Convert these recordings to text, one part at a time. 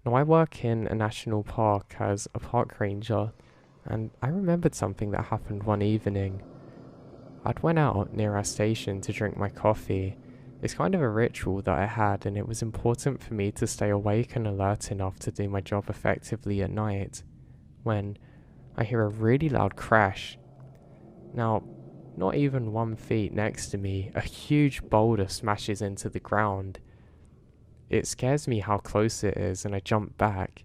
Now, I work in a national park as a park ranger, and I remembered something that happened one evening. I'd went out near our station to drink my coffee. It's kind of a ritual that I had, and it was important for me to stay awake and alert enough to do my job effectively at night, when I hear a really loud crash. Now, not even 1 feet next to me, a huge boulder smashes into the ground. It scares me how close it is, and I jump back.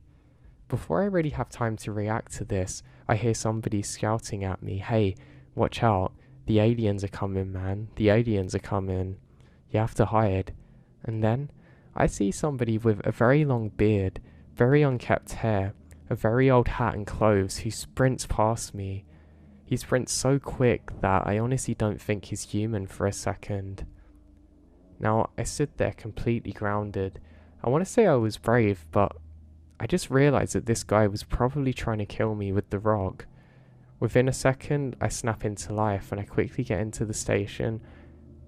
Before I really have time to react to this, I hear somebody shouting at me, "Hey, watch out. The aliens are coming, man. The aliens are coming. You have to hide." And then I see somebody with a very long beard, very unkempt hair, a very old hat and clothes who sprints past me. He sprints so quick that I honestly don't think he's human for a second. Now, I stood there completely grounded. I want to say I was brave, but I just realized that this guy was probably trying to kill me with the rock. Within a second, I snap into life and I quickly get into the station,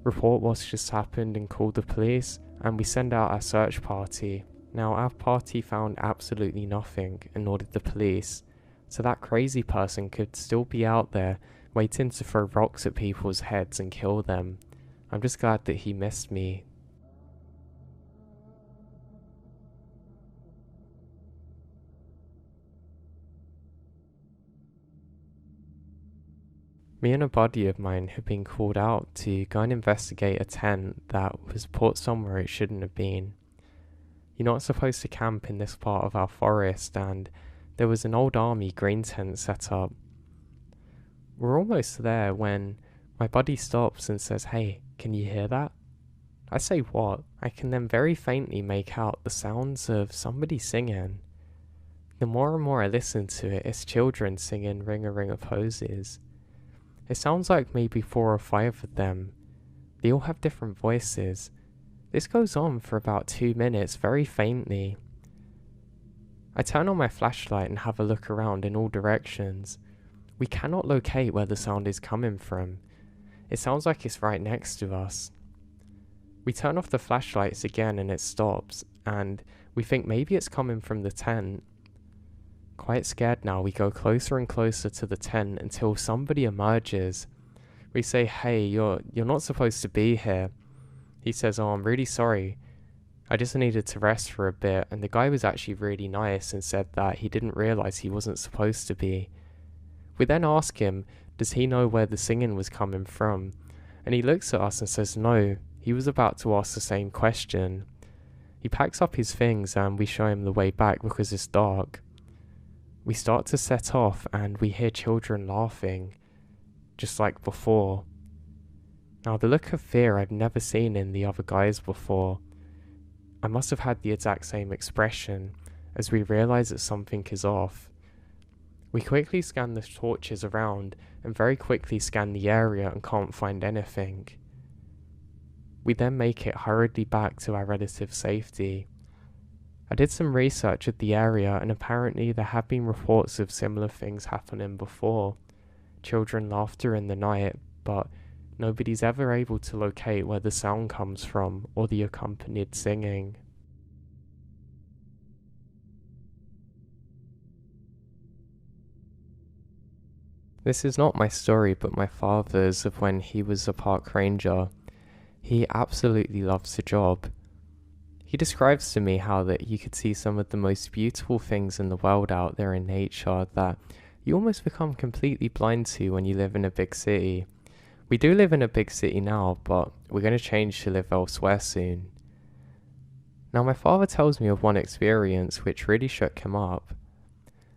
report what's just happened and call the police, and we send out our search party. Now, our party found absolutely nothing and nor did the police, so that crazy person could still be out there waiting to throw rocks at people's heads and kill them. I'm just glad that he missed me. Me and a buddy of mine had been called out to go and investigate a tent that was put somewhere it shouldn't have been. You're not supposed to camp in this part of our forest, and there was an old army green tent set up. We're almost there when my buddy stops and says, "Hey, can you hear that?" I say, "What?" I can then very faintly make out the sounds of somebody singing. The more and more I listen to it, it's children singing Ring-a-Ring of Hoses. It sounds like maybe 4 or 5 of them. They all have different voices. This goes on for about 2 minutes, very faintly. I turn on my flashlight and have a look around in all directions. We cannot locate where the sound is coming from. It sounds like it's right next to us. We turn off the flashlights again and it stops, and we think maybe it's coming from the tent. Quite scared now, we go closer and closer to the tent until somebody emerges. We say, "Hey, you're not supposed to be here." He says, "Oh, I'm really sorry. I just needed to rest for a bit." And the guy was actually really nice and said that he didn't realize he wasn't supposed to be. We then ask him, does he know where the singing was coming from? And he looks at us and says no, he was about to ask the same question. He packs up his things and we show him the way back because it's dark. We start to set off and we hear children laughing, just like before. Now, the look of fear I've never seen in the other guys before. I must have had the exact same expression as we realize that something is off. We quickly scan the torches around and very quickly scan the area and can't find anything. We then make it hurriedly back to our relative safety. I did some research at the area and apparently there have been reports of similar things happening before. Children laughter in the night, but nobody's ever able to locate where the sound comes from or the accompanied singing. This is not my story, but my father's of when he was a park ranger. He absolutely loves the job. He describes to me how that you could see some of the most beautiful things in the world out there in nature that you almost become completely blind to when you live in a big city. We do live in a big city now, but we're going to change to live elsewhere soon. Now, my father tells me of one experience which really shook him up.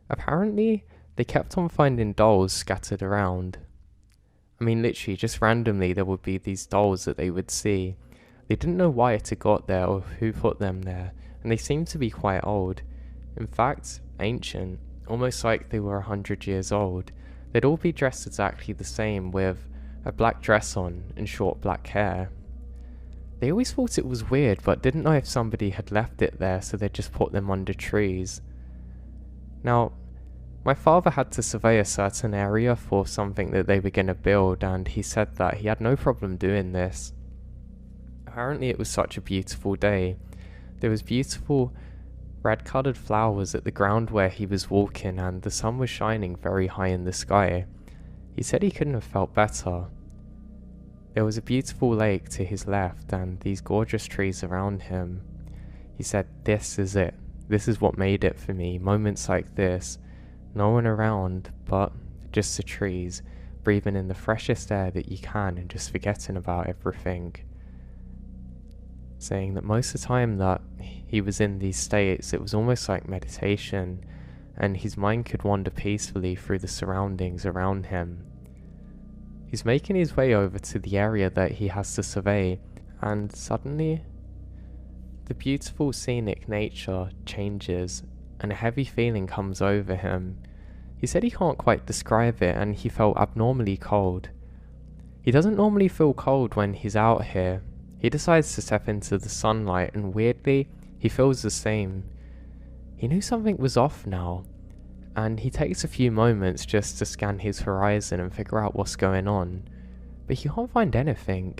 Apparently, they kept on finding dolls scattered around. I mean, literally, just randomly there would be these dolls that they would see. They didn't know why it had got there or who put them there, and they seemed to be quite old. In fact, ancient, almost like they were 100 years old. They'd all be dressed exactly the same with a black dress on and short black hair. They always thought it was weird, but didn't know if somebody had left it there, so they'd just put them under trees. Now, my father had to survey a certain area for something that they were going to build, and he said that he had no problem doing this. Apparently it was such a beautiful day. There was beautiful red-coloured flowers at the ground where he was walking, and the sun was shining very high in the sky. He said he couldn't have felt better. There was a beautiful lake to his left and these gorgeous trees around him. He said, "This is it. This is what made it for me. Moments like this. No one around, but just the trees, breathing in the freshest air that you can and just forgetting about everything." Saying that most of the time that he was in these states, it was almost like meditation, and his mind could wander peacefully through the surroundings around him. He's making his way over to the area that he has to survey, and suddenly the beautiful scenic nature changes and a heavy feeling comes over him. He said he can't quite describe it, and he felt abnormally cold. He doesn't normally feel cold when he's out here. He decides to step into the sunlight, and weirdly, he feels the same. He knew something was off now, and he takes a few moments just to scan his horizon and figure out what's going on, but he can't find anything.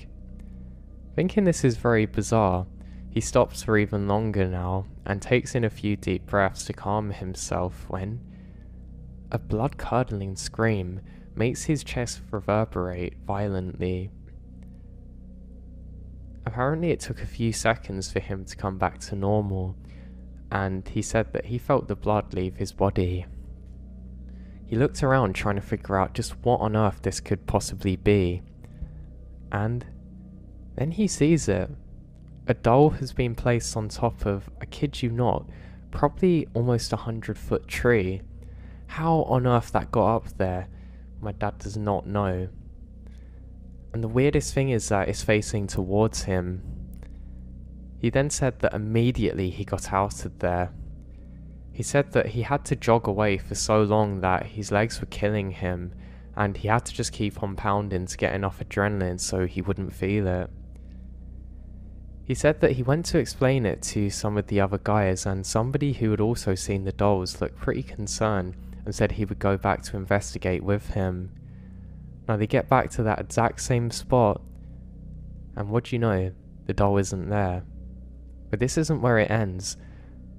Thinking this is very bizarre, he stops for even longer now and takes in a few deep breaths to calm himself when a blood-curdling scream makes his chest reverberate violently. Apparently it took a few seconds for him to come back to normal, and he said that he felt the blood leave his body. He looked around trying to figure out just what on earth this could possibly be, and then he sees it. A doll has been placed on top of, I kid you not, probably almost 100-foot tree. How on earth that got up there, my dad does not know. And the weirdest thing is that it's facing towards him. He then said that immediately he got out of there. He said that he had to jog away for so long that his legs were killing him, and he had to just keep on pounding to get enough adrenaline so he wouldn't feel it. He said that he went to explain it to some of the other guys, and somebody who had also seen the dolls looked pretty concerned and said he would go back to investigate with him. Now they get back to that exact same spot, and what do you know, the doll isn't there. But this isn't where it ends.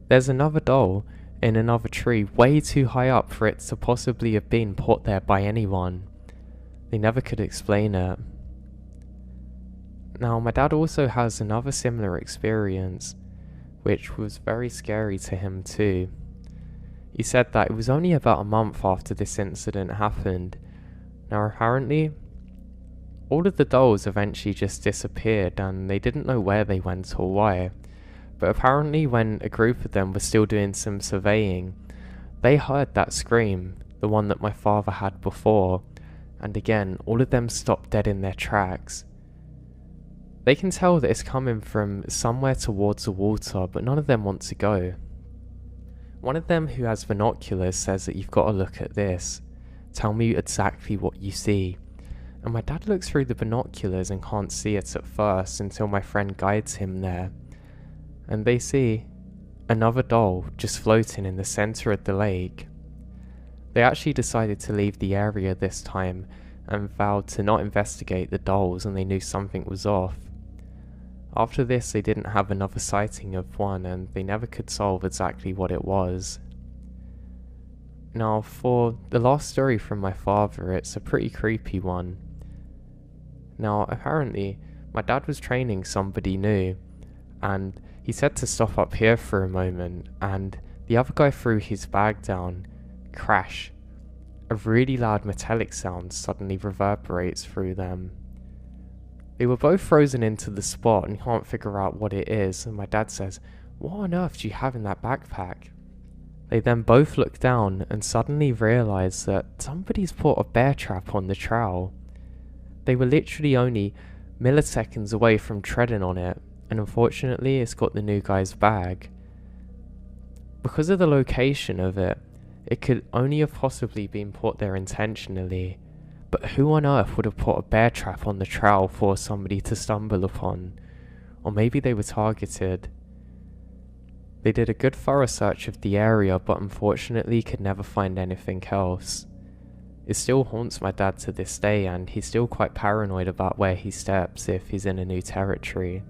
There's another doll in another tree way too high up for it to possibly have been put there by anyone. They never could explain it. Now my dad also has another similar experience, which was very scary to him too. He said that it was only about a month after this incident happened. Now apparently, all of the dolls eventually just disappeared and they didn't know where they went or why. But apparently when a group of them was still doing some surveying, they heard that scream, the one that my father had before, and again, all of them stopped dead in their tracks. They can tell that it's coming from somewhere towards the water, but none of them want to go. One of them who has binoculars says that you've got to look at this. Tell me exactly what you see. And my dad looks through the binoculars and can't see it at first until my friend guides him there. And they see another doll just floating in the center of the lake. They actually decided to leave the area this time and vowed to not investigate the dolls, and they knew something was off. After this, they didn't have another sighting of one, and they never could solve exactly what it was. Now, for the last story from my father, it's a pretty creepy one. Now, apparently, my dad was training somebody new, and he said to stop up here for a moment, and the other guy threw his bag down. Crash. A really loud metallic sound suddenly reverberates through them. They were both frozen into the spot and can't figure out what it is, and my dad says, "What on earth do you have in that backpack?" They then both look down and suddenly realise that somebody's put a bear trap on the trowel. They were literally only milliseconds away from treading on it, and unfortunately it's got the new guy's bag. Because of the location of it, it could only have possibly been put there intentionally. But who on earth would have put a bear trap on the trowel for somebody to stumble upon? Or maybe they were targeted. They did a good thorough search of the area, but unfortunately could never find anything else. It still haunts my dad to this day, and he's still quite paranoid about where he steps if he's in a new territory.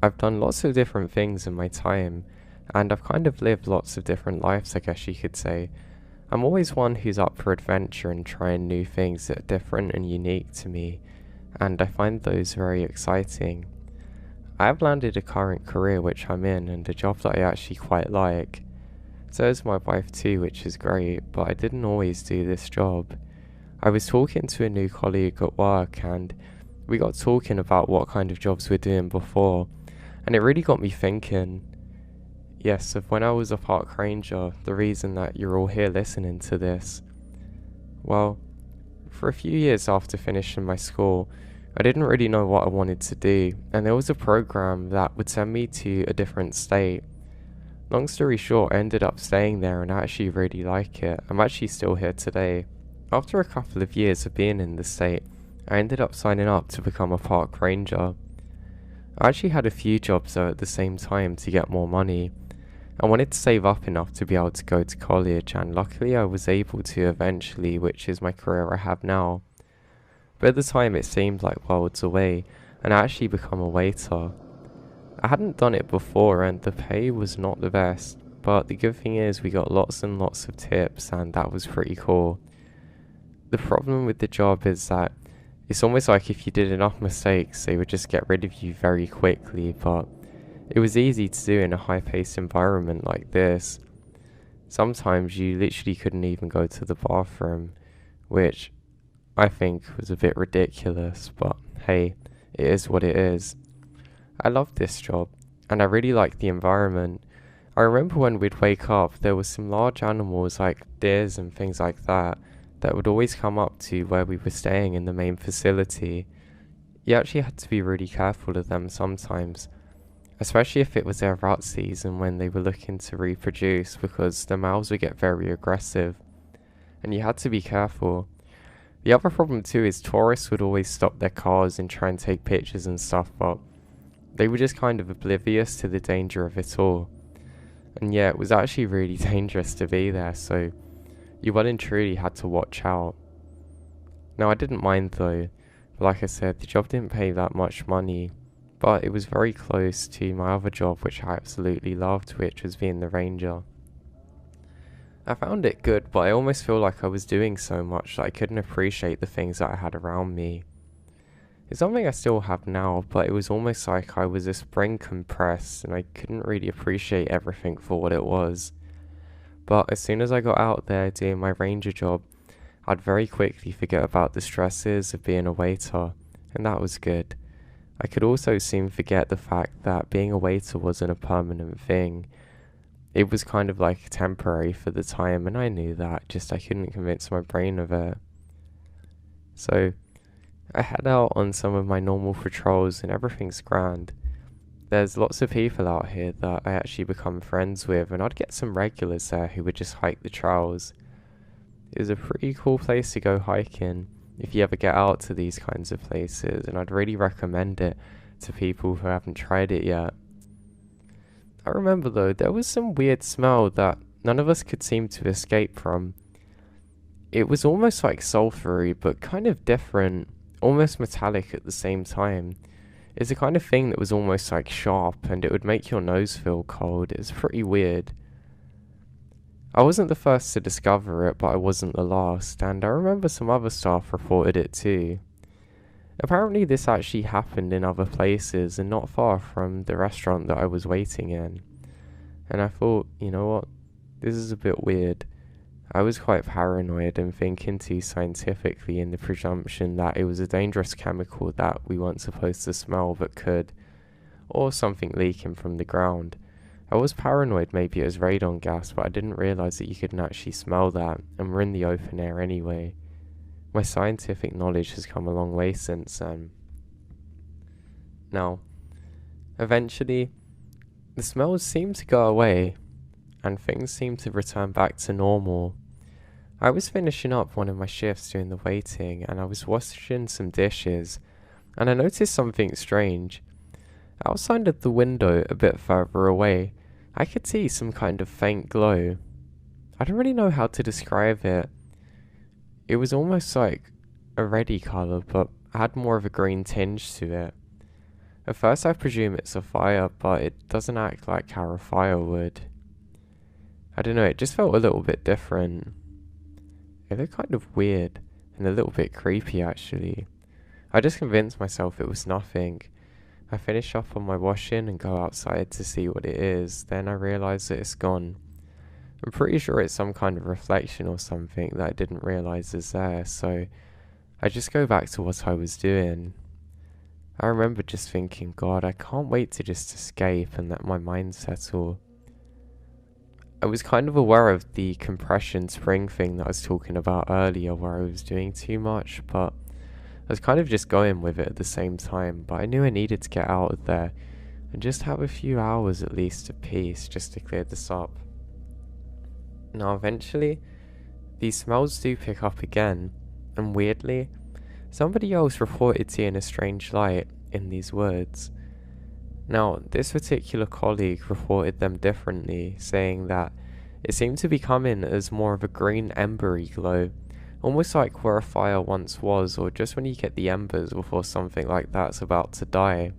I've done lots of different things in my time, and I've kind of lived lots of different lives, I guess you could say. I'm always one who's up for adventure and trying new things that are different and unique to me, and I find those very exciting. I have landed a current career which I'm in and a job that I actually quite like. So is my wife too, which is great, but I didn't always do this job. I was talking to a new colleague at work and we got talking about what kind of jobs we're doing before, and it really got me thinking. Yes, of when I was a park ranger, the reason that you're all here listening to this. Well, for a few years after finishing my school, I didn't really know what I wanted to do, and there was a program that would send me to a different state. Long story short, I ended up staying there and I actually really like it. I'm actually still here today. After a couple of years of being in the state, I ended up signing up to become a park ranger. I actually had a few jobs though at the same time to get more money. I wanted to save up enough to be able to go to college, and luckily I was able to eventually, which is my career I have now. But at the time it seemed like worlds away, and I actually become a waiter. I hadn't done it before and the pay was not the best, but the good thing is we got lots and lots of tips and that was pretty cool. The problem with the job is that it's almost like if you did enough mistakes they would just get rid of you very quickly, but it was easy to do in a high-paced environment like this. Sometimes you literally couldn't even go to the bathroom, which I think was a bit ridiculous, but hey, it is what it is. I loved this job, and I really liked the environment. I remember when we'd wake up, there were some large animals like deers and things like that would always come up to where we were staying in the main facility. You actually had to be really careful of them sometimes, especially if it was their rut season when they were looking to reproduce, because the males would get very aggressive, and you had to be careful. The other problem too is tourists would always stop their cars and try and take pictures and stuff, but they were just kind of oblivious to the danger of it all. And yeah, it was actually really dangerous to be there, so you well and truly had to watch out. Now I didn't mind though, but like I said, the job didn't pay that much money, but it was very close to my other job which I absolutely loved, which was being the ranger. I found it good, but I almost feel like I was doing so much that I couldn't appreciate the things that I had around me. It's something I still have now, but it was almost like I was a spring compressed and I couldn't really appreciate everything for what it was. But as soon as I got out there doing my ranger job, I'd very quickly forget about the stresses of being a waiter, and that was good. I could also soon forget the fact that being a waiter wasn't a permanent thing. It was kind of like temporary for the time, and I knew that, just I couldn't convince my brain of it. So I head out on some of my normal patrols and everything's grand. There's lots of people out here that I actually become friends with, and I'd get some regulars there who would just hike the trails. It was a pretty cool place to go hiking if you ever get out to these kinds of places, and I'd really recommend it to people who haven't tried it yet. I remember though, there was some weird smell that none of us could seem to escape from. It was almost like sulphury, but kind of different, almost metallic at the same time. It's the kind of thing that was almost like sharp, and it would make your nose feel cold. It's pretty weird. I wasn't the first to discover it, but I wasn't the last, and I remember some other staff reported it too. Apparently this actually happened in other places and not far from the restaurant that I was waiting in. And I thought, you know what, this is a bit weird. I was quite paranoid and thinking too scientifically in the presumption that it was a dangerous chemical that we weren't supposed to smell but could, or something leaking from the ground. I was paranoid maybe it was radon gas, but I didn't realise that you couldn't actually smell that, and we're in the open air anyway. My scientific knowledge has come a long way since then. Now, eventually, the smells seemed to go away, and things seemed to return back to normal. I was finishing up one of my shifts doing the waiting, and I was washing some dishes, and I noticed something strange. Outside of the window, a bit further away, I could see some kind of faint glow. I don't really know how to describe it. It was almost like a reddy colour, but had more of a green tinge to it. At first I presume it's a fire, but it doesn't act like how a fire would. I don't know, it just felt a little bit different. It looked kind of weird, and a little bit creepy actually. I just convinced myself it was nothing. I finish up on my washing and go outside to see what it is, then I realise that it's gone. I'm pretty sure it's some kind of reflection or something that I didn't realise is there, so I just go back to what I was doing. I remember just thinking, God, I can't wait to just escape and let my mind settle. I was kind of aware of the compression spring thing that I was talking about earlier where I was doing too much, but I was kind of just going with it at the same time, but I knew I needed to get out of there and just have a few hours at least of peace just to clear this up. Now eventually, these smells do pick up again, and weirdly, somebody else reported seeing a strange light in these woods. Now, this particular colleague reported them differently, saying that it seemed to be coming as more of a green embery glow, almost like where a fire once was, or just when you get the embers before something like that's about to die.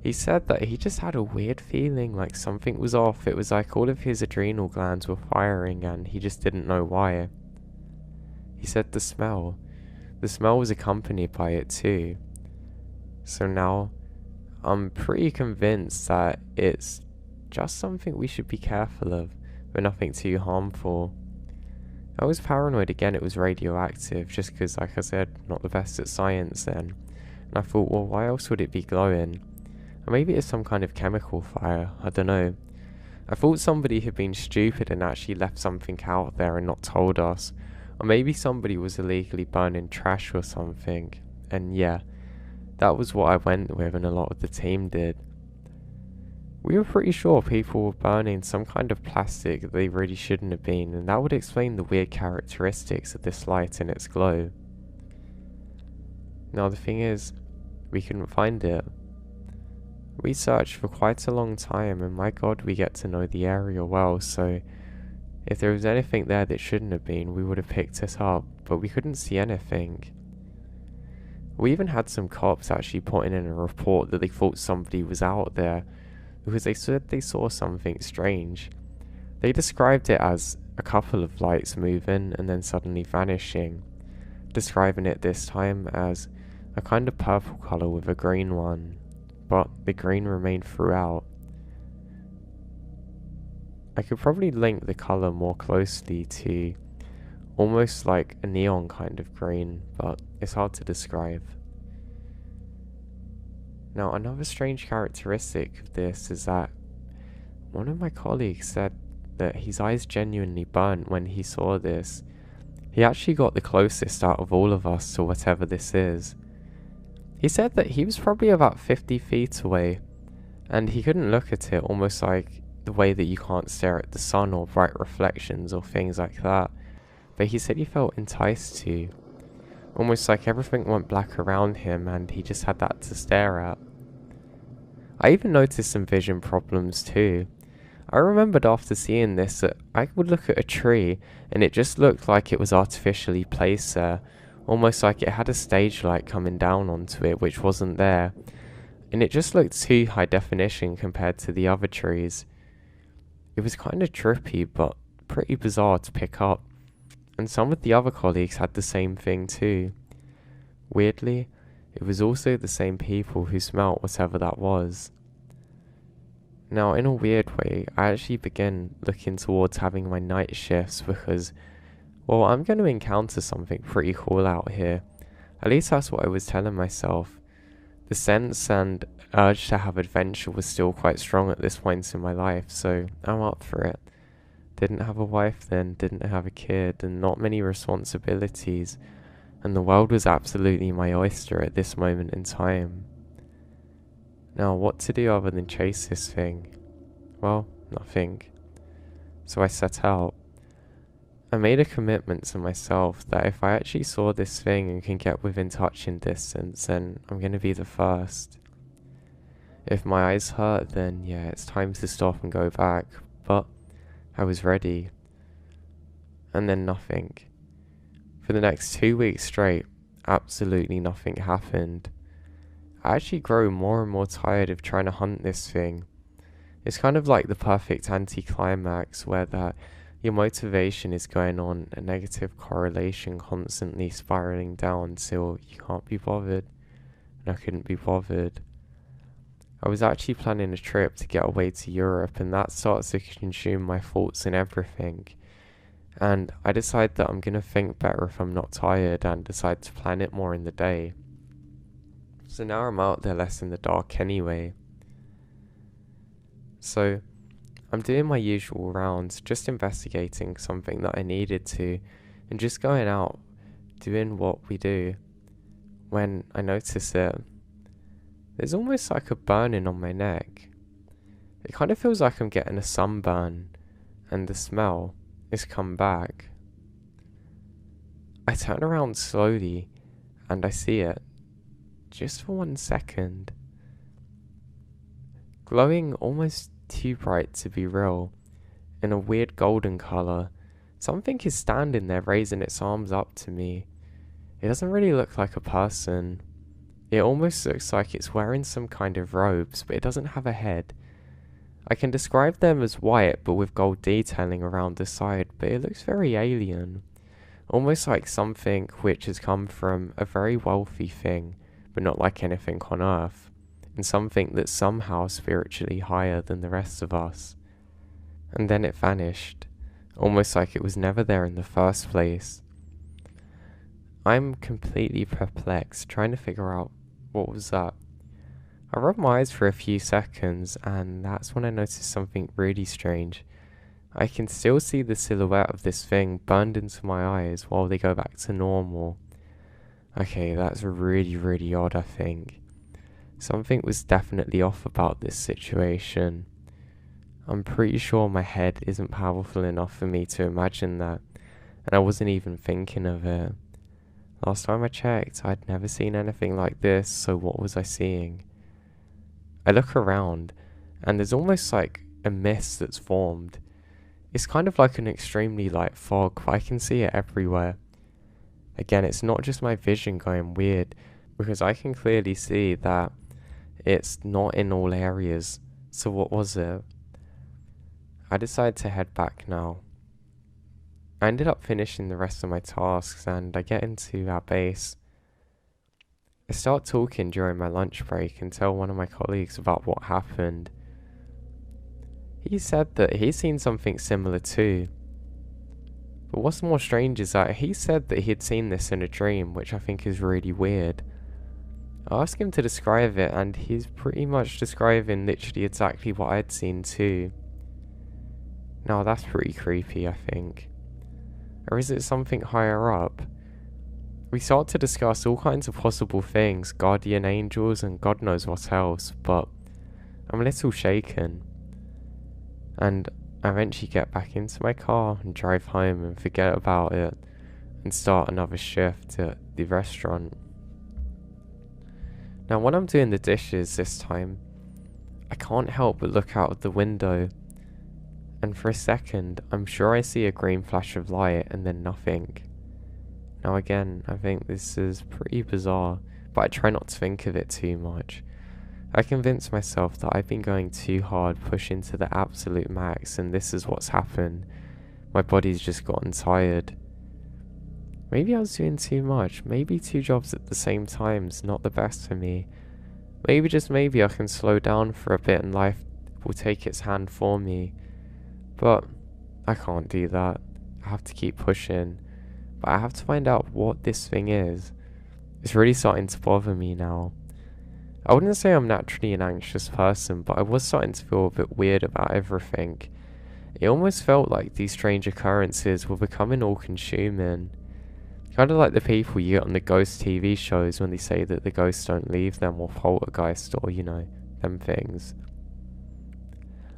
He said that he just had a weird feeling like something was off. It was like all of his adrenal glands were firing and he just didn't know why. He said the smell was accompanied by it too. So now, I'm pretty convinced that it's just something we should be careful of, but nothing too harmful. I was paranoid again it was radioactive, just because, like I said, not the best at science then. And I thought, well, why else would it be glowing? Or maybe it's some kind of chemical fire, I don't know. I thought somebody had been stupid and actually left something out there and not told us. Or maybe somebody was illegally burning trash or something. And yeah, that was what I went with and a lot of the team did. We were pretty sure people were burning some kind of plastic that they really shouldn't have been, and that would explain the weird characteristics of this light and its glow. Now the thing is, we couldn't find it. We searched for quite a long time, and my god, we get to know the area well, so if there was anything there that shouldn't have been, we would have picked it up, but we couldn't see anything. We even had some cops actually putting in a report that they thought somebody was out there, because they said they saw something strange. They described it as a couple of lights moving and then suddenly vanishing, describing it this time as a kind of purple colour with a green one, but the green remained throughout. I could probably link the colour more closely to almost like a neon kind of green, but it's hard to describe. Now, another strange characteristic of this is that one of my colleagues said that his eyes genuinely burnt when he saw this. He actually got the closest out of all of us to whatever this is. He said that he was probably about 50 feet away, and he couldn't look at it, almost like the way that you can't stare at the sun or bright reflections or things like that. But he said he felt enticed to. Almost like everything went black around him and he just had that to stare at. I even noticed some vision problems too. I remembered after seeing this that I would look at a tree and it just looked like it was artificially placed there, almost like it had a stage light coming down onto it which wasn't there, and it just looked too high definition compared to the other trees. It was kind of trippy but pretty bizarre to pick up, and some of the other colleagues had the same thing too. Weirdly, it was also the same people who smelt whatever that was. Now, in a weird way, I actually began looking towards having my night shifts because, well, I'm going to encounter something pretty cool out here. At least that's what I was telling myself. The sense and urge to have adventure was still quite strong at this point in my life, so I'm up for it. Didn't have a wife then, didn't have a kid, and not many responsibilities, and the world was absolutely my oyster at this moment in time. Now, what to do other than chase this thing? Well, nothing. So I set out. I made a commitment to myself that if I actually saw this thing and can get within touching distance, then I'm going to be the first. If my eyes hurt, then yeah, it's time to stop and go back, but I was ready. And then nothing. For the next 2 weeks straight, absolutely nothing happened. I actually grow more and more tired of trying to hunt this thing. It's kind of like the perfect anticlimax where that your motivation is going on a negative correlation, constantly spiraling down till you can't be bothered. And I couldn't be bothered. I was actually planning a trip to get away to Europe, and that starts to consume my thoughts and everything. And I decide that I'm gonna think better if I'm not tired, and decide to plan it more in the day. So now I'm out there less in the dark anyway. So I'm doing my usual rounds, just investigating something that I needed to, and just going out, doing what we do, when I notice it. There's almost like a burning on my neck. It kind of feels like I'm getting a sunburn, and the smell has come back. I turn around slowly, and I see it, just for 1 second. Glowing almost too bright to be real, in a weird golden colour. Something is standing there raising its arms up to me. It doesn't really look like a person. It almost looks like it's wearing some kind of robes, but it doesn't have a head. I can describe them as white, but with gold detailing around the side, but it looks very alien. Almost like something which has come from a very wealthy thing, but not like anything on Earth, and something that's somehow spiritually higher than the rest of us. And then it vanished, almost like it was never there in the first place. I'm completely perplexed, trying to figure out what was that. I rub my eyes for a few seconds, and that's when I notice something really strange. I can still see the silhouette of this thing burned into my eyes while they go back to normal. Okay, that's really odd, I think. Something was definitely off about this situation. I'm pretty sure my head isn't powerful enough for me to imagine that, and I wasn't even thinking of it. Last time I checked, I'd never seen anything like this, so what was I seeing? I look around, and there's almost like a mist that's formed. It's kind of like an extremely light fog, but I can see it everywhere. Again, it's not just my vision going weird, because I can clearly see that it's not in all areas. So what was it? I decide to head back now. I ended up finishing the rest of my tasks, and I get into our base. I start talking during my lunch break and tell one of my colleagues about what happened. He said that he's seen something similar too. But what's more strange is that he said that he had seen this in a dream, which I think is really weird. I asked him to describe it, and he's pretty much describing literally exactly what I'd seen too. Now that's pretty creepy, I think. Or is it something higher up? We start to discuss all kinds of possible things, guardian angels and God knows what else, but I'm a little shaken. And I eventually get back into my car and drive home and forget about it and start another shift at the restaurant. Now when I'm doing the dishes this time, I can't help but look out of the window, and for a second I'm sure I see a green flash of light and then nothing. Now again, I think this is pretty bizarre, but I try not to think of it too much. I convince myself that I've been going too hard, pushing to the absolute max, and this is what's happened. My body's just gotten tired. Maybe I was doing too much. Maybe 2 jobs at the same time's not the best for me. Maybe, just maybe, I can slow down for a bit and life will take its hand for me. But I can't do that. I have to keep pushing. But I have to find out what this thing is. It's really starting to bother me now. I wouldn't say I'm naturally an anxious person, but I was starting to feel a bit weird about everything. It almost felt like these strange occurrences were becoming all-consuming. Kind of like the people you get on the ghost TV shows when they say that the ghosts don't leave them, or poltergeist, or, you know, them things.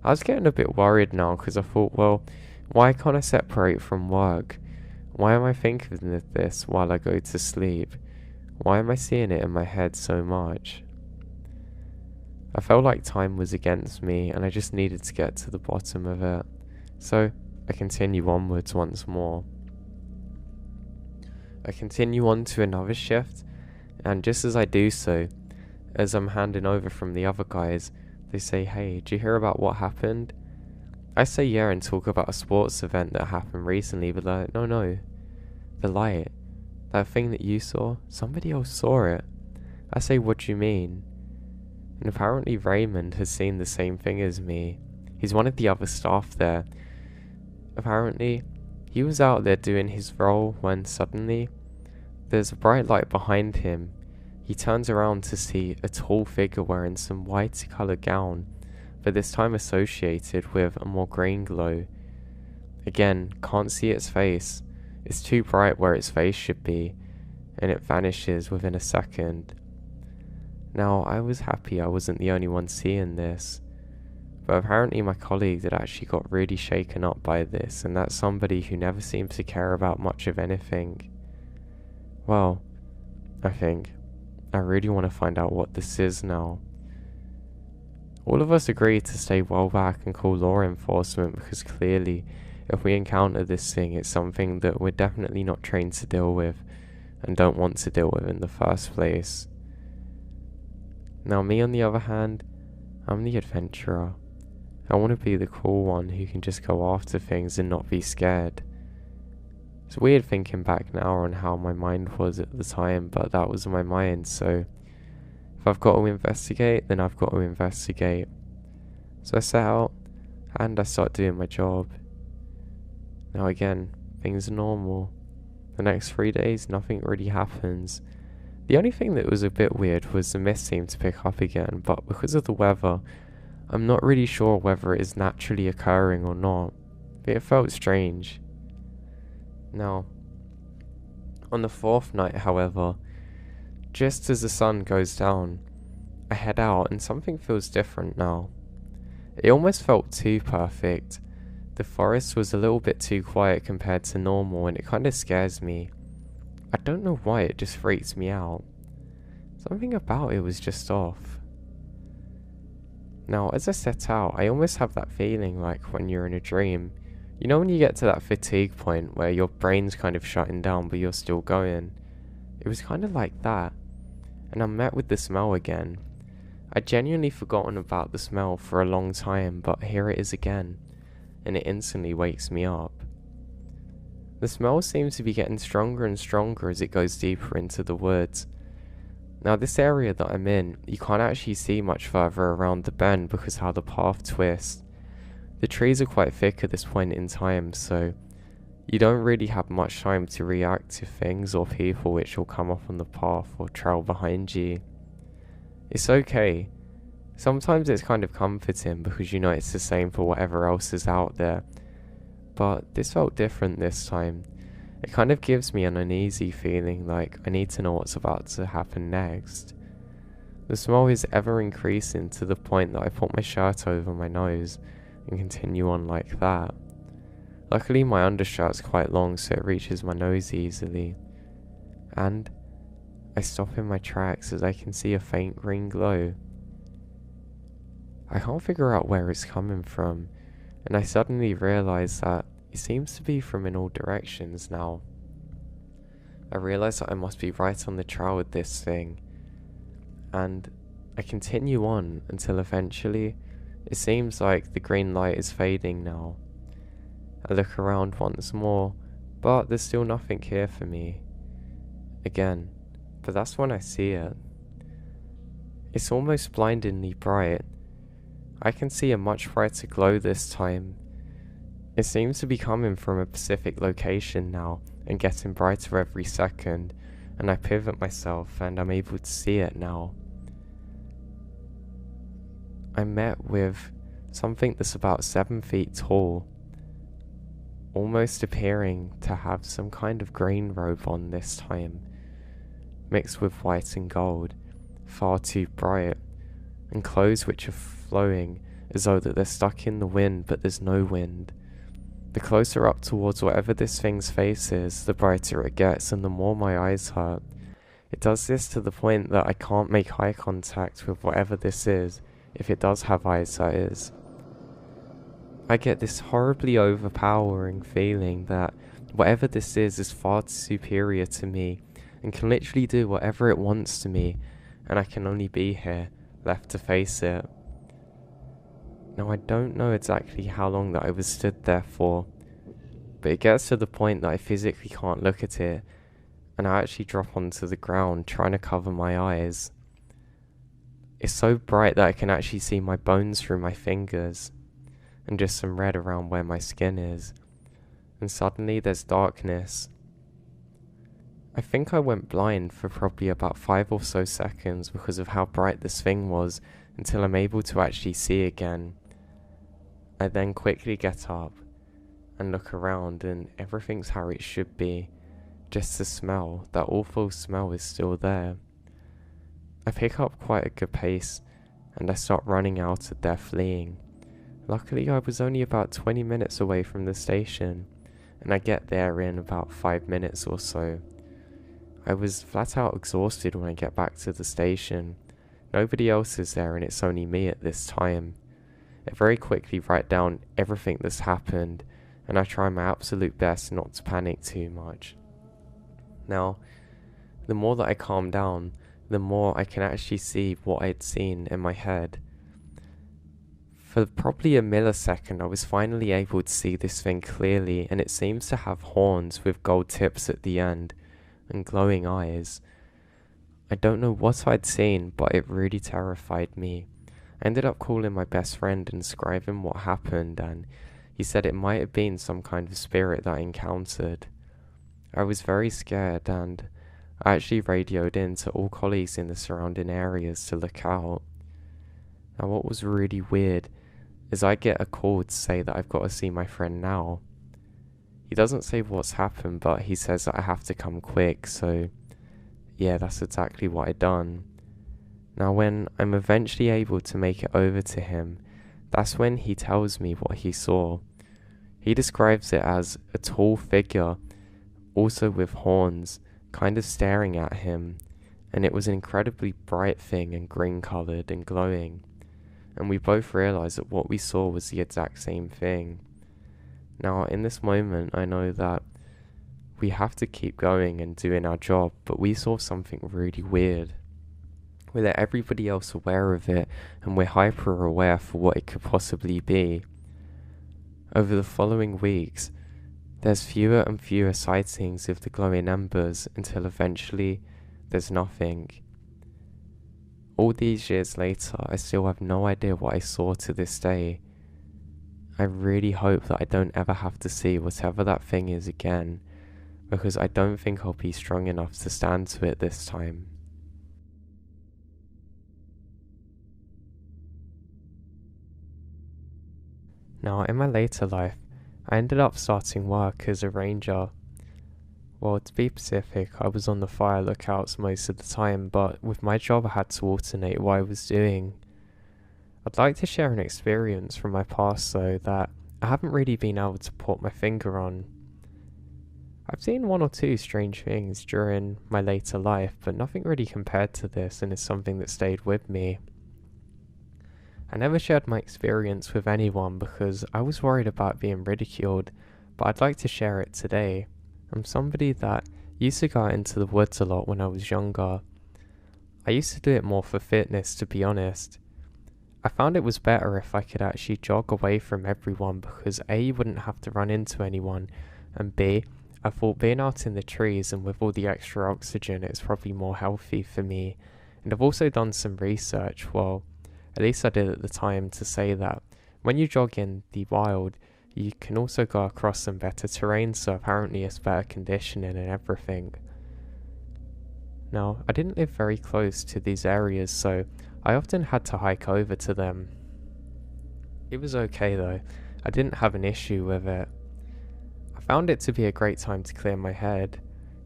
I was getting a bit worried now because I thought, well, why can't I separate from work? Why am I thinking of this while I go to sleep? Why am I seeing it in my head so much? I felt like time was against me and I just needed to get to the bottom of it. So I continue onwards once more. I continue on to another shift, and just as I do so, as I'm handing over from the other guys, they say, "Hey, did you hear about what happened?" I say yeah and talk about a sports event that happened recently, but they're like, no, the light, that thing that you saw, somebody else saw it. I say, what do you mean? And apparently Raymond has seen the same thing as me. He's one of the other staff there. Apparently, he was out there doing his role when suddenly, there's a bright light behind him. He turns around to see a tall figure wearing some white coloured gown, but this time associated with a more green glow. Again, can't see its face. It's too bright where its face should be, and it vanishes within a second. Now, I was happy I wasn't the only one seeing this, but apparently my colleague had actually got really shaken up by this, and that's somebody who never seems to care about much of anything. Well, I think I really want to find out what this is now. All of us agreed to stay well back and call law enforcement because clearly, if we encounter this thing, it's something that we're definitely not trained to deal with and don't want to deal with in the first place. Now me on the other hand, I'm the adventurer. I want to be the cool one who can just go after things and not be scared. It's weird thinking back now on how my mind was at the time, but that was my mind, so if I've got to investigate, then I've got to investigate. So I set out, and I start doing my job. Now again, things are normal. The next 3 days, nothing really happens. The only thing that was a bit weird was the mist seemed to pick up again, but because of the weather, I'm not really sure whether it is naturally occurring or not, but it felt strange. Now, on the 4th night, however, just as the sun goes down, I head out and something feels different now. It almost felt too perfect. The forest was a little bit too quiet compared to normal, and it kind of scares me. I don't know why, it just freaks me out. Something about it was just off. Now, as I set out, I almost have that feeling like when you're in a dream. You know when you get to that fatigue point where your brain's kind of shutting down but you're still going? It was kind of like that. And I'm met with the smell again. I'd genuinely forgotten about the smell for a long time, but here it is again, and it instantly wakes me up. The smell seems to be getting stronger and stronger as it goes deeper into the woods. Now this area that I'm in, you can't actually see much further around the bend because how the path twists. The trees are quite thick at this point in time, so you don't really have much time to react to things or people which will come up on the path or trail behind you. It's okay. Sometimes it's kind of comforting because you know it's the same for whatever else is out there. But this felt different this time. It kind of gives me an uneasy feeling like I need to know what's about to happen next. The smell is ever increasing to the point that I put my shirt over my nose and continue on like that. Luckily my undershirt's quite long so it reaches my nose easily. And I stop in my tracks as I can see a faint green glow. I can't figure out where it's coming from, and I suddenly realise that it seems to be from in all directions now. I realise that I must be right on the trail with this thing, and I continue on until eventually it seems like the green light is fading now. I look around once more, but there's still nothing here for me. Again, but that's when I see it. It's almost blindingly bright. I can see a much brighter glow this time. It seems to be coming from a specific location now and getting brighter every second, and I pivot myself and I'm able to see it now. I'm met with something that's about 7 feet tall, almost appearing to have some kind of green robe on this time, mixed with white and gold, far too bright, and clothes which are flowing as though that they're stuck in the wind but there's no wind. The closer up towards whatever this thing's face is, the brighter it gets and the more my eyes hurt. It does this to the point that I can't make eye contact with whatever this is, if it does have eyes that is. I get this horribly overpowering feeling that whatever this is far too superior to me and can literally do whatever it wants to me, and I can only be here, left to face it. Now I don't know exactly how long that I was stood there for, but it gets to the point that I physically can't look at it, and I actually drop onto the ground trying to cover my eyes. It's so bright that I can actually see my bones through my fingers, and just some red around where my skin is, and suddenly there's darkness. I think I went blind for probably about 5 or so seconds because of how bright this thing was, until I'm able to actually see again. I then quickly get up and look around, and everything's how it should be. Just the smell, that awful smell, is still there. I pick up quite a good pace, and I start running out of there fleeing. Luckily I was only about 20 minutes away from the station, and I get there in about 5 minutes or so. I was flat out exhausted when I get back to the station. Nobody else is there and it's only me at this time. I very quickly write down everything that's happened, and I try my absolute best not to panic too much. Now, the more that I calm down, the more I can actually see what I'd seen in my head. For probably a millisecond, I was finally able to see this thing clearly, and it seems to have horns with gold tips at the end and glowing eyes. I don't know what I'd seen, but it really terrified me. I ended up calling my best friend and describing what happened, and he said it might have been some kind of spirit that I encountered. I was very scared, and I actually radioed in to all colleagues in the surrounding areas to look out. Now what was really weird is I get a call to say that I've got to see my friend now. He doesn't say what's happened, but he says that I have to come quick, so yeah, that's exactly what I done. Now when I'm eventually able to make it over to him, that's when he tells me what he saw. He describes it as a tall figure, also with horns, kind of staring at him, and it was an incredibly bright thing and green coloured and glowing, and we both realised that what we saw was the exact same thing. Now in this moment I know that we have to keep going and doing our job, but we saw something really weird. We let everybody else aware of it, and we're hyper aware for what it could possibly be. Over the following weeks, there's fewer and fewer sightings of the glowing embers until eventually there's nothing. All these years later, I still have no idea what I saw to this day. I really hope that I don't ever have to see whatever that thing is again, because I don't think I'll be strong enough to stand to it this time. Now, in my later life, I ended up starting work as a ranger. Well, to be specific, I was on the fire lookouts most of the time, but with my job I had to alternate what I was doing. I'd like to share an experience from my past though that I haven't really been able to put my finger on. I've seen 1 or 2 strange things during my later life, but nothing really compared to this, and it's something that stayed with me. I never shared my experience with anyone because I was worried about being ridiculed, but I'd like to share it today. I'm somebody that used to go out into the woods a lot when I was younger. I used to do it more for fitness, to be honest. I found it was better if I could actually jog away from everyone because A, you wouldn't have to run into anyone, and B, I thought being out in the trees and with all the extra oxygen it's probably more healthy for me. And I've also done some research, well, at least I did at the time, to say that when you jog in the wild, you can also go across some better terrain, so apparently it's better conditioning and everything. Now, I didn't live very close to these areas, so I often had to hike over to them. It was okay though, I didn't have an issue with it. I found it to be a great time to clear my head.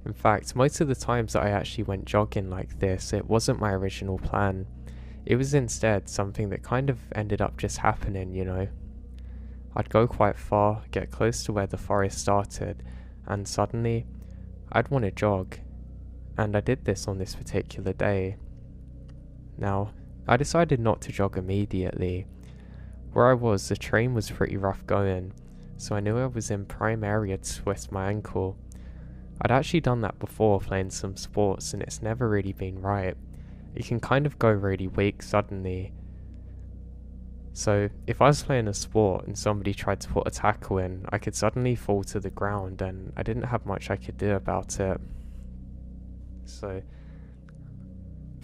In fact, most of the times that I actually went jogging like this, it wasn't my original plan. It was instead something that kind of ended up just happening, you know. I'd go quite far, get close to where the forest started, and suddenly, I'd want to jog. And I did this on this particular day. Now, I decided not to jog immediately. Where I was, the terrain was pretty rough going, so I knew I was in prime area to twist my ankle. I'd actually done that before playing some sports, and it's never really been right. it can kind of go really weak suddenly. So if I was playing a sport and somebody tried to put a tackle in, I could suddenly fall to the ground and I didn't have much I could do about it. So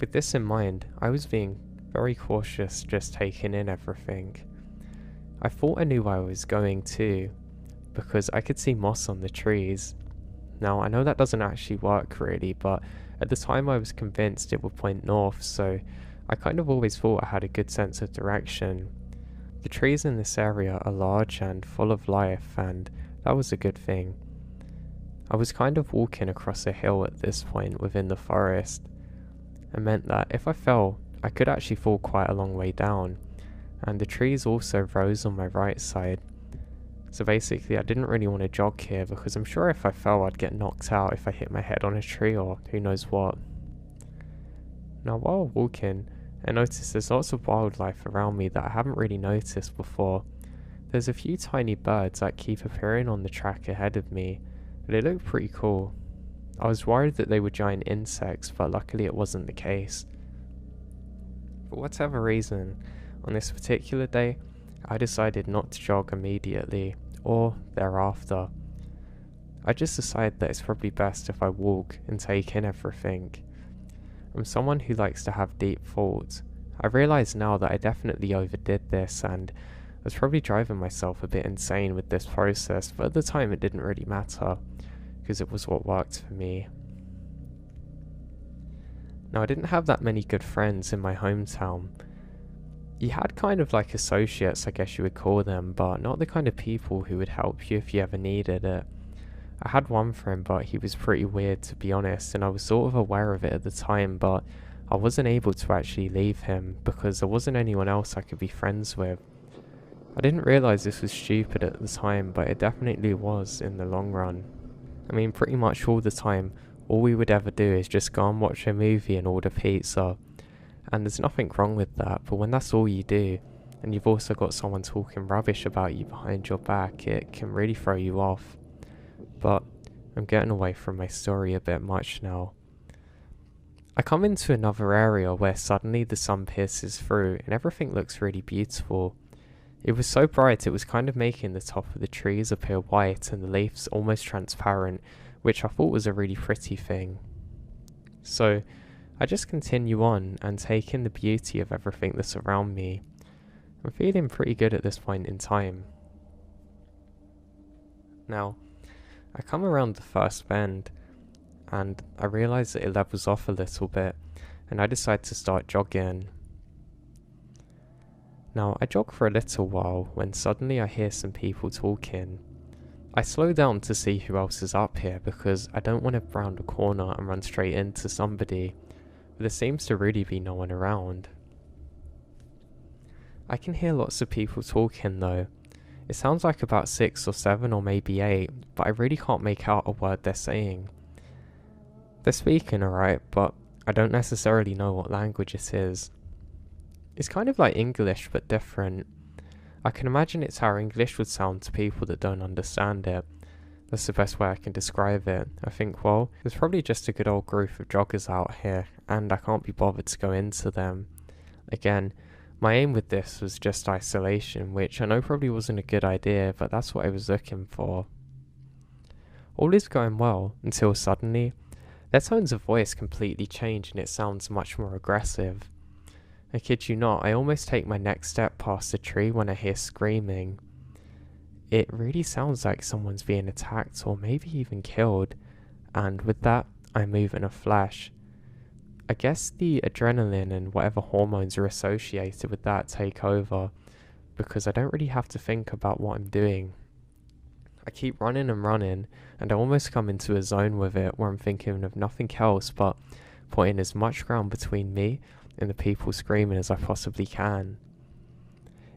with this in mind, I was being very cautious, just taking in everything. I thought I knew where I was going to, because I could see moss on the trees. Now I know that doesn't actually work really, but at the time I was convinced it would point north, so I kind of always thought I had a good sense of direction. The trees in this area are large and full of life, and that was a good thing. I was kind of walking across a hill at this point within the forest. It meant that if I fell, I could actually fall quite a long way down, and the trees also rose on my right side. So basically I didn't really want to jog here because I'm sure if I fell I'd get knocked out if I hit my head on a tree or who knows what. Now while walking, I noticed there's lots of wildlife around me that I haven't really noticed before. There's a few tiny birds that keep appearing on the track ahead of me, and they look pretty cool. I was worried that they were giant insects, but luckily it wasn't the case. For whatever reason, on this particular day, I decided not to jog immediately, or thereafter. I just decided that it's probably best if I walk and take in everything. I'm someone who likes to have deep thoughts. I realise now that I definitely overdid this and I was probably driving myself a bit insane with this process, but at the time it didn't really matter, because it was what worked for me. Now I didn't have that many good friends in my hometown. You had kind of like associates, I guess you would call them, but not the kind of people who would help you if you ever needed it. I had one friend, but he was pretty weird to be honest, and I was sort of aware of it at the time, but I wasn't able to actually leave him because there wasn't anyone else I could be friends with. I didn't realise this was stupid at the time, but it definitely was in the long run. I mean, pretty much all the time, all we would ever do is just go and watch a movie and order pizza. And there's nothing wrong with that, but when that's all you do, and you've also got someone talking rubbish about you behind your back, it can really throw you off. But I'm getting away from my story a bit much now. I come into another area where suddenly the sun pierces through and everything looks really beautiful. It was so bright it was kind of making the top of the trees appear white and the leaves almost transparent, which I thought was a really pretty thing. So I just continue on and take in the beauty of everything that's around me. I'm feeling pretty good at this point in time. Now, I come around the first bend and I realise that it levels off a little bit and I decide to start jogging. Now, I jog for a little while when suddenly I hear some people talking. I slow down to see who else is up here because I don't want to round a corner and run straight into somebody, but there seems to really be no one around. I can hear lots of people talking though. It sounds like about 6 or 7 or maybe 8, but I really can't make out a word they're saying. They're speaking alright, but I don't necessarily know what language it is. It's kind of like English, but different. I can imagine it's how English would sound to people that don't understand it. That's the best way I can describe it. I think, well, there's probably just a good old group of joggers out here, and I can't be bothered to go into them. Again, my aim with this was just isolation, which I know probably wasn't a good idea, but that's what I was looking for. All is going well, until suddenly, their tones of voice completely change and it sounds much more aggressive. I kid you not, I almost take my next step past the tree when I hear screaming. It really sounds like someone's being attacked or maybe even killed, and with that, I move in a flash. I guess the adrenaline and whatever hormones are associated with that take over, because I don't really have to think about what I'm doing. I keep running and running, and I almost come into a zone with it where I'm thinking of nothing else but putting as much ground between me and the people screaming as I possibly can.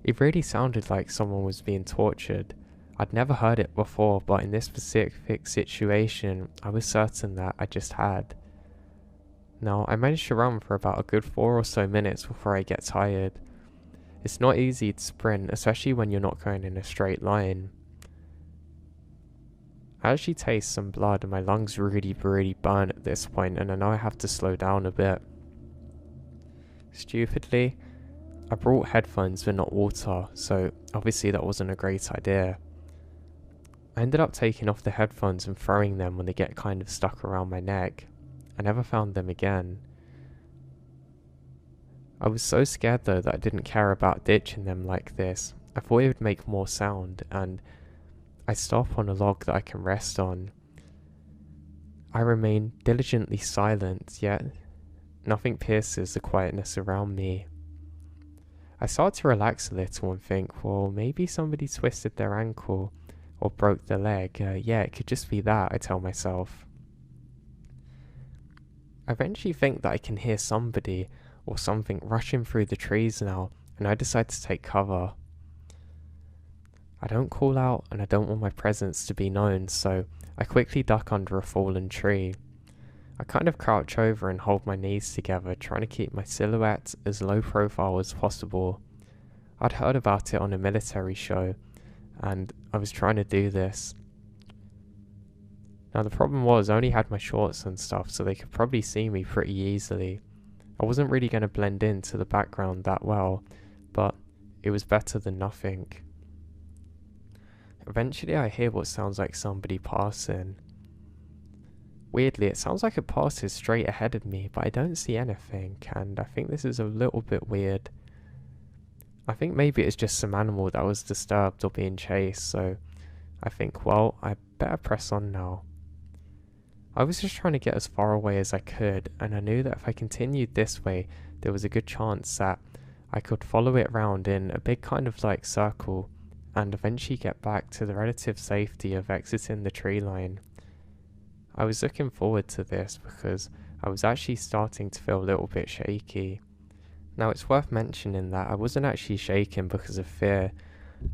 It really sounded like someone was being tortured. I'd never heard it before, but in this specific situation, I was certain that I just had. Now, I managed to run for about a good 4 or so minutes before I get tired. It's not easy to sprint, especially when you're not going in a straight line. I actually taste some blood and my lungs really burn at this point, and I know I have to slow down a bit. Stupidly, I brought headphones but not water, so obviously that wasn't a great idea. I ended up taking off the headphones and throwing them when they get kind of stuck around my neck. I never found them again. I was so scared though that I didn't care about ditching them like this. I thought it would make more sound, and I stop on a log that I can rest on. I remain diligently silent, yet nothing pierces the quietness around me. I start to relax a little and think, well, maybe somebody twisted their ankle or broke their leg. Yeah, it could just be that, I tell myself. I eventually think that I can hear somebody or something rushing through the trees now, and I decide to take cover. I don't call out and I don't want my presence to be known, so I quickly duck under a fallen tree. I kind of crouch over and hold my knees together, trying to keep my silhouette as low profile as possible. I'd heard about it on a military show, and I was trying to do this. Now the problem was I only had my shorts and stuff, so they could probably see me pretty easily. I wasn't really going to blend into the background that well, but it was better than nothing. Eventually I hear what sounds like somebody passing. Weirdly, it sounds like it passes straight ahead of me, but I don't see anything, and I think this is a little bit weird. I think maybe it's just some animal that was disturbed or being chased, so I think, well, I better press on now. I was just trying to get as far away as I could, and I knew that if I continued this way, there was a good chance that I could follow it around in a big kind of like circle, and eventually get back to the relative safety of exiting the tree line. I was looking forward to this because I was actually starting to feel a little bit shaky. Now it's worth mentioning that I wasn't actually shaking because of fear.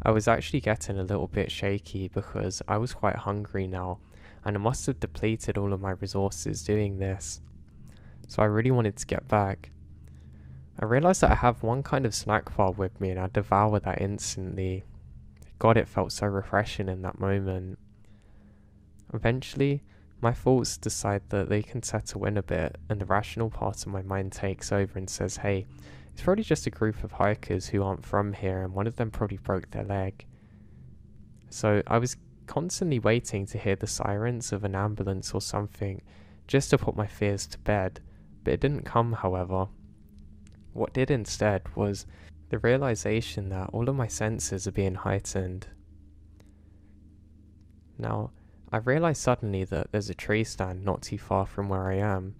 I was actually getting a little bit shaky because I was quite hungry now, and I must have depleted all of my resources doing this. So I really wanted to get back. I realised that I have one kind of snack bar with me, and I devoured that instantly. God, it felt so refreshing in that moment. Eventually, my thoughts decide that they can settle in a bit, and the rational part of my mind takes over and says, hey, it's probably just a group of hikers who aren't from here, and one of them probably broke their leg. So I was constantly waiting to hear the sirens of an ambulance or something, just to put my fears to bed, but it didn't come, however. What did instead was the realization that all of my senses are being heightened. Now, I realized suddenly that there's a tree stand not too far from where I am.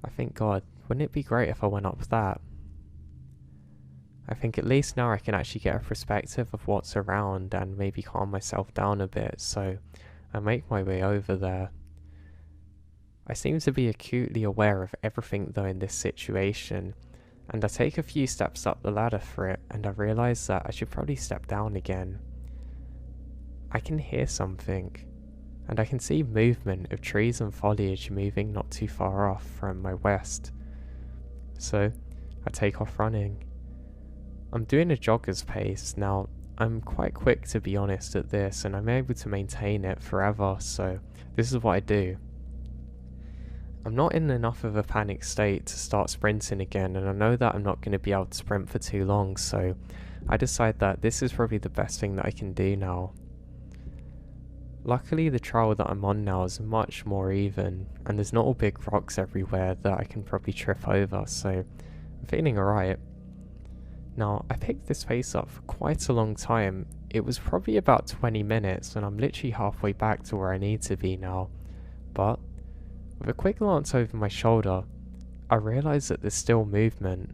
I think, God, wouldn't it be great if I went up that? I think at least now I can actually get a perspective of what's around and maybe calm myself down a bit, so I make my way over there. I seem to be acutely aware of everything though in this situation, and I take a few steps up the ladder for it, and I realise that I should probably step down again. I can hear something, and I can see movement of trees and foliage moving not too far off from my west. So I take off running. I'm doing a jogger's pace. Now, I'm quite quick to be honest at this, and I'm able to maintain it forever, so this is what I do. I'm not in enough of a panic state to start sprinting again, and I know that I'm not going to be able to sprint for too long, so I decide that this is probably the best thing that I can do now. Luckily, the trail that I'm on now is much more even, and there's not all big rocks everywhere that I can probably trip over, so I'm feeling alright. Now, I picked this pace up for quite a long time. It was probably about 20 minutes, and I'm literally halfway back to where I need to be now. But with a quick glance over my shoulder, I realise that there's still movement.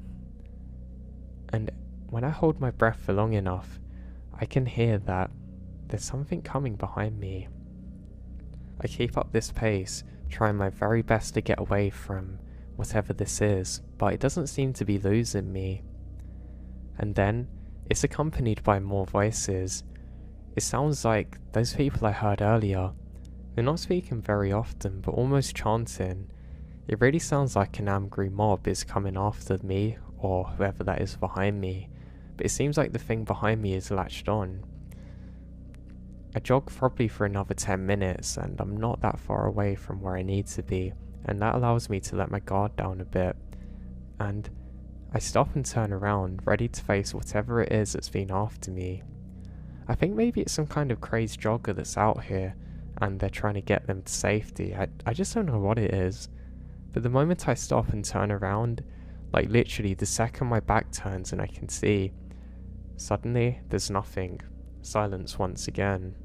And when I hold my breath for long enough, I can hear that there's something coming behind me. I keep up this pace, trying my very best to get away from whatever this is, but it doesn't seem to be losing me. And then, it's accompanied by more voices. It sounds like those people I heard earlier. They're not speaking very often, but almost chanting. It really sounds like an angry mob is coming after me, or whoever that is behind me, but it seems like the thing behind me is latched on. I jog probably for another 10 minutes, and I'm not that far away from where I need to be, and that allows me to let my guard down a bit. And I stop and turn around, ready to face whatever it is that's been after me. I think maybe it's some kind of crazed jogger that's out here, and they're trying to get them to safety. I just don't know what it is. But the moment I stop and turn around, like literally the second my back turns and I can see, suddenly there's nothing. Silence once again.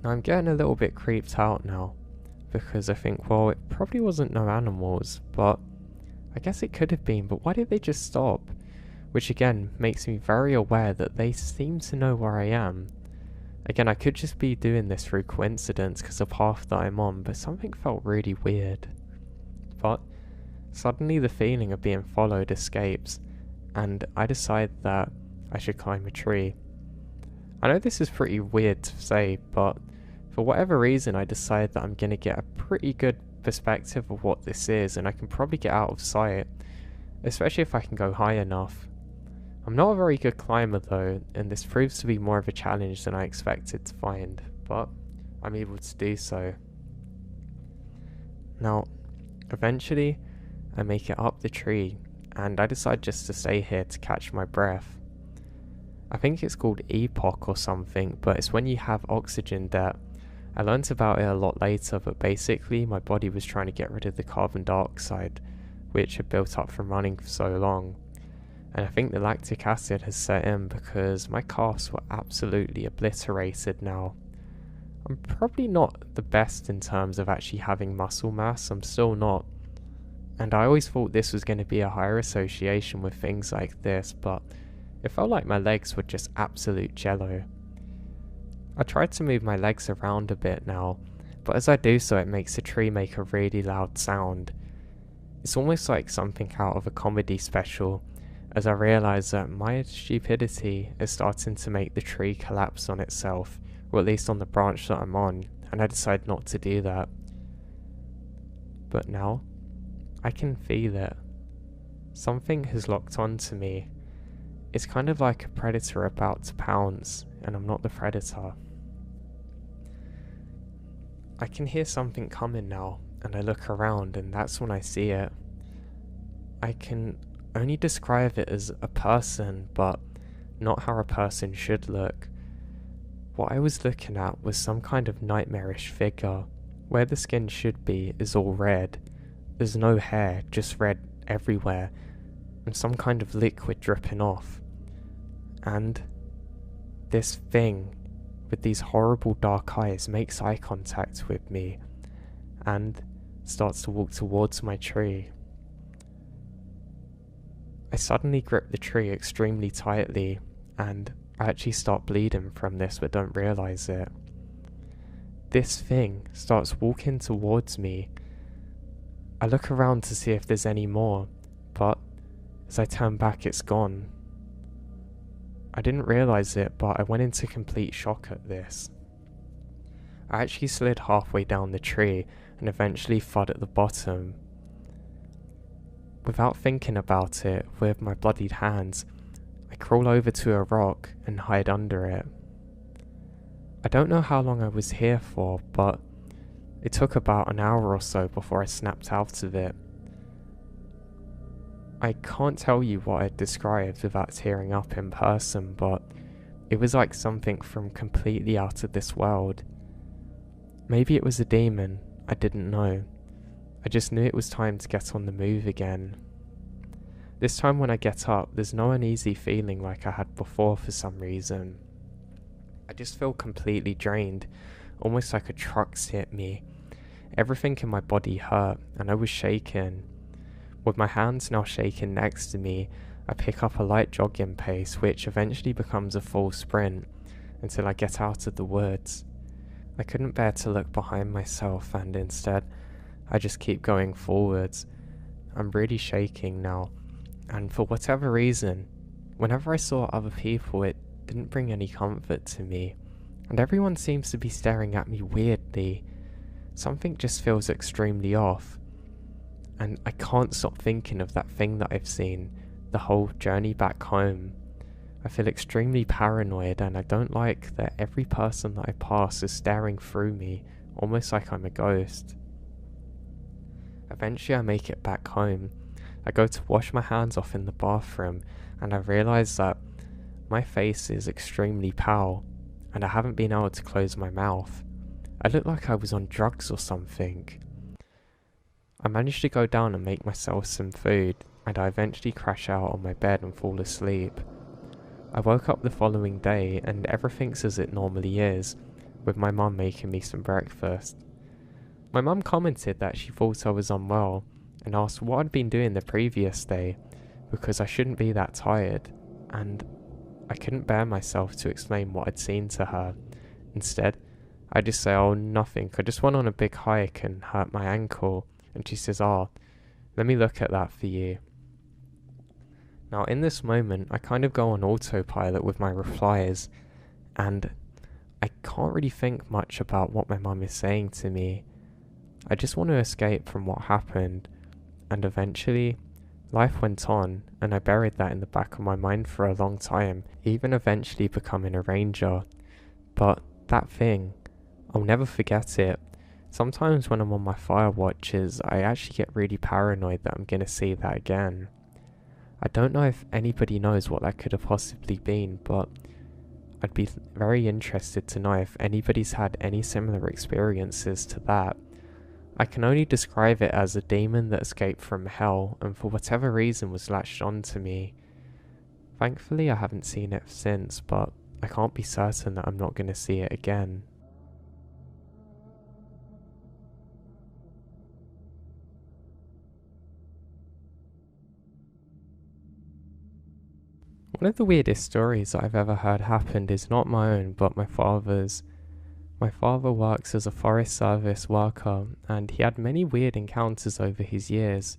Now I'm getting a little bit creeped out now, because I think, well, it probably wasn't no animals, but I guess it could have been, but why did they just stop? Which again makes me very aware that they seem to know where I am. Again, I could just be doing this through coincidence because of the path that I'm on, but something felt really weird. But suddenly the feeling of being followed escapes, and I decide that I should climb a tree. I know this is pretty weird to say, but for whatever reason I decide that I'm going to get a pretty good perspective of what this is, and I can probably get out of sight, especially if I can go high enough. I'm not a very good climber though, and this proves to be more of a challenge than I expected to find, but I'm able to do so. Now, eventually, I make it up the tree, and I decide just to stay here to catch my breath. I think it's called epoch or something, but it's when you have oxygen debt. I learnt about it a lot later, but basically my body was trying to get rid of the carbon dioxide, which had built up from running for so long. And I think the lactic acid has set in because my calves were absolutely obliterated now. I'm probably not the best in terms of actually having muscle mass, I'm still not. And I always thought this was going to be a higher association with things like this, but it felt like my legs were just absolute jello. I tried to move my legs around a bit now, but as I do so it makes the tree make a really loud sound. It's almost like something out of a comedy special, as I realise that my stupidity is starting to make the tree collapse on itself, or at least on the branch that I'm on, and I decide not to do that. But now, I can feel it. Something has locked onto me. It's kind of like a predator about to pounce, and I'm not the predator. I can hear something coming now, and I look around, and that's when I see it. I can only describe it as a person, but not how a person should look. What I was looking at was some kind of nightmarish figure. Where the skin should be is all red. There's no hair, just red everywhere, and some kind of liquid dripping off. And this thing with these horrible dark eyes makes eye contact with me and starts to walk towards my tree. I suddenly grip the tree extremely tightly, and I actually start bleeding from this but don't realise it. This thing starts walking towards me. I look around to see if there's any more, but as I turn back it's gone. I didn't realise it, but I went into complete shock at this. I actually slid halfway down the tree and eventually thud at the bottom. Without thinking about it, with my bloodied hands, I crawl over to a rock and hide under it. I don't know how long I was here for, but it took about an hour or so before I snapped out of it. I can't tell you what I'd described without tearing up in person, but it was like something from completely out of this world. Maybe it was a demon, I didn't know. I just knew it was time to get on the move again. This time when I get up, there's no uneasy feeling like I had before for some reason. I just feel completely drained, almost like a truck's hit me. Everything in my body hurt, and I was shaking. With my hands now shaking next to me, I pick up a light jogging pace, which eventually becomes a full sprint, until I get out of the woods. I couldn't bear to look behind myself, and instead, I just keep going forwards. I'm really shaking now, and for whatever reason, whenever I saw other people, it didn't bring any comfort to me, and everyone seems to be staring at me weirdly. Something just feels extremely off, and I can't stop thinking of that thing that I've seen the whole journey back home. I feel extremely paranoid, and I don't like that every person that I pass is staring through me, almost like I'm a ghost. Eventually I make it back home, I go to wash my hands off in the bathroom, and I realise that my face is extremely pale, and I haven't been able to close my mouth. I look like I was on drugs or something. I managed to go down and make myself some food, and I eventually crash out on my bed and fall asleep. I woke up the following day, and everything's as it normally is, with my mum making me some breakfast. My mum commented that she thought I was unwell, and asked what I'd been doing the previous day, because I shouldn't be that tired, and I couldn't bear myself to explain what I'd seen to her. Instead, I just say, oh, nothing, I just went on a big hike and hurt my ankle, and she says, oh, let me look at that for you. Now in this moment, I kind of go on autopilot with my replies, and I can't really think much about what my mum is saying to me. I just want to escape from what happened, and eventually, life went on, and I buried that in the back of my mind for a long time, even eventually becoming a ranger. But that thing, I'll never forget it. Sometimes when I'm on my fire watches, I actually get really paranoid that I'm going to see that again. I don't know if anybody knows what that could have possibly been, but I'd be very interested to know if anybody's had any similar experiences to that. I can only describe it as a demon that escaped from hell and for whatever reason was latched onto me. Thankfully I haven't seen it since, but I can't be certain that I'm not going to see it again. One of the weirdest stories that I've ever heard happened is not my own, but my father's. My father works as a forest service worker, and he had many weird encounters over his years.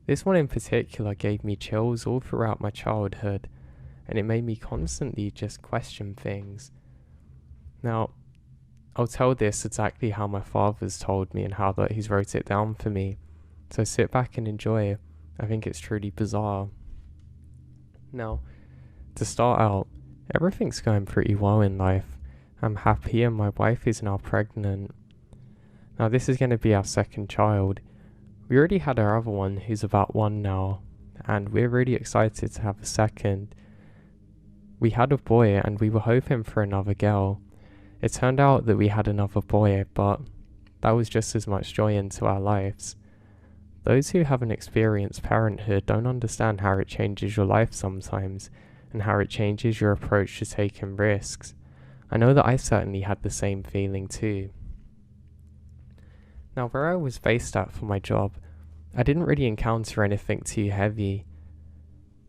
This one in particular gave me chills all throughout my childhood, and it made me constantly just question things. Now, I'll tell this exactly how my father's told me and how that he's wrote it down for me, so sit back and enjoy. I think it's truly bizarre. Now, to start out, everything's going pretty well in life. I'm happy and my wife is now pregnant. Now this is going to be our second child. We already had our other one who's about 1 now, and we're really excited to have a second. We had a boy and we were hoping for another girl. It turned out that we had another boy, but that was just as much joy into our lives. Those who haven't experienced parenthood don't understand how it changes your life sometimes, and how it changes your approach to taking risks. I know that I certainly had the same feeling too. Now where I was based at for my job, I didn't really encounter anything too heavy.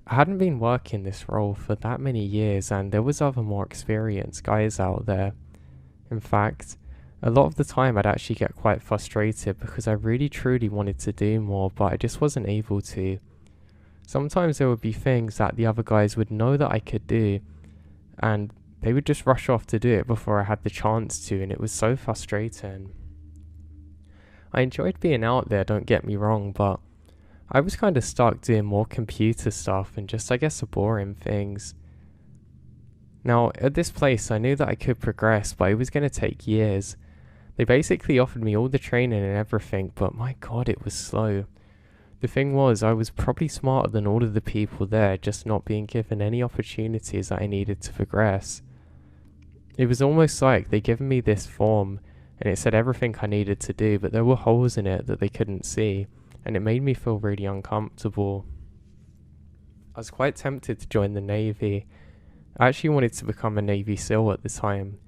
I hadn't been working this role for that many years, and there was other more experienced guys out there. In fact, a lot of the time I'd actually get quite frustrated because I really truly wanted to do more, but I just wasn't able to. Sometimes there would be things that the other guys would know that I could do, and they would just rush off to do it before I had the chance to, and it was so frustrating. I enjoyed being out there, don't get me wrong, but I was kind of stuck doing more computer stuff and just, I guess, the boring things. Now, at this place, I knew that I could progress, but it was going to take years. They basically offered me all the training and everything, but my god, it was slow. The thing was, I was probably smarter than all of the people there, just not being given any opportunities that I needed to progress. It was almost like they'd given me this form, and it said everything I needed to do, but there were holes in it that they couldn't see, and it made me feel really uncomfortable. I was quite tempted to join the Navy. I actually wanted to become a Navy SEAL at the time.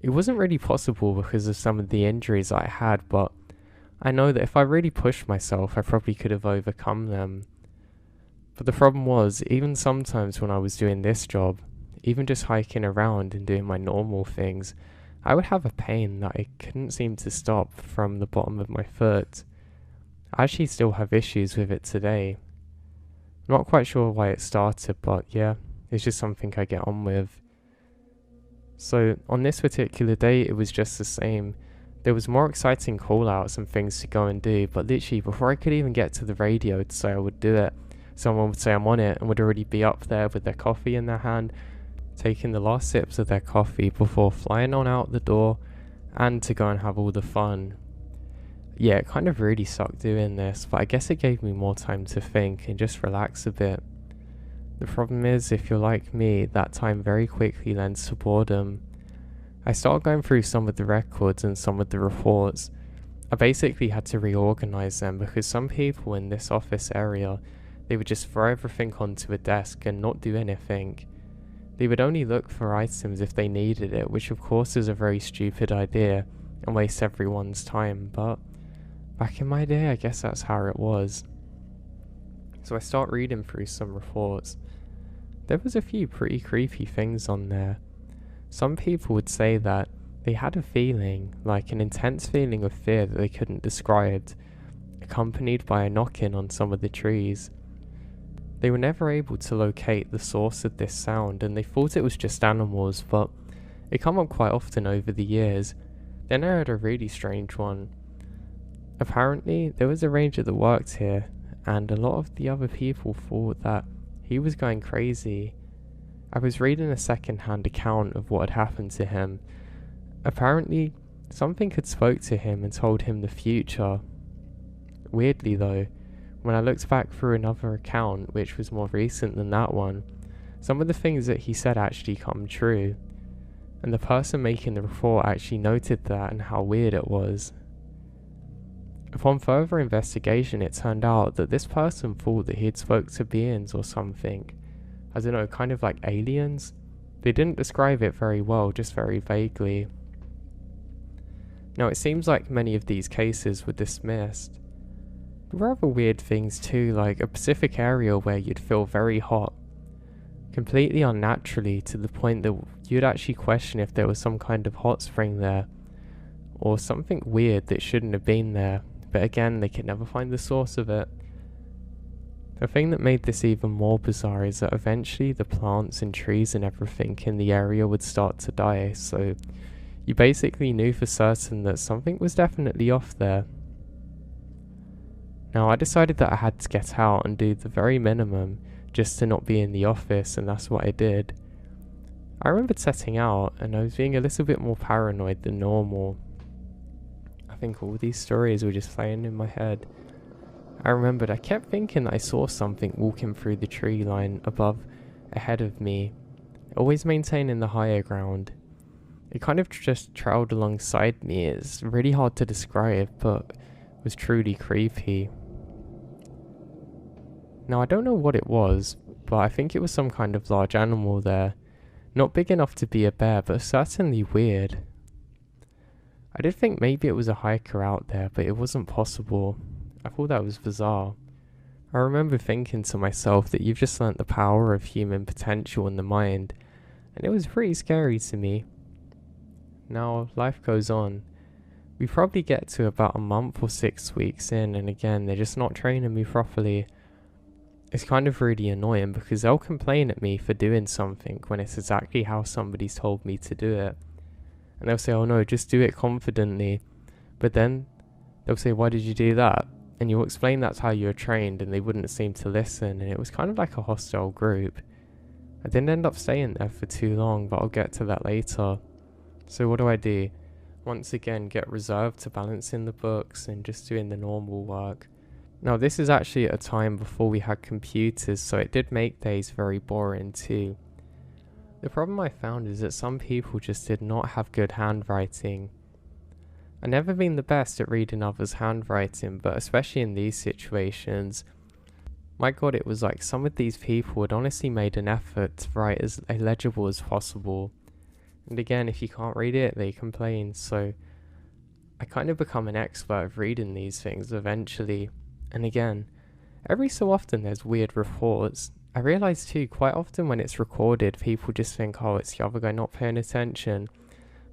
It wasn't really possible because of some of the injuries I had, but I know that if I really pushed myself, I probably could have overcome them. But the problem was, even sometimes when I was doing this job, even just hiking around and doing my normal things, I would have a pain that I couldn't seem to stop from the bottom of my foot. I actually still have issues with it today. I'm not quite sure why it started, but yeah, it's just something I get on with. So on this particular day, it was just the same. There was more exciting call-outs and things to go and do, but literally before I could even get to the radio to say I would do it, someone would say I'm on it and would already be up there with their coffee in their hand, taking the last sips of their coffee before flying on out the door and to go and have all the fun. Yeah, it kind of really sucked doing this, but I guess it gave me more time to think and just relax a bit. The problem is, if you're like me, that time very quickly lends to boredom. I started going through some of the records and some of the reports. I basically had to reorganize them because some people in this office area, they would just throw everything onto a desk and not do anything. They would only look for items if they needed it, which of course is a very stupid idea and wastes everyone's time, but back in my day I guess that's how it was. So I start reading through some reports. There was a few pretty creepy things on there. Some people would say that they had a feeling, like an intense feeling of fear that they couldn't describe, accompanied by a knocking on some of the trees. They were never able to locate the source of this sound and they thought it was just animals, but it came up quite often over the years. Then I heard a really strange one. Apparently there was a ranger that worked here and a lot of the other people thought that he was going crazy. I was reading a second-hand account of what had happened to him. Apparently something had spoke to him and told him the future. Weirdly though, when I looked back through another account, which was more recent than that one, some of the things that he said actually come true. And the person making the report actually noted that and how weird it was. Upon further investigation, it turned out that this person thought that he had spoke to beings or something. I don't know, kind of like aliens? They didn't describe it very well, just very vaguely. Now it seems like many of these cases were dismissed. There were other weird things too, like a Pacific area where you'd feel very hot, completely unnaturally to the point that you'd actually question if there was some kind of hot spring there, or something weird that shouldn't have been there, but again they could never find the source of it. The thing that made this even more bizarre is that eventually the plants and trees and everything in the area would start to die, so you basically knew for certain that something was definitely off there. Now I decided that I had to get out and do the very minimum just to not be in the office, and that's what I did. I remembered setting out and I was being a little bit more paranoid than normal. I think all these stories were just playing in my head. I remembered I kept thinking that I saw something walking through the tree line above ahead of me, always maintaining the higher ground. It kind of just trailed alongside me. It's really hard to describe, but was truly creepy. Now I don't know what it was, but I think it was some kind of large animal there. Not big enough to be a bear, but certainly weird. I did think maybe it was a hiker out there, but it wasn't possible. I thought that was bizarre. I remember thinking to myself that you've just learnt the power of human potential in the mind, and it was pretty scary to me. Now, life goes on. We probably get to about a month or 6 weeks in, and again, they're just not training me properly. It's kind of really annoying because they'll complain at me for doing something when it's exactly how somebody's told me to do it. And they'll say, oh no, just do it confidently. But then they'll say, why did you do that? And you'll explain that's how you were trained, and they wouldn't seem to listen, and it was kind of like a hostile group. I didn't end up staying there for too long, but I'll get to that later. So what do? Once again, get reserved to balancing the books and just doing the normal work. Now this is actually at a time before we had computers, so it did make days very boring too. The problem I found is that some people just did not have good handwriting. I've never been the best at reading others' handwriting, but especially in these situations, my god, it was like some of these people had honestly made an effort to write as illegible as possible. And again, if you can't read it, they complain, so I kind of become an expert of reading these things eventually. And again, every so often there's weird reports. I realise too, quite often when it's recorded, people just think, oh, it's the other guy not paying attention.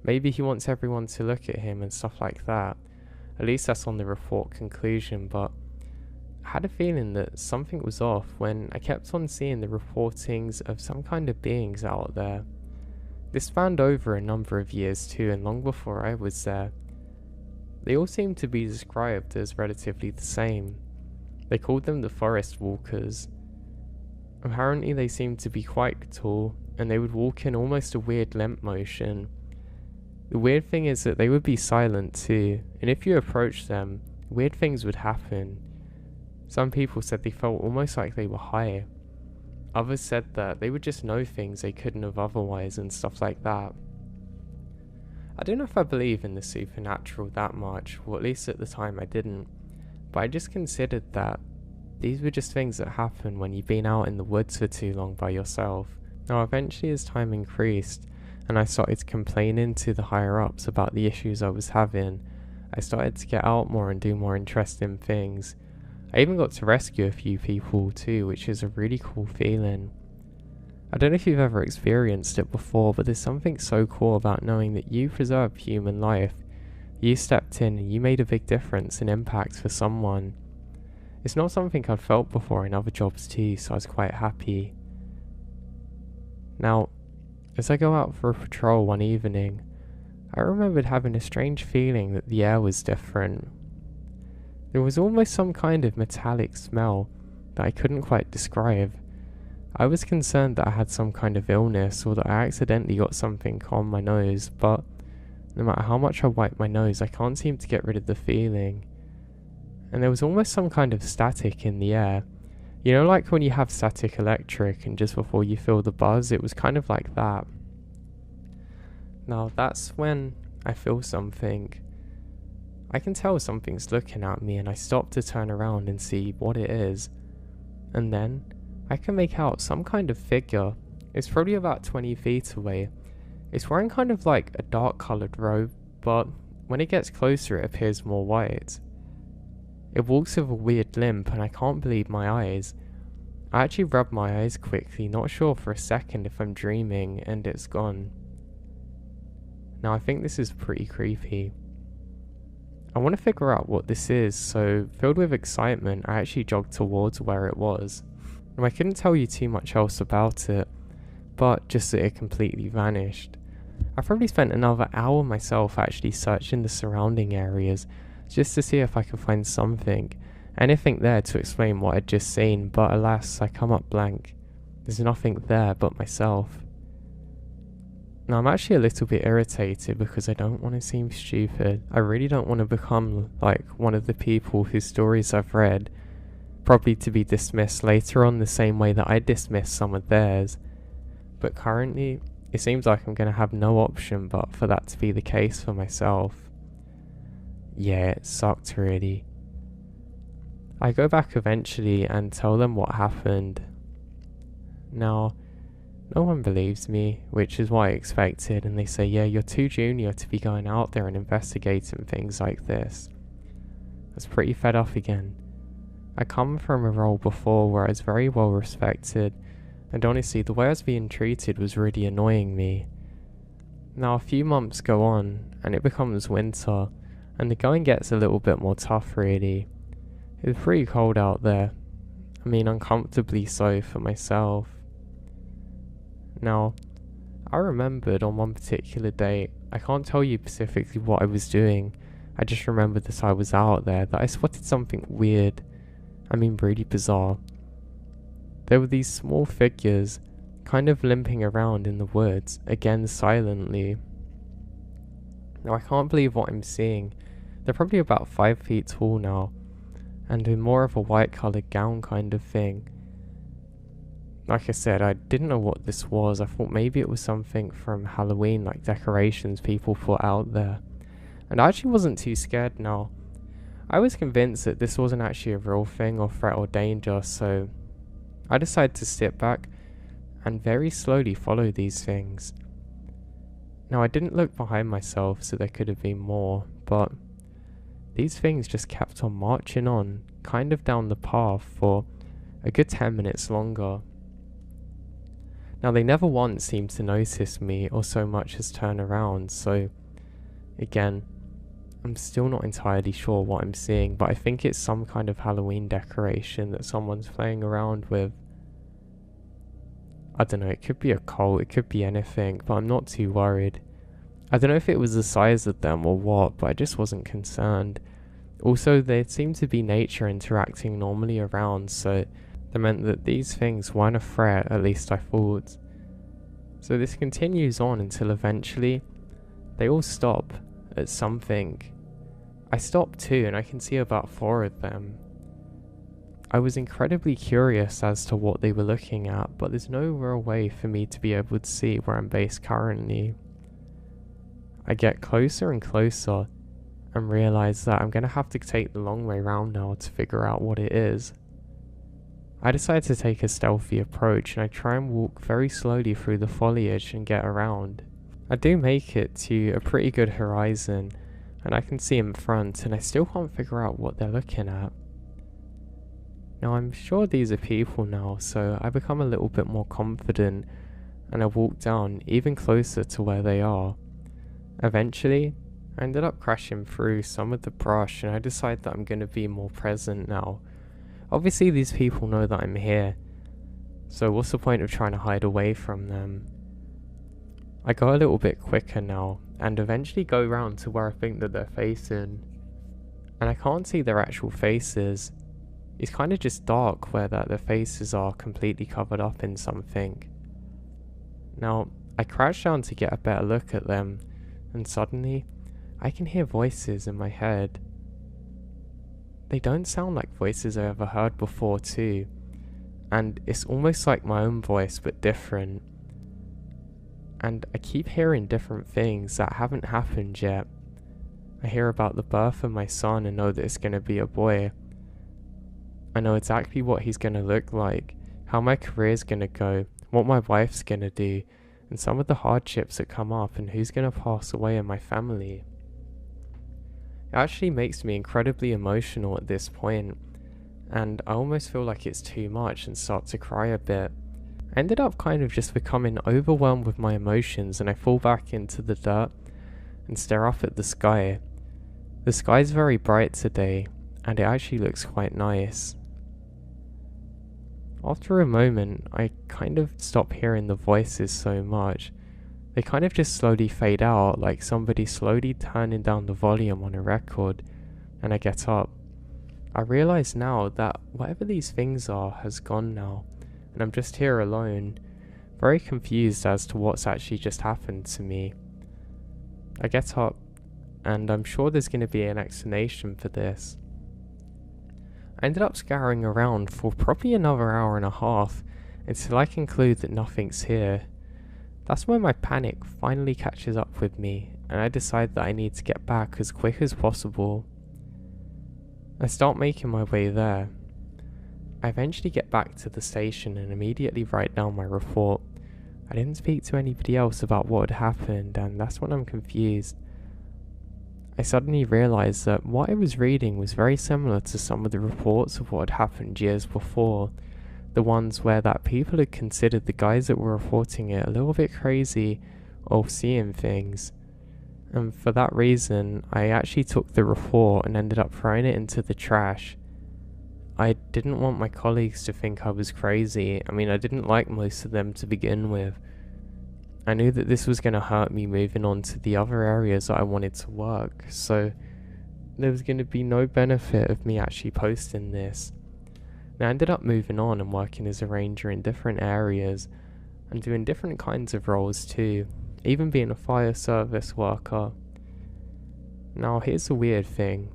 Maybe he wants everyone to look at him and stuff like that. At least that's on the report conclusion, but I had a feeling that something was off when I kept on seeing the reportings of some kind of beings out there. This spanned over a number of years too, and long before I was there. They all seemed to be described as relatively the same. They called them the forest walkers. Apparently they seemed to be quite tall, and they would walk in almost a weird limp motion. The weird thing is that they would be silent too, and if you approached them, weird things would happen. Some people said they felt almost like they were high. Others said that they would just know things they couldn't have otherwise and stuff like that. I don't know if I believe in the supernatural that much, or at least at the time I didn't, but I just considered that these were just things that happen when you've been out in the woods for too long by yourself. Now eventually as time increased, and I started complaining to the higher ups about the issues I was having, I started to get out more and do more interesting things. I even got to rescue a few people too, which is a really cool feeling. I don't know if you've ever experienced it before, but there's something so cool about knowing that you preserved human life. You stepped in and you made a big difference and impact for someone. It's not something I'd felt before in other jobs too, so I was quite happy. Now, as I go out for a patrol one evening, I remembered having a strange feeling that the air was different. There was almost some kind of metallic smell that I couldn't quite describe. I was concerned that I had some kind of illness or that I accidentally got something on my nose, but no matter how much I wipe my nose, I can't seem to get rid of the feeling. And there was almost some kind of static in the air. You know, like when you have static electric and just before you feel the buzz, it was kind of like that. Now that's when I feel something. I can tell something's looking at me and I stop to turn around and see what it is. And then I can make out some kind of figure. It's probably about 20 feet away. It's wearing kind of like a dark coloured robe, but when it gets closer it appears more white. It walks with a weird limp and I can't believe my eyes. I actually rub my eyes quickly, not sure for a second if I'm dreaming, and it's gone. Now I think this is pretty creepy. I want to figure out what this is, so filled with excitement I actually jogged towards where it was. Now I couldn't tell you too much else about it, but just that it completely vanished. I probably spent another hour myself actually searching the surrounding areas just to see if I could find something, anything there to explain what I'd just seen, but alas, I come up blank. There's nothing there but myself. Now I'm actually a little bit irritated because I don't want to seem stupid. I really don't want to become like one of the people whose stories I've read, probably to be dismissed later on the same way that I dismissed some of theirs. But currently, it seems like I'm going to have no option but for that to be the case for myself. Yeah, it sucked really. I go back eventually and tell them what happened. Now, no one believes me, which is what I expected, and they say, yeah, you're too junior to be going out there and investigating things like this. I was pretty fed up again. I come from a role before where I was very well respected, and honestly the way I was being treated was really annoying me. Now a few months go on, and it becomes winter, and the going gets a little bit more tough really. It was pretty cold out there. I mean, uncomfortably so for myself. Now, I remembered on one particular day, I can't tell you specifically what I was doing, I just remembered that I was out there, that I spotted something weird, I mean really bizarre. There were these small figures, kind of limping around in the woods, again silently. Now I can't believe what I'm seeing. They're probably about 5 feet tall now, and in more of a white coloured gown kind of thing. Like I said, I didn't know what this was. I thought maybe it was something from Halloween, like decorations people put out there. And I actually wasn't too scared now. I was convinced that this wasn't actually a real thing or threat or danger, so I decided to sit back and very slowly follow these things. Now I didn't look behind myself, so there could have been more, but these things just kept on marching on, kind of down the path for a good 10 minutes longer. Now they never once seemed to notice me or so much as turn around, so again, I'm still not entirely sure what I'm seeing, but I think it's some kind of Halloween decoration that someone's playing around with. I don't know, it could be a cult, it could be anything, but I'm not too worried. I don't know if it was the size of them or what, but I just wasn't concerned. Also, there seemed to be nature interacting normally around, so that meant that these things weren't a threat, at least I thought. So this continues on until eventually they all stop at something. I stopped too, and I can see about 4 of them. I was incredibly curious as to what they were looking at, but there's no real way for me to be able to see where I'm based currently. I get closer and closer and realise that I'm going to have to take the long way round now to figure out what it is. I decide to take a stealthy approach, and I try and walk very slowly through the foliage and get around. I do make it to a pretty good horizon, and I can see in front, and I still can't figure out what they're looking at. Now I'm sure these are people now, so I become a little bit more confident, and I walk down even closer to where they are. Eventually, I ended up crashing through some of the brush, and I decide that I'm going to be more present now. Obviously these people know that I'm here, so what's the point of trying to hide away from them? I go a little bit quicker now, and eventually go round to where I think that they're facing, and I can't see their actual faces. It's kind of just dark where their faces are completely covered up in something. Now, I crouch down to get a better look at them, and suddenly, I can hear voices in my head. They don't sound like voices I've ever heard before too, and it's almost like my own voice but different. And I keep hearing different things that haven't happened yet. I hear about the birth of my son and know that it's going to be a boy. I know exactly what he's going to look like, how my career's going to go, what my wife's going to do, and some of the hardships that come up and who's going to pass away in my family. It actually makes me incredibly emotional at this point, and I almost feel like it's too much and start to cry a bit. I ended up kind of just becoming overwhelmed with my emotions, and I fall back into the dirt and stare up at the sky. The sky's very bright today, and it actually looks quite nice. After a moment, I kind of stop hearing the voices so much. They kind of just slowly fade out, like somebody slowly turning down the volume on a record, and I get up. I realise now that whatever these things are has gone now, and I'm just here alone, very confused as to what's actually just happened to me. I get up, and I'm sure there's going to be an explanation for this. I ended up scouring around for probably another hour and a half until I conclude that nothing's here. That's when my panic finally catches up with me, and I decide that I need to get back as quick as possible. I start making my way there. I eventually get back to the station and immediately write down my report. I didn't speak to anybody else about what had happened, and that's when I'm confused. I suddenly realised that what I was reading was very similar to some of the reports of what had happened years before. The ones where that people had considered the guys that were reporting it a little bit crazy or seeing things. And for that reason, I actually took the report and ended up throwing it into the trash. I didn't want my colleagues to think I was crazy. I mean, I didn't like most of them to begin with. I knew that this was going to hurt me moving on to the other areas that I wanted to work, so there was going to be no benefit of me actually posting this. And I ended up moving on and working as a ranger in different areas and doing different kinds of roles too, even being a fire service worker. Now here's the weird thing.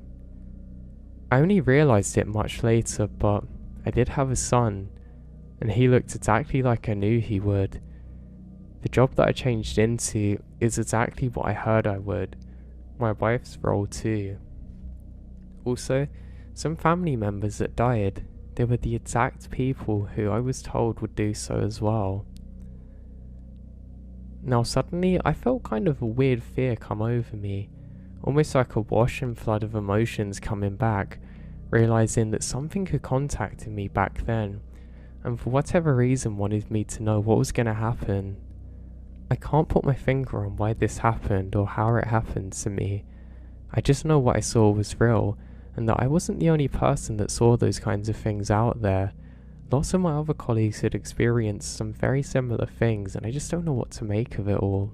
I only realised it much later, but I did have a son, and he looked exactly like I knew he would. The job that I changed into is exactly what I heard I would. My wife's role too. Also, some family members that died, they were the exact people who I was told would do so as well. Now suddenly I felt kind of a weird fear come over me, almost like a wash and flood of emotions coming back, realising that something had contacted me back then, and for whatever reason wanted me to know what was going to happen. I can't put my finger on why this happened or how it happened to me. I just know what I saw was real, and that I wasn't the only person that saw those kinds of things out there. Lots of my other colleagues had experienced some very similar things, and I just don't know what to make of it all.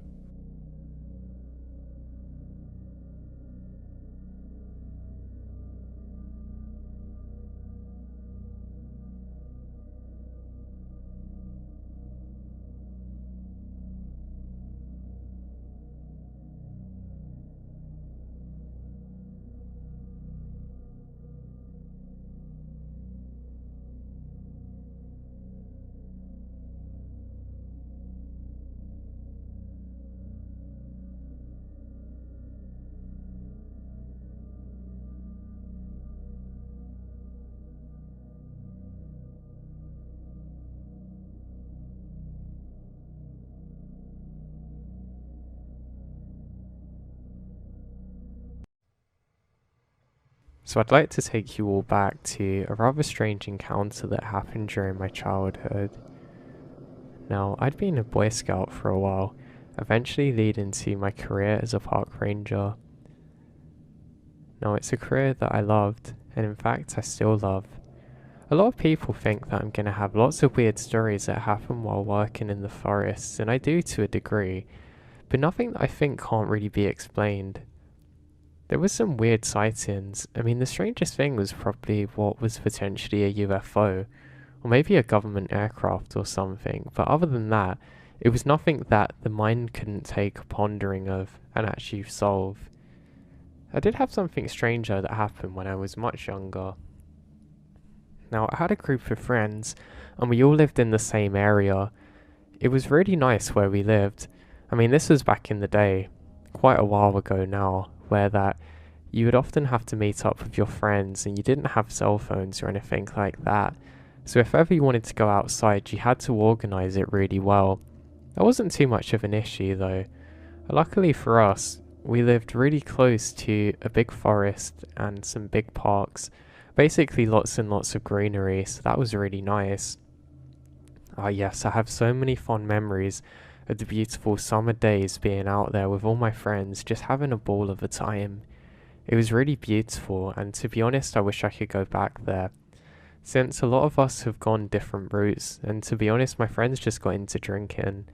So I'd like to take you all back to a rather strange encounter that happened during my childhood. Now, I'd been a Boy Scout for a while, eventually leading to my career as a park ranger. Now, it's a career that I loved, and in fact I still love. A lot of people think that I'm going to have lots of weird stories that happen while working in the forests, and I do to a degree, but nothing that I think can't really be explained. There was some weird sightings. I mean, the strangest thing was probably what was potentially a UFO, or maybe a government aircraft or something, but other than that, it was nothing that the mind couldn't take pondering of and actually solve. I did have something stranger that happened when I was much younger. Now, I had a group of friends, and we all lived in the same area. It was really nice where we lived. I mean, this was back in the day, quite a while ago now, where that you would often have to meet up with your friends and you didn't have cell phones or anything like that. So if ever you wanted to go outside, you had to organise it really well. That wasn't too much of an issue though. Luckily for us, we lived really close to a big forest and some big parks. Basically lots and lots of greenery, so that was really nice. Yes, I have so many fond memories of the beautiful summer days being out there with all my friends, just having a ball of a time. It was really beautiful, and to be honest, I wish I could go back there. Since a lot of us have gone different routes, and to be honest, my friends just got into drinking.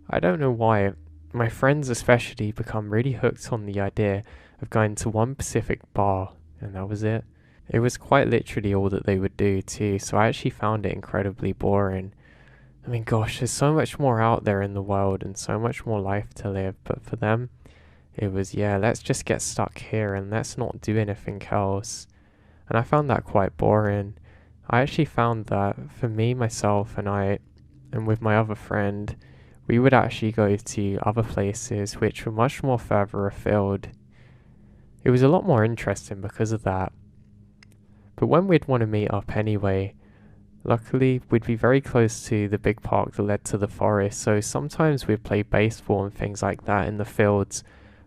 I don't know why. My friends especially become really hooked on the idea of going to one specific bar, and that was it. It was quite literally all that they would do too, so I actually found it incredibly boring. I mean, gosh, there's so much more out there in the world and so much more life to live, but for them, it was, yeah, let's just get stuck here and let's not do anything else. And I found that quite boring. I actually found that for me, myself, and with my other friend, we would actually go to other places which were much more further afield. It was a lot more interesting because of that. But when we'd want to meet up anyway, luckily we'd be very close to the big park that led to the forest, so sometimes we'd play baseball and things like that in the fields,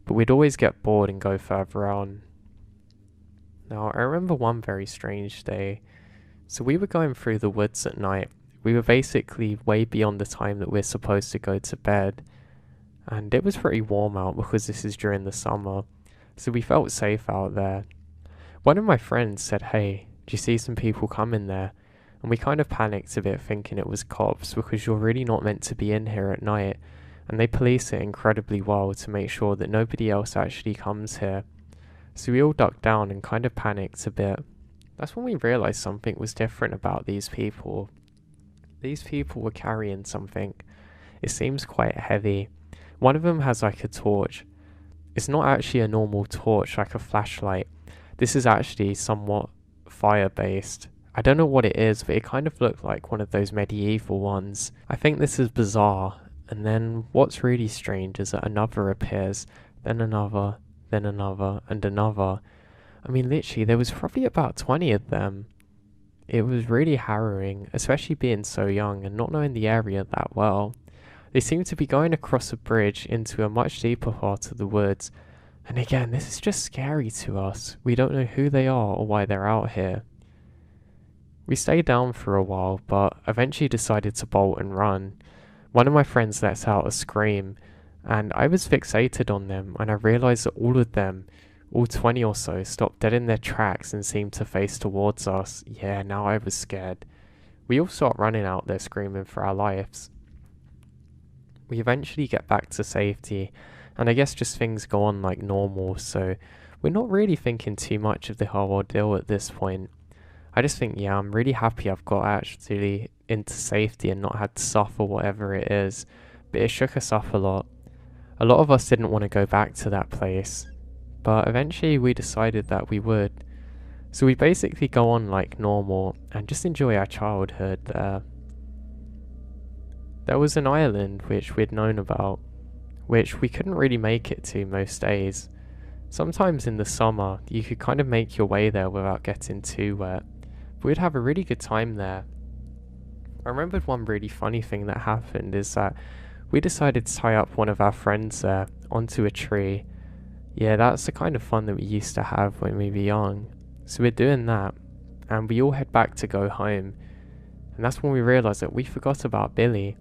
but we'd always get bored and go further on. Now, I remember one very strange day. So we were going through the woods at night. We were basically way beyond the time that we're supposed to go to bed, and it was pretty warm out because this is during the summer, so we felt safe out there. One of my friends said, "Hey, do you see some people coming there?" And we kind of panicked a bit thinking it was cops because you're really not meant to be in here at night, and they police it incredibly well to make sure that nobody else actually comes here. So we all ducked down and kind of panicked a bit. That's when we realised something was different about these people. These people were carrying something. It seems quite heavy. One of them has like a torch. It's not actually a normal torch like a flashlight. This is actually somewhat fire-based. I don't know what it is, but it kind of looked like one of those medieval ones. I think this is bizarre. And then what's really strange is that another appears, then another, then another, and another. I mean, literally, there was probably about 20 of them. It was really harrowing, especially being so young and not knowing the area that well. They seemed to be going across a bridge into a much deeper part of the woods. And again, this is just scary to us. We don't know who they are or why they're out here. We stayed down for a while, but eventually decided to bolt and run. One of my friends lets out a scream, and I was fixated on them, and I realised that all of them, all 20 or so, stopped dead in their tracks and seemed to face towards us. Yeah, now I was scared. We all start running out there screaming for our lives. We eventually get back to safety, and I guess just things go on like normal, so we're not really thinking too much of the whole ordeal at this point. I just think, yeah, I'm really happy I've got actually into safety and not had to suffer whatever it is, but it shook us up a lot. A lot of us didn't want to go back to that place, but eventually we decided that we would. So we basically go on like normal and just enjoy our childhood there. There was an island which we'd known about, which we couldn't really make it to most days. Sometimes in the summer, you could kind of make your way there without getting too wet, but we'd have a really good time there. I remembered one really funny thing that happened is that we decided to tie up one of our friends there onto a tree. Yeah, that's the kind of fun that we used to have when we were young. So we're doing that, and we all head back to go home. And that's when we realise that we forgot about Billy.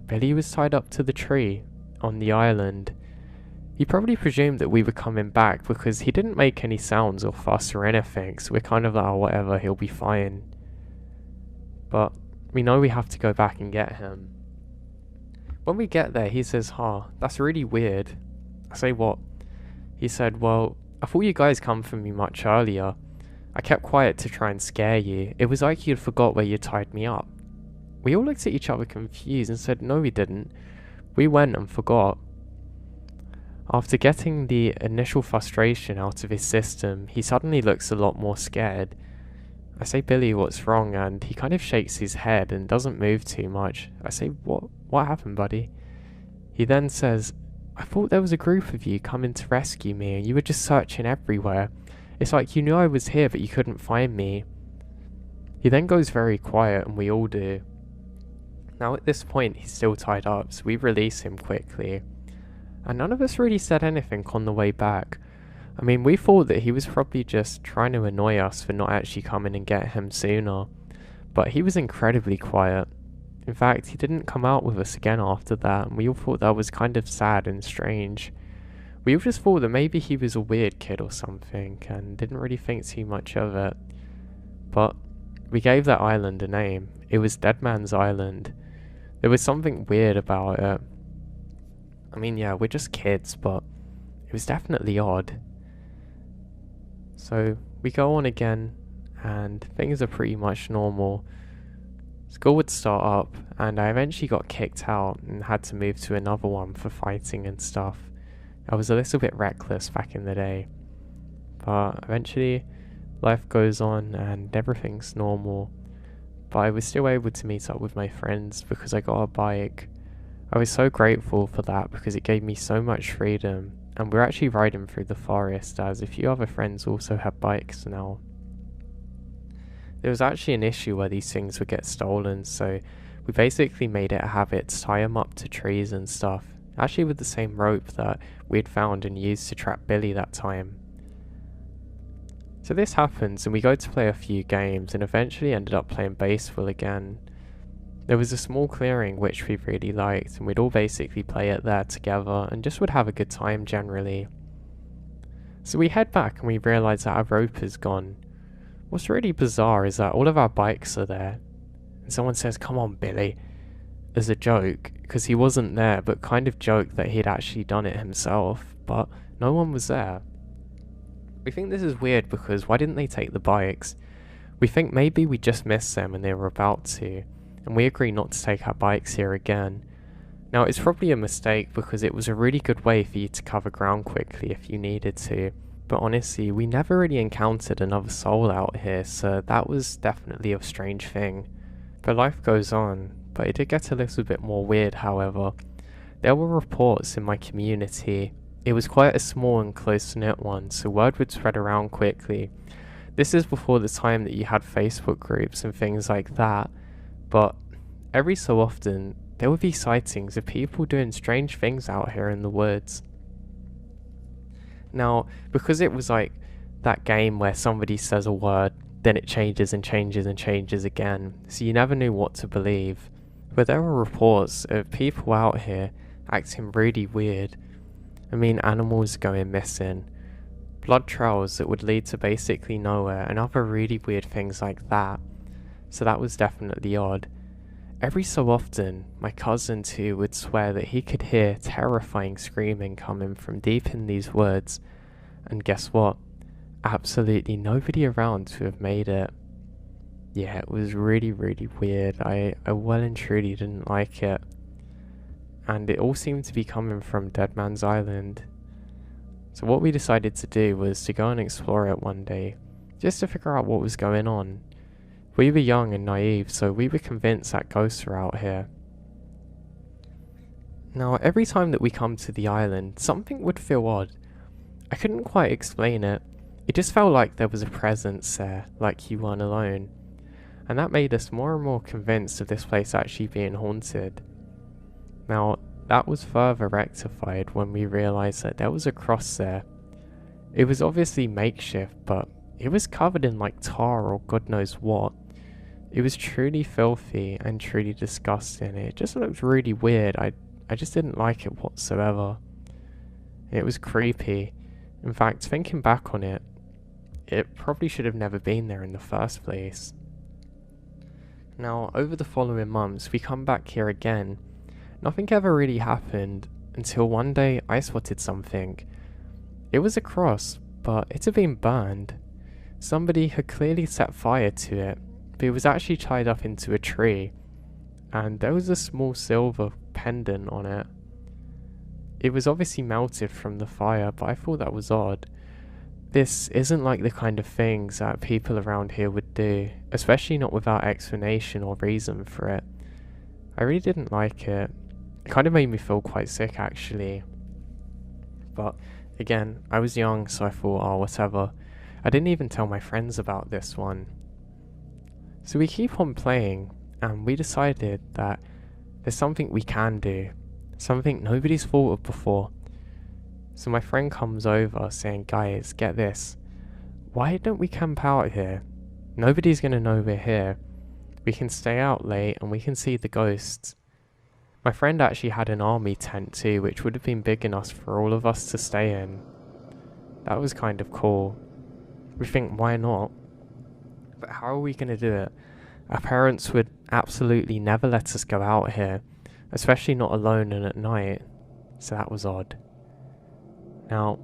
Billy was tied up to the tree on the island. He probably presumed that we were coming back because he didn't make any sounds or fuss or anything, so we're kind of like, oh, whatever, he'll be fine. But we know we have to go back and get him. When we get there, he says, that's really weird. I say, what? He said, well, I thought you guys come for me much earlier. I kept quiet to try and scare you. It was like you'd forgot where you tied me up. We all looked at each other confused and said, no, we didn't. We went and forgot. After getting the initial frustration out of his system, he suddenly looks a lot more scared. I say, Billy, what's wrong? And he kind of shakes his head and doesn't move too much. I say, what happened, buddy? He then says, I thought there was a group of you coming to rescue me and you were just searching everywhere. It's like you knew I was here but you couldn't find me. He then goes very quiet and we all do. Now at this point he's still tied up, so we release him quickly. And none of us really said anything on the way back. I mean, we thought that he was probably just trying to annoy us for not actually coming and get him sooner. But he was incredibly quiet. In fact, he didn't come out with us again after that, and we all thought that was kind of sad and strange. We all just thought that maybe he was a weird kid or something, and didn't really think too much of it. But we gave that island a name. It was Dead Man's Island. There was something weird about it. I mean, yeah, we're just kids, but it was definitely odd. So we go on again, and things are pretty much normal. School would start up, and I eventually got kicked out and had to move to another one for fighting and stuff. I was a little bit reckless back in the day. But eventually, life goes on and everything's normal. But I was still able to meet up with my friends because I got a bike. I was so grateful for that because it gave me so much freedom. And we're actually riding through the forest as a few other friends also have bikes now. There was actually an issue where these things would get stolen, so we basically made it a habit to tie them up to trees and stuff, actually with the same rope that we'd found and used to trap Billy that time. So this happens and we go to play a few games and eventually ended up playing baseball again. There was a small clearing which we really liked and we'd all basically play it there together and just would have a good time generally. So we head back and we realise that our rope is gone. What's really bizarre is that all of our bikes are there. And someone says, come on Billy, as a joke, because he wasn't there, but kind of joked that he'd actually done it himself, but no one was there. We think this is weird because why didn't they take the bikes? We think maybe we just missed them and they were about to, and we agree not to take our bikes here again. Now it's probably a mistake because it was a really good way for you to cover ground quickly if you needed to. But honestly, we never really encountered another soul out here, so that was definitely a strange thing. But life goes on, but it did get a little bit more weird however. There were reports in my community. It was quite a small and close-knit one, so word would spread around quickly. This is before the time that you had Facebook groups and things like that, but every so often there would be sightings of people doing strange things out here in the woods. Now, because it was like that game where somebody says a word, then it changes and changes and changes again, so you never knew what to believe. But there were reports of people out here acting really weird. I mean, animals going missing, blood trails that would lead to basically nowhere, and other really weird things like that. So that was definitely odd. Every so often, my cousin too would swear that he could hear terrifying screaming coming from deep in these woods, and guess what? Absolutely nobody around to have made it. Yeah, it was really, really weird. I well and truly didn't like it. And it all seemed to be coming from Dead Man's Island. So what we decided to do was to go and explore it one day, just to figure out what was going on. We were young and naive, so we were convinced that ghosts were out here. Now, every time that we come to the island, something would feel odd. I couldn't quite explain it. It just felt like there was a presence there, like you weren't alone. And that made us more and more convinced of this place actually being haunted. Now, that was further rectified when we realised that there was a cross there. It was obviously makeshift, but it was covered in like tar or God knows what. It was truly filthy and truly disgusting. It just looked really weird. I just didn't like it whatsoever. It was creepy. In fact, thinking back on it, it probably should have never been there in the first place. Now, over the following months, we come back here again. Nothing ever really happened until one day I spotted something. It was a cross, but it had been burned. Somebody had clearly set fire to it, but it was actually tied up into a tree, and there was a small silver pendant on it. It was obviously melted from the fire, but I thought that was odd. This isn't like the kind of things that people around here would do, especially not without explanation or reason for it. I really didn't like it. It kind of made me feel quite sick actually. But again, I was young, so I thought, oh, whatever. I didn't even tell my friends about this one. So we keep on playing, and we decided that there's something we can do. Something nobody's thought of before. So my friend comes over saying, guys, get this. Why don't we camp out here? Nobody's going to know we're here. We can stay out late and we can see the ghosts. My friend actually had an army tent too, which would have been big enough for all of us to stay in. That was kind of cool. We think, why not? But how are we going to do it? Our parents would absolutely never let us go out here, especially not alone and at night. So that was odd. Now,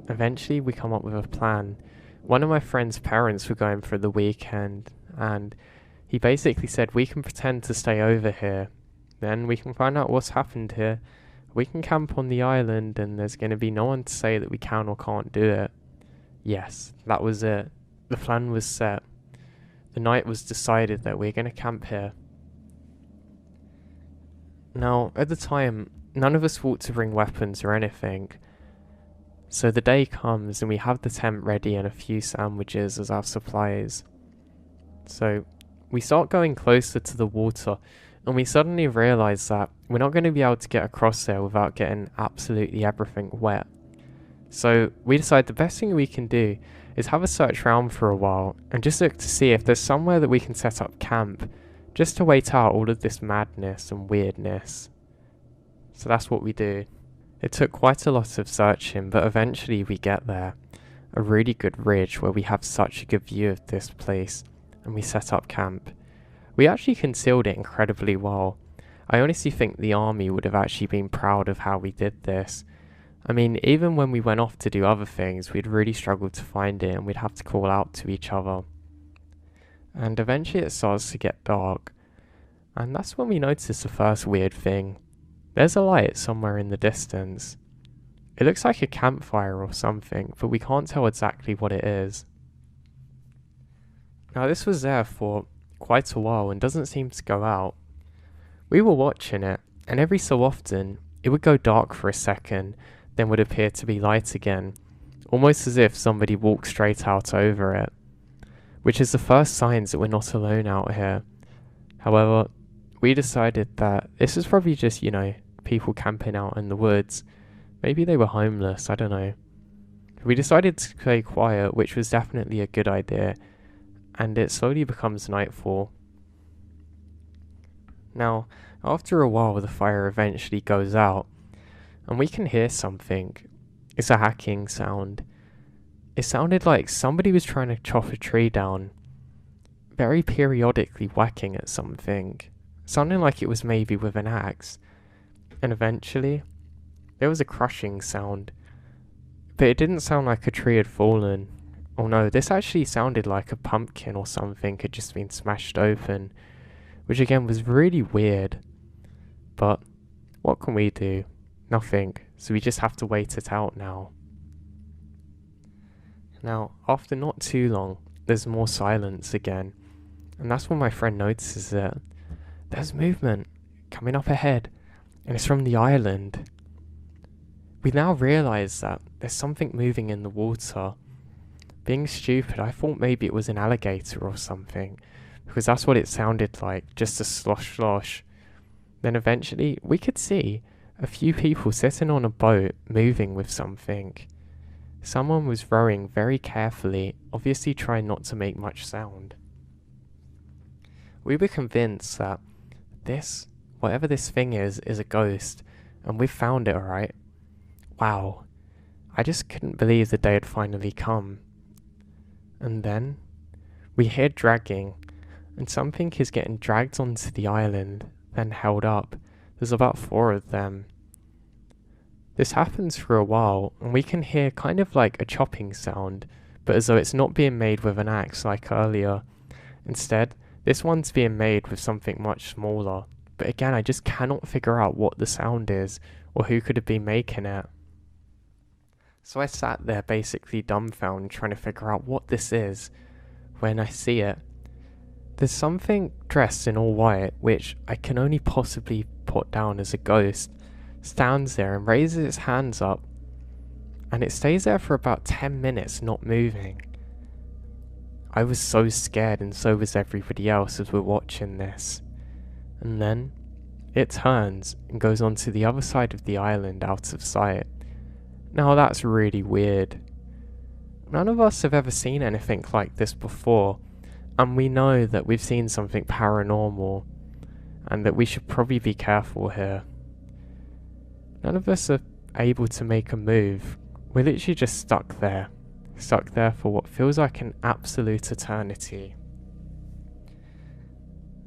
eventually we come up with a plan. One of my friend's parents were going for the weekend, and he basically said, we can pretend to stay over here. Then we can find out what's happened here. We can camp on the island, and there's going to be no one to say that we can or can't do it. Yes, that was it. The plan was set. The night was decided that we're going to camp here. Now, at the time, none of us thought to bring weapons or anything. So the day comes and we have the tent ready and a few sandwiches as our supplies. So we start going closer to the water, and we suddenly realise that we're not going to be able to get across there without getting absolutely everything wet. So we decide the best thing we can do is have a search around for a while and just look to see if there's somewhere that we can set up camp, just to wait out all of this madness and weirdness. So that's what we do. It took quite a lot of searching, but eventually we get there. A really good ridge where we have such a good view of this place, and we set up camp. We actually concealed it incredibly well. I honestly think the army would have actually been proud of how we did this. I mean, even when we went off to do other things, we'd really struggled to find it, and we'd have to call out to each other. And eventually it starts to get dark, and that's when we notice the first weird thing. There's a light somewhere in the distance. It looks like a campfire or something, but we can't tell exactly what it is. Now this was there for quite a while and doesn't seem to go out. We were watching it, and every so often it would go dark for a second, then would appear to be light again, almost as if somebody walked straight out over it, which is the first signs that we're not alone out here. However, we decided that this is probably just, people camping out in the woods. Maybe they were homeless, I don't know. We decided to stay quiet, which was definitely a good idea, and it slowly becomes nightfall. Now, after a while the fire eventually goes out, and we can hear something. It's a hacking sound. It sounded like somebody was trying to chop a tree down, very periodically whacking at something, sounding like it was maybe with an axe. And eventually, there was a crushing sound, but it didn't sound like a tree had fallen. Oh no, this actually sounded like a pumpkin or something had just been smashed open, which again was really weird. But what can we do? Nothing, so we just have to wait it out now. Now, after not too long, there's more silence again, and that's when my friend notices that there's movement coming up ahead, and it's from the island. We now realise that there's something moving in the water. Being stupid, I thought maybe it was an alligator or something, because that's what it sounded like, just a slosh slosh. Then eventually, we could see a few people sitting on a boat moving with something. Someone was rowing very carefully, obviously trying not to make much sound. We were convinced that whatever this thing is a ghost, and we've found it, alright. Wow, I just couldn't believe the day had finally come. And then, we hear dragging, and something is getting dragged onto the island, then held up. There's about 4 of them. This happens for a while, and we can hear kind of like a chopping sound, but as though it's not being made with an axe like earlier. Instead, this one's being made with something much smaller. But again, I just cannot figure out what the sound is, or who could have been making it. So I sat there basically dumbfounded trying to figure out what this is, when I see it. There's something dressed in all white, which I can only possibly put down as a ghost, stands there and raises its hands up, and it stays there for about 10 minutes not moving. I was so scared, and so was everybody else as we're watching this. And then it turns and goes on to the other side of the island out of sight. Now that's really weird. None of us have ever seen anything like this before, and we know that we've seen something paranormal, and that we should probably be careful here. None of us are able to make a move. We're literally just stuck there for what feels like an absolute eternity.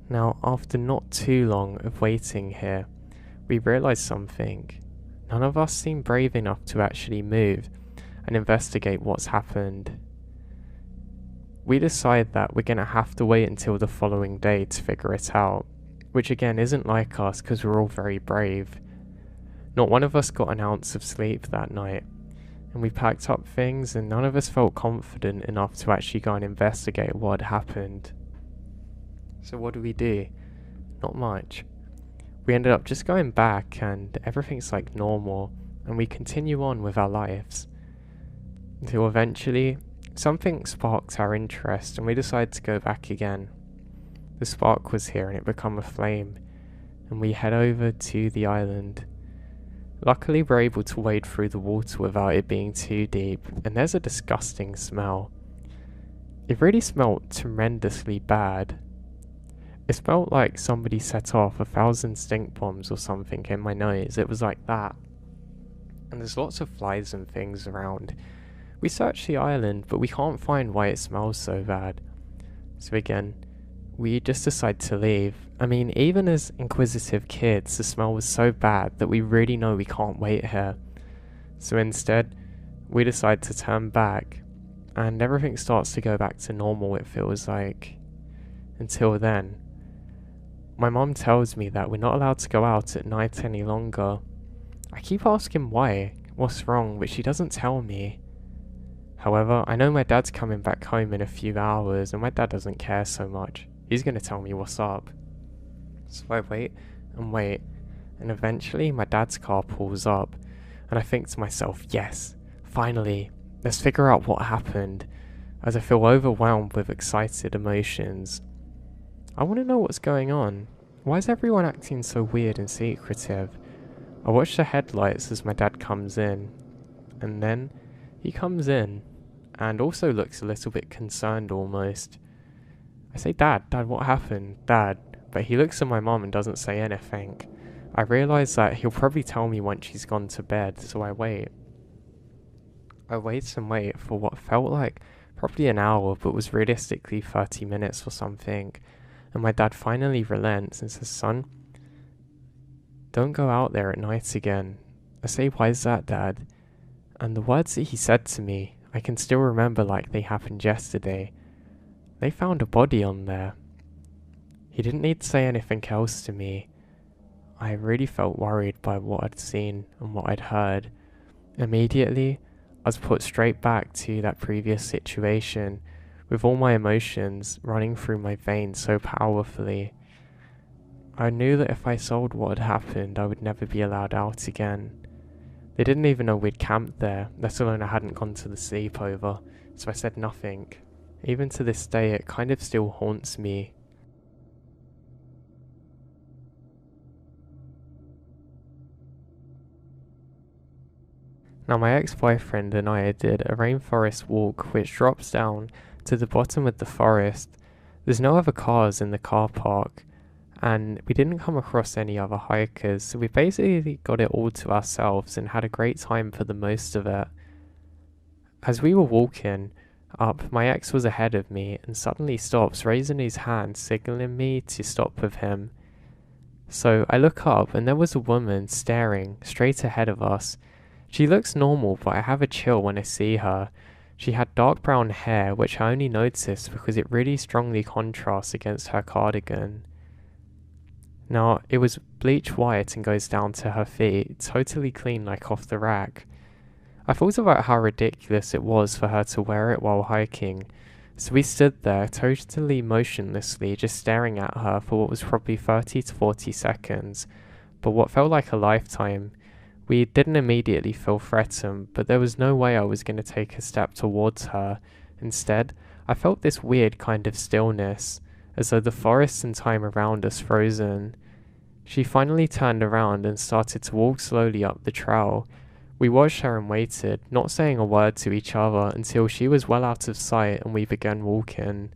Now, after not too long of waiting here, we realise something. None of us seem brave enough to actually move and investigate what's happened. We decide that we're going to have to wait until the following day to figure it out, which again isn't like us because we're all very brave. Not one of us got an ounce of sleep that night, and we packed up things, and none of us felt confident enough to actually go and investigate what had happened. So what do? Not much. We ended up just going back, and everything's like normal, and we continue on with our lives. Until eventually, something sparked our interest, and we decided to go back again. The spark was here, and it became a flame, and we head over to the island. Luckily, we're able to wade through the water without it being too deep, and there's a disgusting smell. It really smelled tremendously bad. It smelled like somebody set off 1,000 stink bombs or something in my nose. It was like that. And there's lots of flies and things around. We searched the island, but we can't find why it smells so bad. So again, we just decide to leave. I mean, even as inquisitive kids, the smell was so bad that we really know we can't wait here. So instead, we decide to turn back, and everything starts to go back to normal, it feels like. Until then, my mom tells me that we're not allowed to go out at night any longer. I keep asking why, what's wrong, but she doesn't tell me. However, I know my dad's coming back home in a few hours, and my dad doesn't care so much. He's going to tell me what's up. So I wait, and eventually my dad's car pulls up, and I think to myself, yes, finally, let's figure out what happened, as I feel overwhelmed with excited emotions. I want to know what's going on. Why is everyone acting so weird and secretive? I watch the headlights as my dad comes in, and then he comes in, and also looks a little bit concerned almost. I say, Dad, what happened? Dad. But he looks at my mom and doesn't say anything. I realise that he'll probably tell me once she's gone to bed, so I wait. I wait and wait for what felt like probably an hour, but was realistically 30 minutes or something. And my dad finally relents and says, son, don't go out there at night again. I say, why is that, Dad? And the words that he said to me, I can still remember like they happened yesterday. They found a body on there. He didn't need to say anything else to me. I really felt worried by what I'd seen and what I'd heard. Immediately, I was put straight back to that previous situation, with all my emotions running through my veins so powerfully. I knew that if I sold what had happened, I would never be allowed out again. They didn't even know we'd camped there, let alone I hadn't gone to the sleepover, so I said nothing. Even to this day, it kind of still haunts me. Now my ex-boyfriend and I did a rainforest walk which drops down to the bottom of the forest. There's no other cars in the car park, and we didn't come across any other hikers, so we basically got it all to ourselves and had a great time for the most of it. As we were walking up, my ex was ahead of me and suddenly stops, raising his hand, signaling me to stop with him. So I look up and there was a woman staring straight ahead of us. She looks normal, but I have a chill when I see her. She had dark brown hair, which I only noticed because it really strongly contrasts against her cardigan. Now, it was bleach white and goes down to her feet, totally clean like off the rack. I thought about how ridiculous it was for her to wear it while hiking, so we stood there totally motionlessly, just staring at her for what was probably 30 to 40 seconds, but what felt like a lifetime. We didn't immediately feel threatened, but there was no way I was going to take a step towards her. Instead, I felt this weird kind of stillness, as though the forest and time around us frozen. She finally turned around and started to walk slowly up the trail. We watched her and waited, not saying a word to each other until she was well out of sight and we began walking.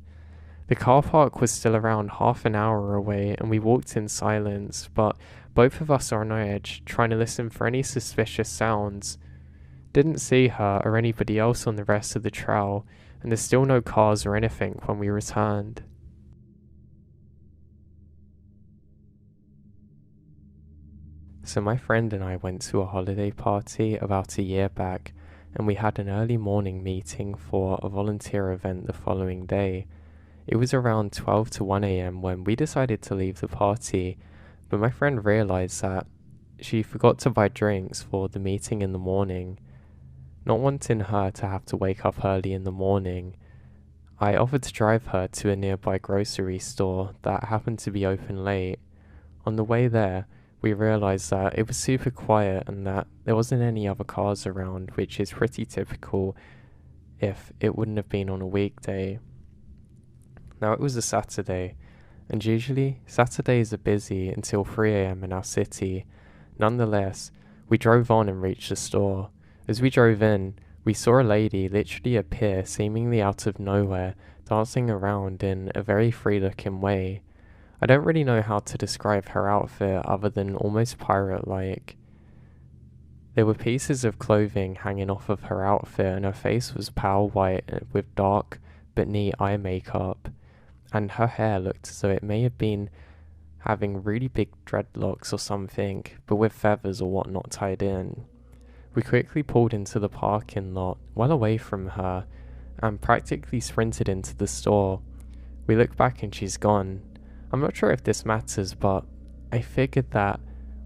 The car park was still around half an hour away and we walked in silence, but both of us are on edge, trying to listen for any suspicious sounds. Didn't see her or anybody else on the rest of the trail, and there's still no cars or anything when we returned. So my friend and I went to a holiday party about a year back, and we had an early morning meeting for a volunteer event the following day. It was around 12 to 1 a.m. when we decided to leave the party, but my friend realized that she forgot to buy drinks for the meeting in the morning. Not wanting her to have to wake up early in the morning, I offered to drive her to a nearby grocery store that happened to be open late. On the way there, we realized that it was super quiet and that there wasn't any other cars around, which is pretty typical if it wouldn't have been on a weekday. Now it was a Saturday, and usually Saturdays are busy until 3 a.m. in our city. Nonetheless, we drove on and reached the store. As we drove in, we saw a lady literally appear seemingly out of nowhere, dancing around in a very free-looking way. I don't really know how to describe her outfit other than almost pirate-like. There were pieces of clothing hanging off of her outfit and her face was pale white with dark but neat eye makeup, and her hair looked as though it may have been having really big dreadlocks or something, but with feathers or whatnot tied in. We quickly pulled into the parking lot, well away from her, and practically sprinted into the store. We look back and she's gone. I'm not sure if this matters, but I figured that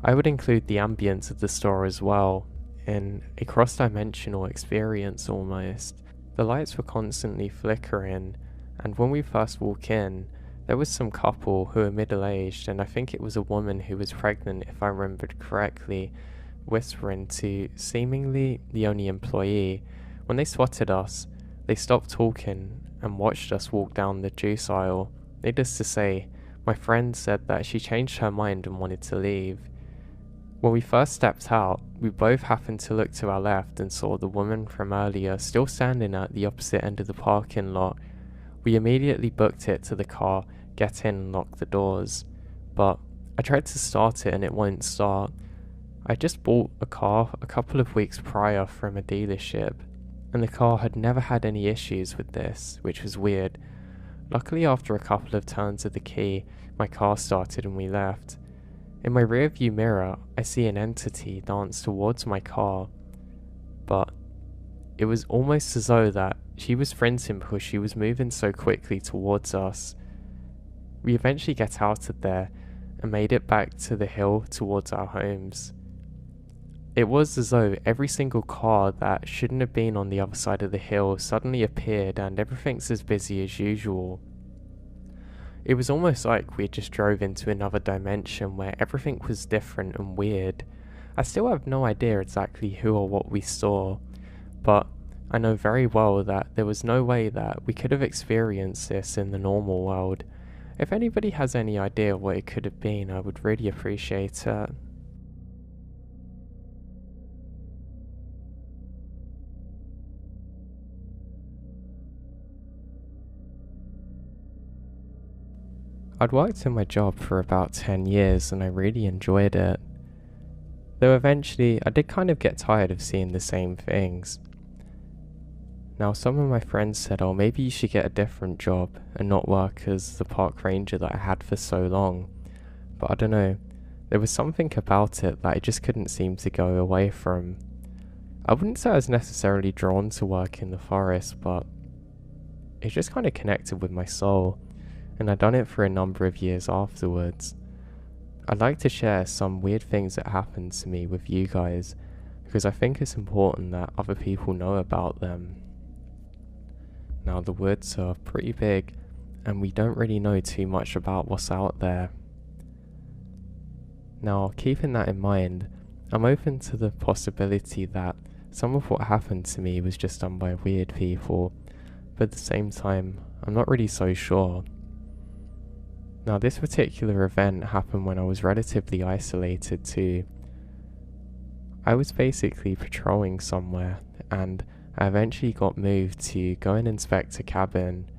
I would include the ambience of the store as well, in a cross-dimensional experience almost. The lights were constantly flickering, and when we first walk in, there was some couple who were middle-aged, and I think it was a woman who was pregnant if I remembered correctly, whispering to seemingly the only employee. When they spotted us, they stopped talking and watched us walk down the juice aisle. Needless to say, my friend said that she changed her mind and wanted to leave. When we first stepped out, we both happened to look to our left and saw the woman from earlier still standing at the opposite end of the parking lot. We immediately booked it to the car, get in and lock the doors. But I tried to start it and it won't start. I just bought a car a couple of weeks prior from a dealership, and the car had never had any issues with this, which was weird. Luckily, after a couple of turns of the key, my car started and we left. In my rearview mirror, I see an entity dance towards my car, but it was almost as though that she was sprinting because she was moving so quickly towards us. We eventually get out of there and made it back to the hill towards our homes. It was as though every single car that shouldn't have been on the other side of the hill suddenly appeared and everything's as busy as usual. It was almost like we just drove into another dimension where everything was different and weird. I still have no idea exactly who or what we saw, but I know very well that there was no way that we could have experienced this in the normal world. If anybody has any idea what it could have been, I would really appreciate it. I'd worked in my job for about 10 years and I really enjoyed it. Though eventually I did kind of get tired of seeing the same things. Now some of my friends said, oh, maybe you should get a different job and not work as the park ranger that I had for so long. But I don't know, there was something about it that I just couldn't seem to go away from. I wouldn't say I was necessarily drawn to work in the forest, but it just kind of connected with my soul, and I'd done it for a number of years afterwards. I'd like to share some weird things that happened to me with you guys, because I think it's important that other people know about them. Now the woods are pretty big, and we don't really know too much about what's out there. Now, keeping that in mind, I'm open to the possibility that some of what happened to me was just done by weird people, but at the same time, I'm not really so sure. Now, this particular event happened when I was relatively isolated too. I was basically patrolling somewhere, and I eventually got moved to go and inspect a cabin.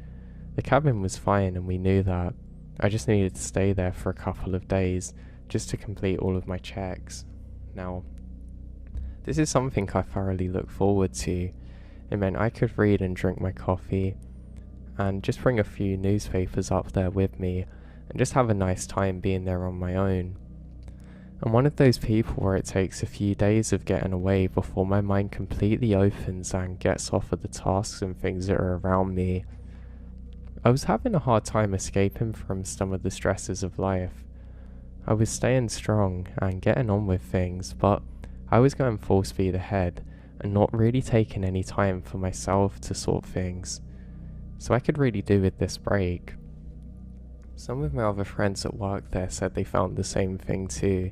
The cabin was fine and we knew that. I just needed to stay there for a couple of days just to complete all of my checks. Now, this is something I thoroughly look forward to. It meant I could read and drink my coffee and just bring a few newspapers up there with me and just have a nice time being there on my own. I'm one of those people where it takes a few days of getting away before my mind completely opens and gets off of the tasks and things that are around me. I was having a hard time escaping from some of the stresses of life. I was staying strong and getting on with things, but I was going full speed ahead and not really taking any time for myself to sort things. So I could really do with this break. Some of my other friends at work there said they found the same thing too,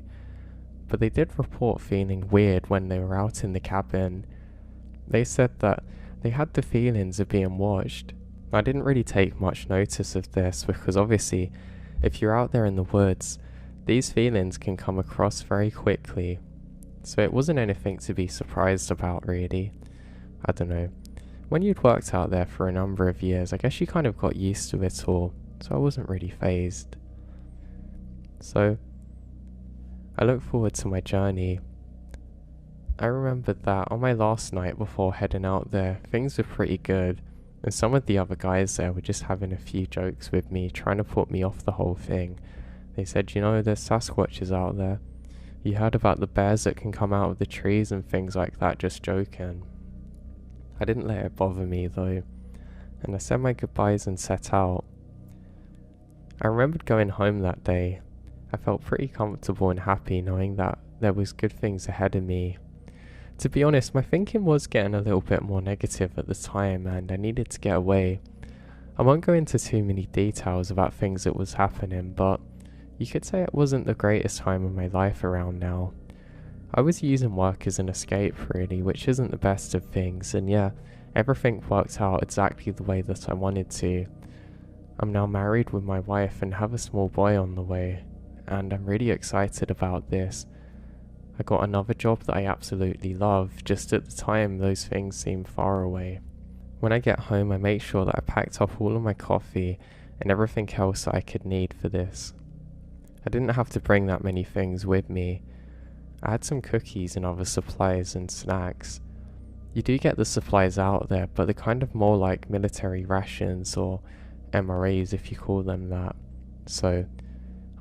but they did report feeling weird when they were out in the cabin. They said that they had the feelings of being watched. I didn't really take much notice of this because obviously, if you're out there in the woods, these feelings can come across very quickly. So it wasn't anything to be surprised about really. I don't know. When you'd worked out there for a number of years, I guess you kind of got used to it all, so I wasn't really fazed. So, I look forward to my journey. I remembered that on my last night before heading out there, things were pretty good, and some of the other guys there were just having a few jokes with me, trying to put me off the whole thing. They said, you know, there's Sasquatches out there. You heard about the bears that can come out of the trees and things like that, just joking. I didn't let it bother me though, and I said my goodbyes and set out. I remembered going home that day. I felt pretty comfortable and happy knowing that there was good things ahead of me. To be honest, my thinking was getting a little bit more negative at the time and I needed to get away. I won't go into too many details about things that was happening, but you could say it wasn't the greatest time of my life around now. I was using work as an escape really, which isn't the best of things, and yeah, everything worked out exactly the way that I wanted to. I'm now married with my wife and have a small boy on the way, and I'm really excited about this. I got another job that I absolutely love, just at the time those things seem far away. When I get home I make sure that I packed up all of my coffee and everything else that I could need for this. I didn't have to bring that many things with me. I had some cookies and other supplies and snacks. You do get the supplies out there, but they're kind of more like military rations or MREs if you call them that. So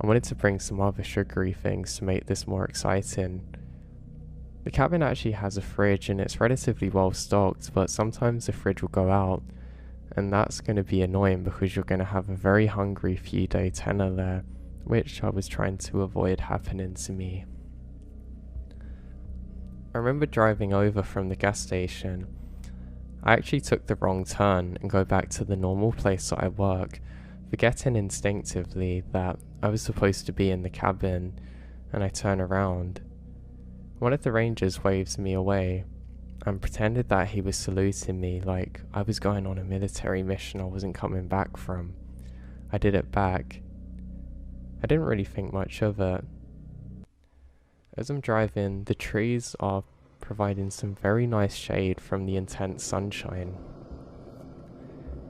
I wanted to bring some other sugary things to make this more exciting. The cabin actually has a fridge and it's relatively well stocked, but sometimes the fridge will go out, and that's going to be annoying because you're going to have a very hungry few day tenor there, which I was trying to avoid happening to me. I remember driving over from the gas station. I actually took the wrong turn and go back to the normal place that I work, forgetting instinctively that I was supposed to be in the cabin, and I turn around. One of the rangers waves me away and pretended that he was saluting me like I was going on a military mission I wasn't coming back from. I did it back. I didn't really think much of it. As I'm driving, the trees are providing some very nice shade from the intense sunshine.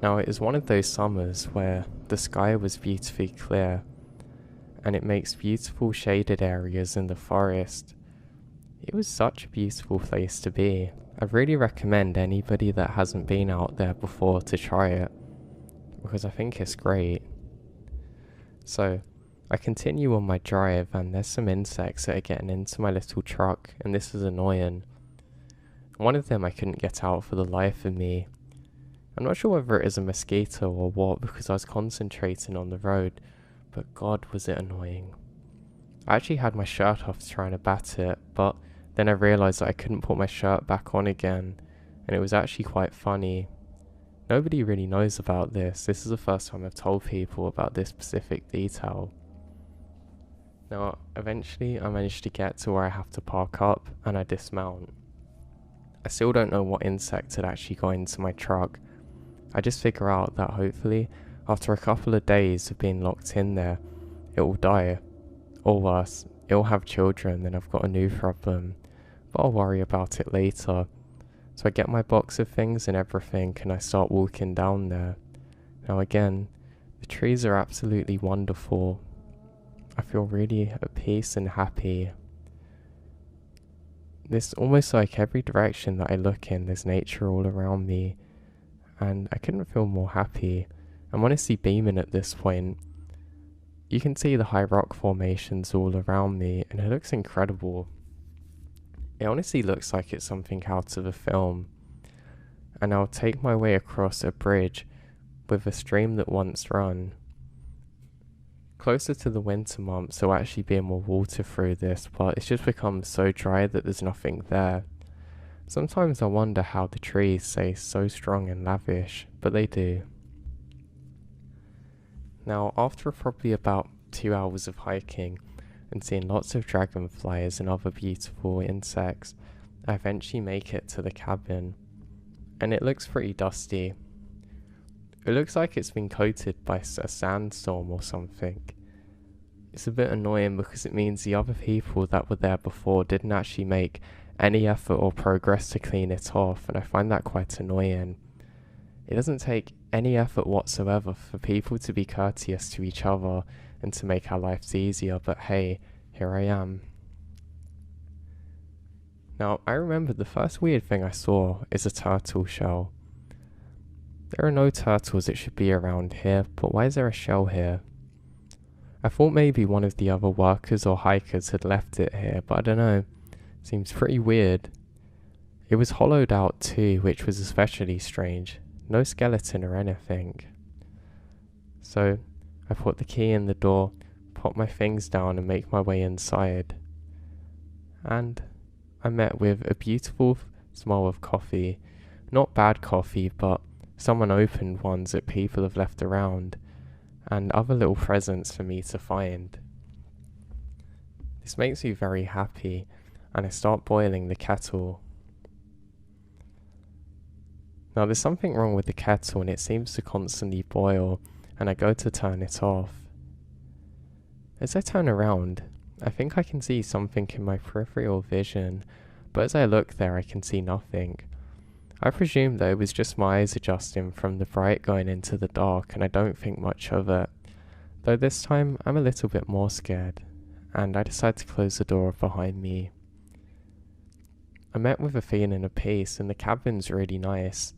Now it is one of those summers where the sky was beautifully clear, and it makes beautiful shaded areas in the forest. It was such a beautiful place to be. I really recommend anybody that hasn't been out there before to try it, because I think it's great. So, I continue on my drive, and there's some insects that are getting into my little truck, and this is annoying. One of them I couldn't get out for the life of me. I'm not sure whether it is a mosquito or what, because I was concentrating on the road, but God was it annoying. I actually had my shirt off trying to bat it, but then I realised that I couldn't put my shirt back on again, and it was actually quite funny. Nobody really knows about this. This is the first time I've told people about this specific detail. Now, eventually I managed to get to where I have to park up, and I dismount. I still don't know what insect had actually got into my truck. I just figure out that hopefully, after a couple of days of being locked in there, it will die. Or worse, it will have children, then I've got a new problem. But I'll worry about it later. So I get my box of things and everything, and I start walking down there. Now again, the trees are absolutely wonderful. I feel really at peace and happy. There's almost like every direction that I look in, there's nature all around me. And I couldn't feel more happy. I'm honestly beaming at this point. You can see the high rock formations all around me, and it looks incredible. It honestly looks like it's something out of a film. And I'll take my way across a bridge with a stream that once ran. Closer to the winter months, there'll actually be more water through this, but it's just become so dry that there's nothing there. Sometimes I wonder how the trees stay so strong and lavish, but they do. Now, after probably about 2 hours of hiking and seeing lots of dragonflies and other beautiful insects, I eventually make it to the cabin, and it looks pretty dusty. It looks like it's been coated by a sandstorm or something. It's a bit annoying because it means the other people that were there before didn't actually make any effort or progress to clean it off, and I find that quite annoying. It doesn't take any effort whatsoever for people to be courteous to each other and to make our lives easier, but hey, here I am. Now, I remember the first weird thing I saw is a turtle shell. There are no turtles that should be around here, but why is there a shell here? I thought maybe one of the other workers or hikers had left it here, but I don't know. Seems pretty weird. It was hollowed out too, which was especially strange. No skeleton or anything. So, I put the key in the door, pop my things down and make my way inside. And I met with a beautiful smell of coffee. Not bad coffee, but some unopened ones that people have left around, and other little presents for me to find. This makes me very happy, and I start boiling the kettle. Now there's something wrong with the kettle and it seems to constantly boil, and I go to turn it off. As I turn around, I think I can see something in my peripheral vision, but as I look there I can see nothing. I presume that it was just my eyes adjusting from the bright going into the dark, and I don't think much of it. Though this time I'm a little bit more scared, and I decide to close the door behind me. I met with a feeling of peace, and the cabin's really nice.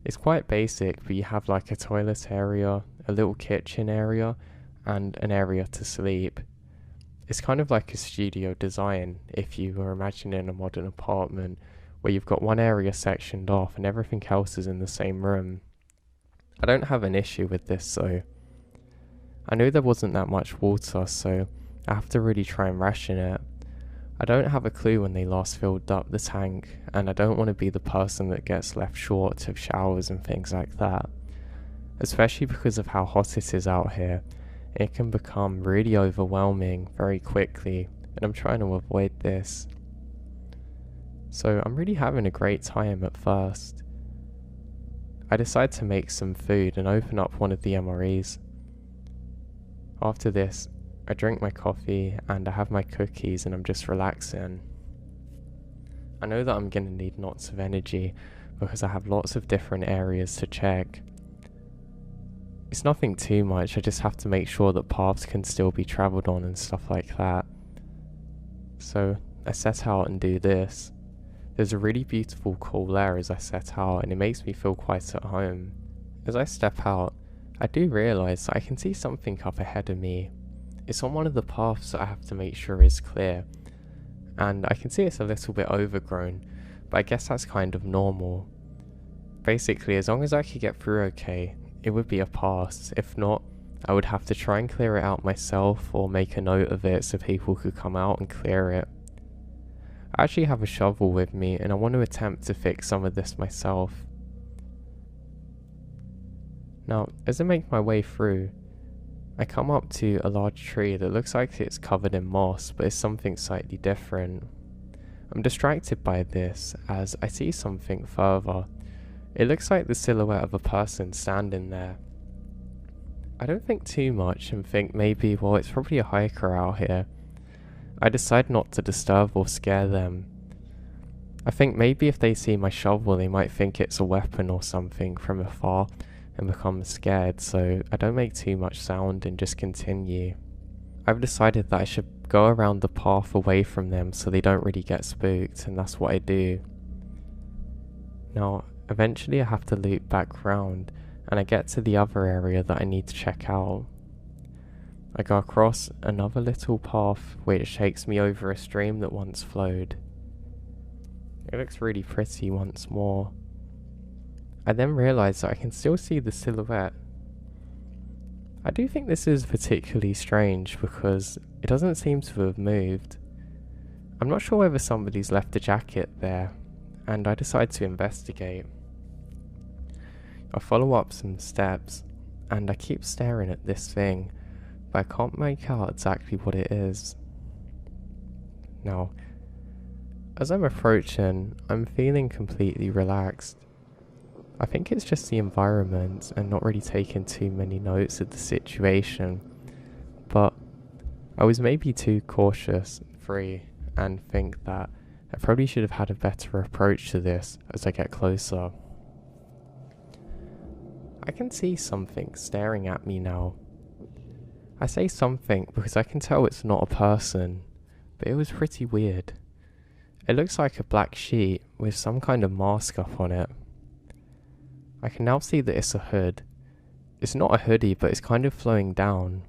It's quite basic, but you have like a toilet area, a little kitchen area, and an area to sleep. It's kind of like a studio design, if you were imagining a modern apartment, where you've got one area sectioned off and everything else is in the same room. I don't have an issue with this though. I knew there wasn't that much water, so I have to really try and ration it. I don't have a clue when they last filled up the tank, and I don't want to be the person that gets left short of showers and things like that. Especially because of how hot it is out here, it can become really overwhelming very quickly, and I'm trying to avoid this. So I'm really having a great time at first. I decide to make some food and open up one of the MREs. After this, I drink my coffee and I have my cookies and I'm just relaxing. I know that I'm going to need lots of energy because I have lots of different areas to check. It's nothing too much, I just have to make sure that paths can still be travelled on and stuff like that. So I set out and do this. There's a really beautiful cool air as I set out, and it makes me feel quite at home. As I step out, I do realise that I can see something up ahead of me. It's on one of the paths that I have to make sure is clear, and I can see it's a little bit overgrown, but I guess that's kind of normal. Basically, as long as I could get through okay, it would be a pass. If not, I would have to try and clear it out myself or make a note of it so people could come out and clear it. I actually have a shovel with me and I want to attempt to fix some of this myself. Now, as I make my way through, I come up to a large tree that looks like it's covered in moss, but it's something slightly different. I'm distracted by this as I see something further. It looks like the silhouette of a person standing there. I don't think too much and think maybe, well, it's probably a hiker out here. I decide not to disturb or scare them. I think maybe if they see my shovel they might think it's a weapon or something from afar and become scared, so I don't make too much sound and just continue. I've decided that I should go around the path away from them so they don't really get spooked, and that's what I do. Now, eventually I have to loop back round and I get to the other area that I need to check out. I go across another little path which takes me over a stream that once flowed. It looks really pretty once more. I then realise that I can still see the silhouette. I do think this is particularly strange because it doesn't seem to have moved. I'm not sure whether somebody's left a jacket there, and I decide to investigate. I follow up some steps, and I keep staring at this thing, but I can't make out exactly what it is. Now, as I'm approaching, I'm feeling completely relaxed. I think it's just the environment and not really taking too many notes of the situation, but I was maybe too cautious and free and think that I probably should have had a better approach to this as I get closer. I can see something staring at me now. I say something because I can tell it's not a person, but it was pretty weird. It looks like a black sheet with some kind of mask up on it. I can now see that it's a hood. It's not a hoodie, but it's kind of flowing down.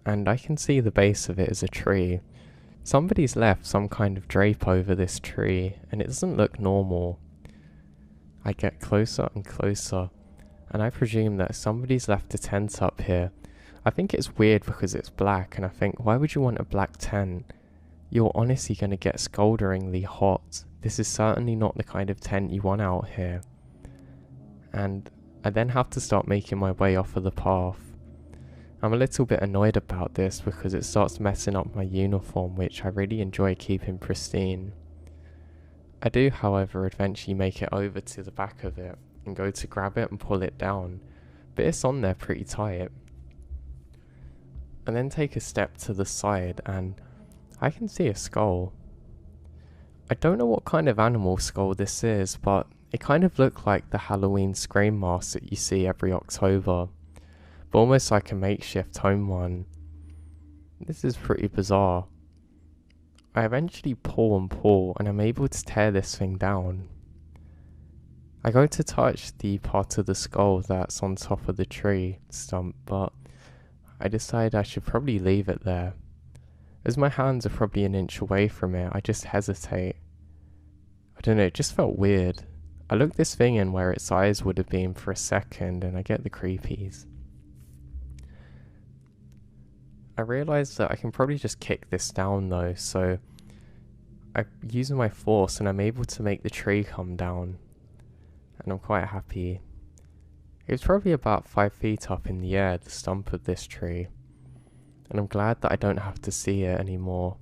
And I can see the base of it is a tree. Somebody's left some kind of drape over this tree, and it doesn't look normal. I get closer and closer, and I presume that somebody's left a tent up here. I think it's weird because it's black, and I think, why would you want a black tent? You're honestly going to get scalderingly hot. This is certainly not the kind of tent you want out here. And I then have to start making my way off of the path. I'm a little bit annoyed about this because it starts messing up my uniform, which I really enjoy keeping pristine. I do, however, eventually make it over to the back of it and go to grab it and pull it down, but it's on there pretty tight. I then take a step to the side and I can see a skull. I don't know what kind of animal skull this is, but it kind of looked like the Halloween scream mask that you see every October, but almost like a makeshift home one. This is pretty bizarre. I eventually pull and I'm able to tear this thing down. I go to touch the part of the skull that's on top of the tree stump, but I decide I should probably leave it there. As my hands are probably an inch away from it, I just hesitate. I don't know, it just felt weird. I look this thing in where its eyes would have been for a second and I get the creepies. I realise that I can probably just kick this down though, so I use my force and I'm able to make the tree come down. And I'm quite happy. It was probably about 5 feet up in the air, the stump of this tree. And I'm glad that I don't have to see it anymore.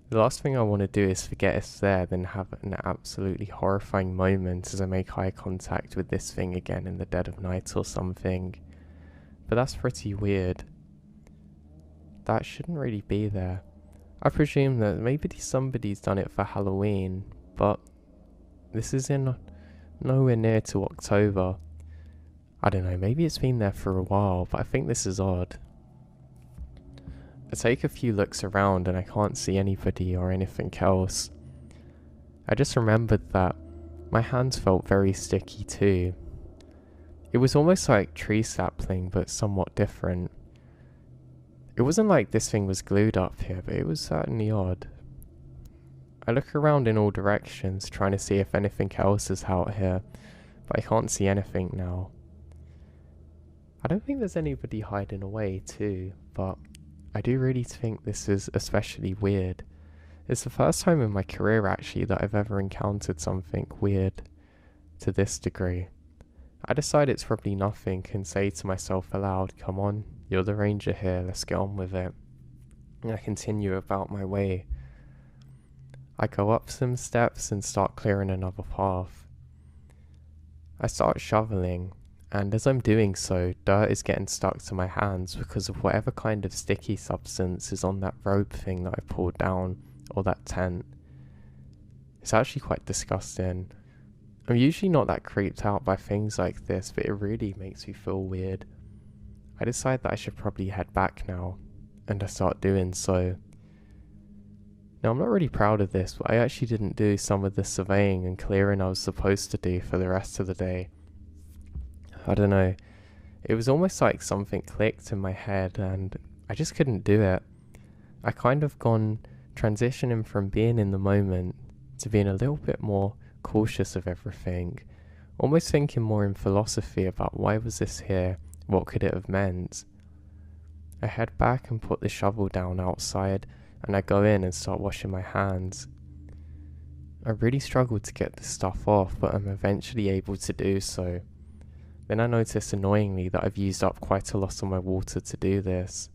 The last thing I want to do is forget it's there, then have an absolutely horrifying moment as I make eye contact with this thing again in the dead of night or something. But that's pretty weird. That shouldn't really be there. I presume that maybe somebody's done it for Halloween, but this is in nowhere near to October. I don't know, maybe it's been there for a while, but I think this is odd. I take a few looks around and I can't see anybody or anything else. I just remembered that my hands felt very sticky too. It was almost like tree sapling, but somewhat different. It wasn't like this thing was glued up here, but it was certainly odd. I look around in all directions, trying to see if anything else is out here, but I can't see anything now. I don't think there's anybody hiding away too, but I do really think this is especially weird. It's the first time in my career actually that I've ever encountered something weird to this degree. I decide it's probably nothing and say to myself aloud, come on, you're the ranger here, let's get on with it. And I continue about my way. I go up some steps and start clearing another path. I start shoveling, and as I'm doing so, dirt is getting stuck to my hands because of whatever kind of sticky substance is on that robe thing that I pulled down, or that tent. It's actually quite disgusting. I'm usually not that creeped out by things like this, but it really makes me feel weird. I decide that I should probably head back now, and I start doing so. Now, I'm not really proud of this, but I actually didn't do some of the surveying and clearing I was supposed to do for the rest of the day. I don't know, it was almost like something clicked in my head and I just couldn't do it. I kind of gone transitioning from being in the moment to being a little bit more cautious of everything, almost thinking more in philosophy about why was this here, what could it have meant. I head back and put the shovel down outside, and I go in and start washing my hands. I really struggled to get this stuff off, but I'm eventually able to do so. Then I notice annoyingly that I've used up quite a lot of my water to do this.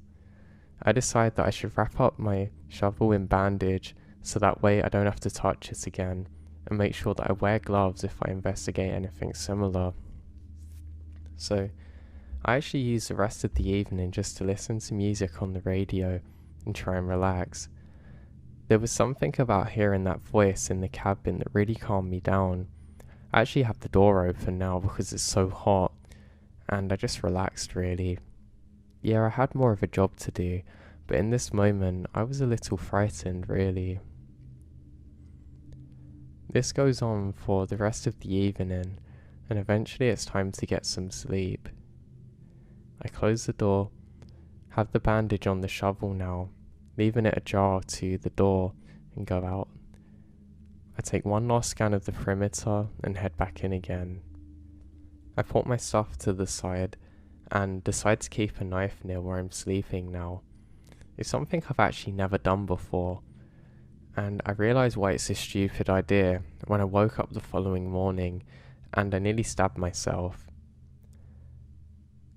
I decide that I should wrap up my shovel in bandage so that way I don't have to touch it again, and make sure that I wear gloves if I investigate anything similar. So, I actually use the rest of the evening just to listen to music on the radio and try and relax. There was something about hearing that voice in the cabin that really calmed me down. I actually have the door open now because it's so hot, and I just relaxed really. Yeah, I had more of a job to do, but in this moment I was a little frightened really. This goes on for the rest of the evening, and eventually it's time to get some sleep. I close the door, have the bandage on the shovel now, leaving it ajar to the door, and go out. I take one last scan of the perimeter and head back in again. I put my stuff to the side and decide to keep a knife near where I'm sleeping now. It's something I've actually never done before, and I realise why it's a stupid idea when I woke up the following morning and I nearly stabbed myself.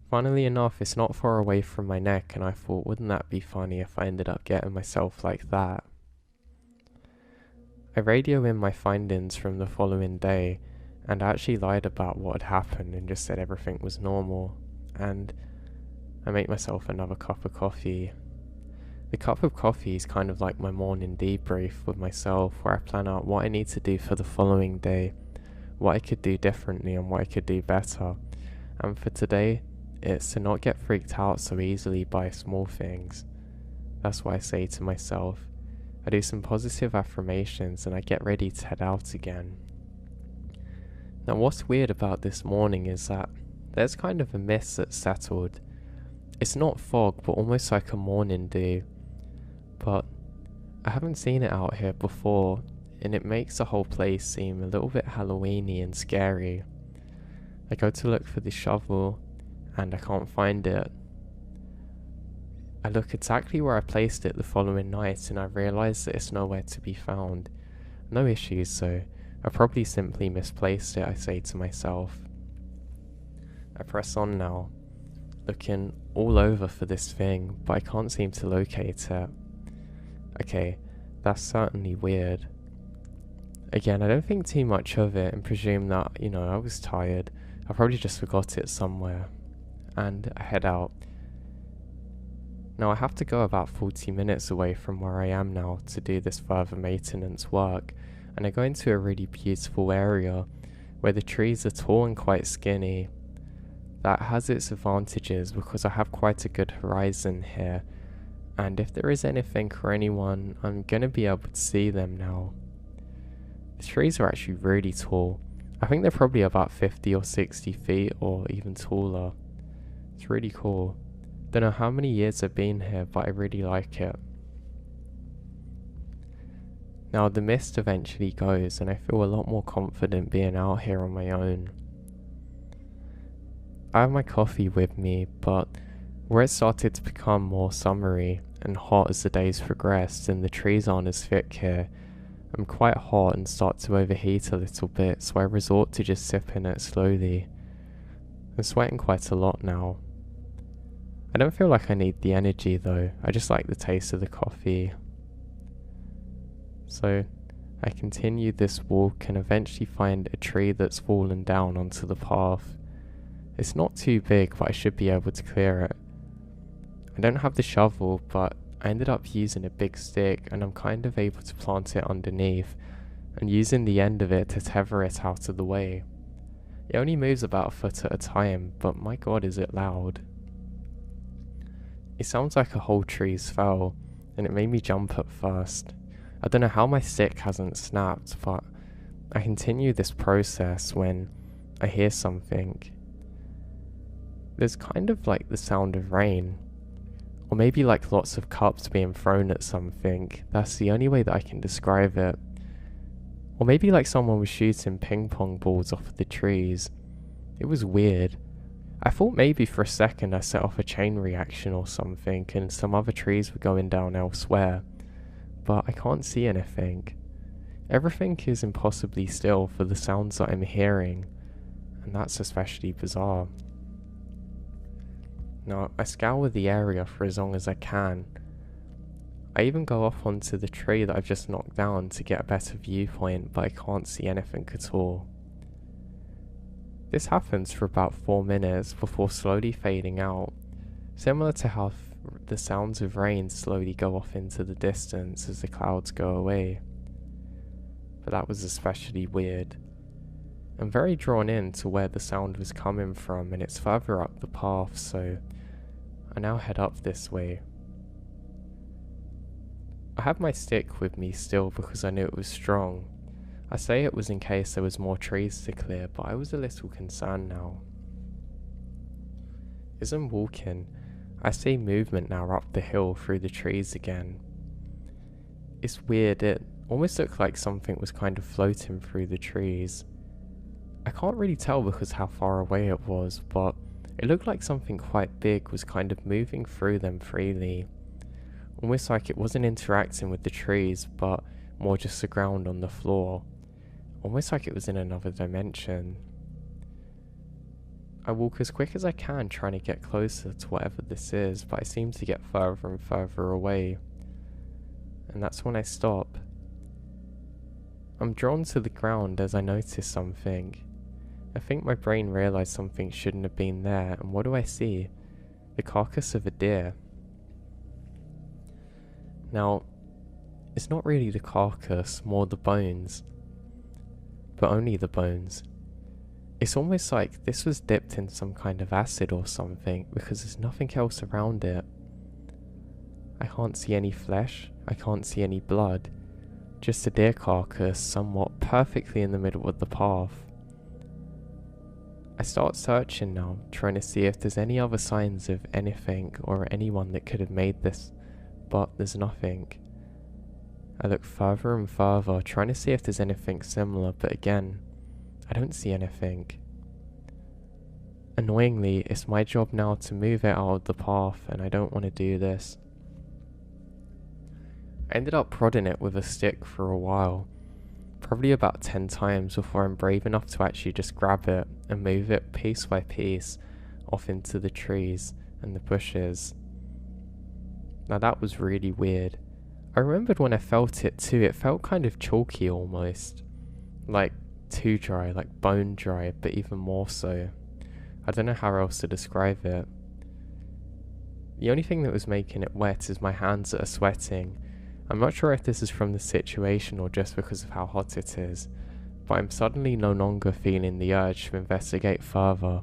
Funnily enough, it's not far away from my neck, and I thought, wouldn't that be funny if I ended up getting myself like that? I radio in my findings from the following day, and I actually lied about what had happened and just said everything was normal, and I make myself another cup of coffee. The cup of coffee is kind of like my morning debrief with myself, where I plan out what I need to do for the following day, what I could do differently and what I could do better, and for today, it's to not get freaked out so easily by small things. That's what I say to myself. I do some positive affirmations and I get ready to head out again. Now what's weird about this morning is that there's kind of a mist that's settled. It's not fog, but almost like a morning dew. But I haven't seen it out here before, and it makes the whole place seem a little bit Halloweeny and scary. I go to look for the shovel, and I can't find it. I look exactly where I placed it the following night, and I realise that it's nowhere to be found. No issues, so I probably simply misplaced it, I say to myself. I press on now, looking all over for this thing, but I can't seem to locate it. Okay, that's certainly weird. Again, I don't think too much of it and presume that, I was tired. I probably just forgot it somewhere. And I head out. Now I have to go about 40 minutes away from where I am now to do this further maintenance work, and I go into a really beautiful area where the trees are tall and quite skinny. That has its advantages because I have quite a good horizon here, and if there is anything or anyone, I'm gonna be able to see them now. The trees are actually really tall. I think they're probably about 50 or 60 feet or even taller. It's really cool. Don't know how many years I've been here, but I really like it. Now the mist eventually goes and I feel a lot more confident being out here on my own. I have my coffee with me, but where it started to become more summery and hot as the days progressed and the trees aren't as thick here, I'm quite hot and start to overheat a little bit, so I resort to just sipping it slowly. I'm sweating quite a lot now. I don't feel like I need the energy though, I just like the taste of the coffee. So I continue this walk and eventually find a tree that's fallen down onto the path. It's not too big, but I should be able to clear it. I don't have the shovel, but I ended up using a big stick and I'm kind of able to plant it underneath and using the end of it to tether it out of the way. It only moves about a foot at a time, but my god is it loud. It sounds like a whole tree's fell, and it made me jump at first. I don't know how my stick hasn't snapped, but I continue this process when I hear something. There's kind of like the sound of rain, or maybe like lots of cups being thrown at something. That's the only way that I can describe it. Or maybe like someone was shooting ping pong balls off of the trees. It was weird. I thought maybe for a second I set off a chain reaction or something and some other trees were going down elsewhere, but I can't see anything. Everything is impossibly still for the sounds that I'm hearing, and that's especially bizarre. Now, I scour the area for as long as I can. I even go off onto the tree that I've just knocked down to get a better viewpoint, but I can't see anything at all. This happens for about 4 minutes before slowly fading out, similar to how the sounds of rain slowly go off into the distance as the clouds go away. But that was especially weird. I'm very drawn in to where the sound was coming from, and it's further up the path, so I now head up this way. I have my stick with me still because I knew it was strong. I say it was in case there was more trees to clear, but I was a little concerned now. As I'm walking, I see movement now up the hill through the trees again. It's weird, it almost looked like something was kind of floating through the trees. I can't really tell because how far away it was, but it looked like something quite big was kind of moving through them freely. Almost like it wasn't interacting with the trees, but more just the ground on the floor. Almost like it was in another dimension. I walk as quick as I can trying to get closer to whatever this is, but I seem to get further and further away. And that's when I stop. I'm drawn to the ground as I notice something. I think my brain realised something shouldn't have been there, and what do I see? The carcass of a deer. Now, it's not really the carcass, more the bones. But only the bones. It's almost like this was dipped in some kind of acid or something, because there's nothing else around it. I can't see any flesh, I can't see any blood, just a deer carcass somewhat perfectly in the middle of the path. I start searching now, trying to see if there's any other signs of anything or anyone that could have made this, but there's nothing. I look further and further, trying to see if there's anything similar, but again, I don't see anything. Annoyingly, it's my job now to move it out of the path, and I don't want to do this. I ended up prodding it with a stick for a while, probably about 10 times before I'm brave enough to actually just grab it and move it piece by piece off into the trees and the bushes. Now that was really weird. I remembered when I felt it too, it felt kind of chalky almost. Like too dry, like bone dry, but even more so. I don't know how else to describe it. The only thing that was making it wet is my hands that are sweating. I'm not sure if this is from the situation or just because of how hot it is, but I'm suddenly no longer feeling the urge to investigate further.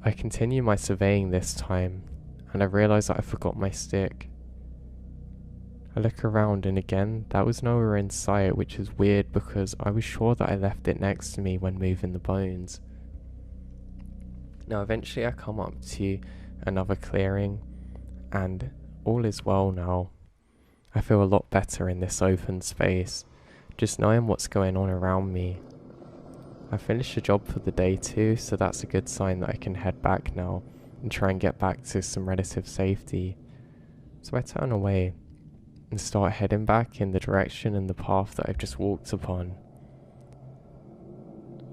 I continue my surveying this time, and I realise that I forgot my stick. I look around and again, that was nowhere in sight, which is weird because I was sure that I left it next to me when moving the bones. Now eventually I come up to another clearing, and all is well now. I feel a lot better in this open space, just knowing what's going on around me. I finished the job for the day too, so that's a good sign that I can head back now and try and get back to some relative safety. So I turn away and start heading back in the direction and the path that I've just walked upon.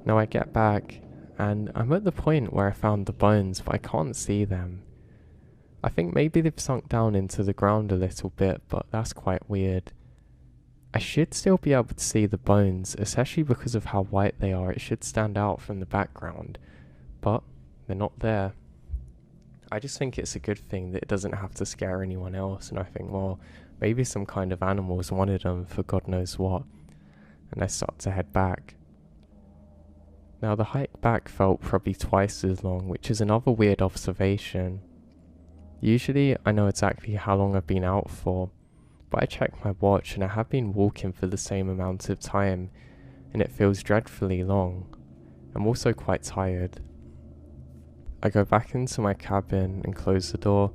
Now I get back and I'm at the point where I found the bones, but I can't see them. I think maybe they've sunk down into the ground a little bit, but that's quite weird. I should still be able to see the bones, especially because of how white they are. It should stand out from the background, but they're not there. I just think it's a good thing that it doesn't have to scare anyone else, and I think, well, maybe some kind of animals wanted them for God knows what, and I start to head back. Now the hike back felt probably twice as long, which is another weird observation. Usually I know exactly how long I've been out for, but I check my watch and I have been walking for the same amount of time, and it feels dreadfully long. I'm also quite tired. I go back into my cabin and close the door,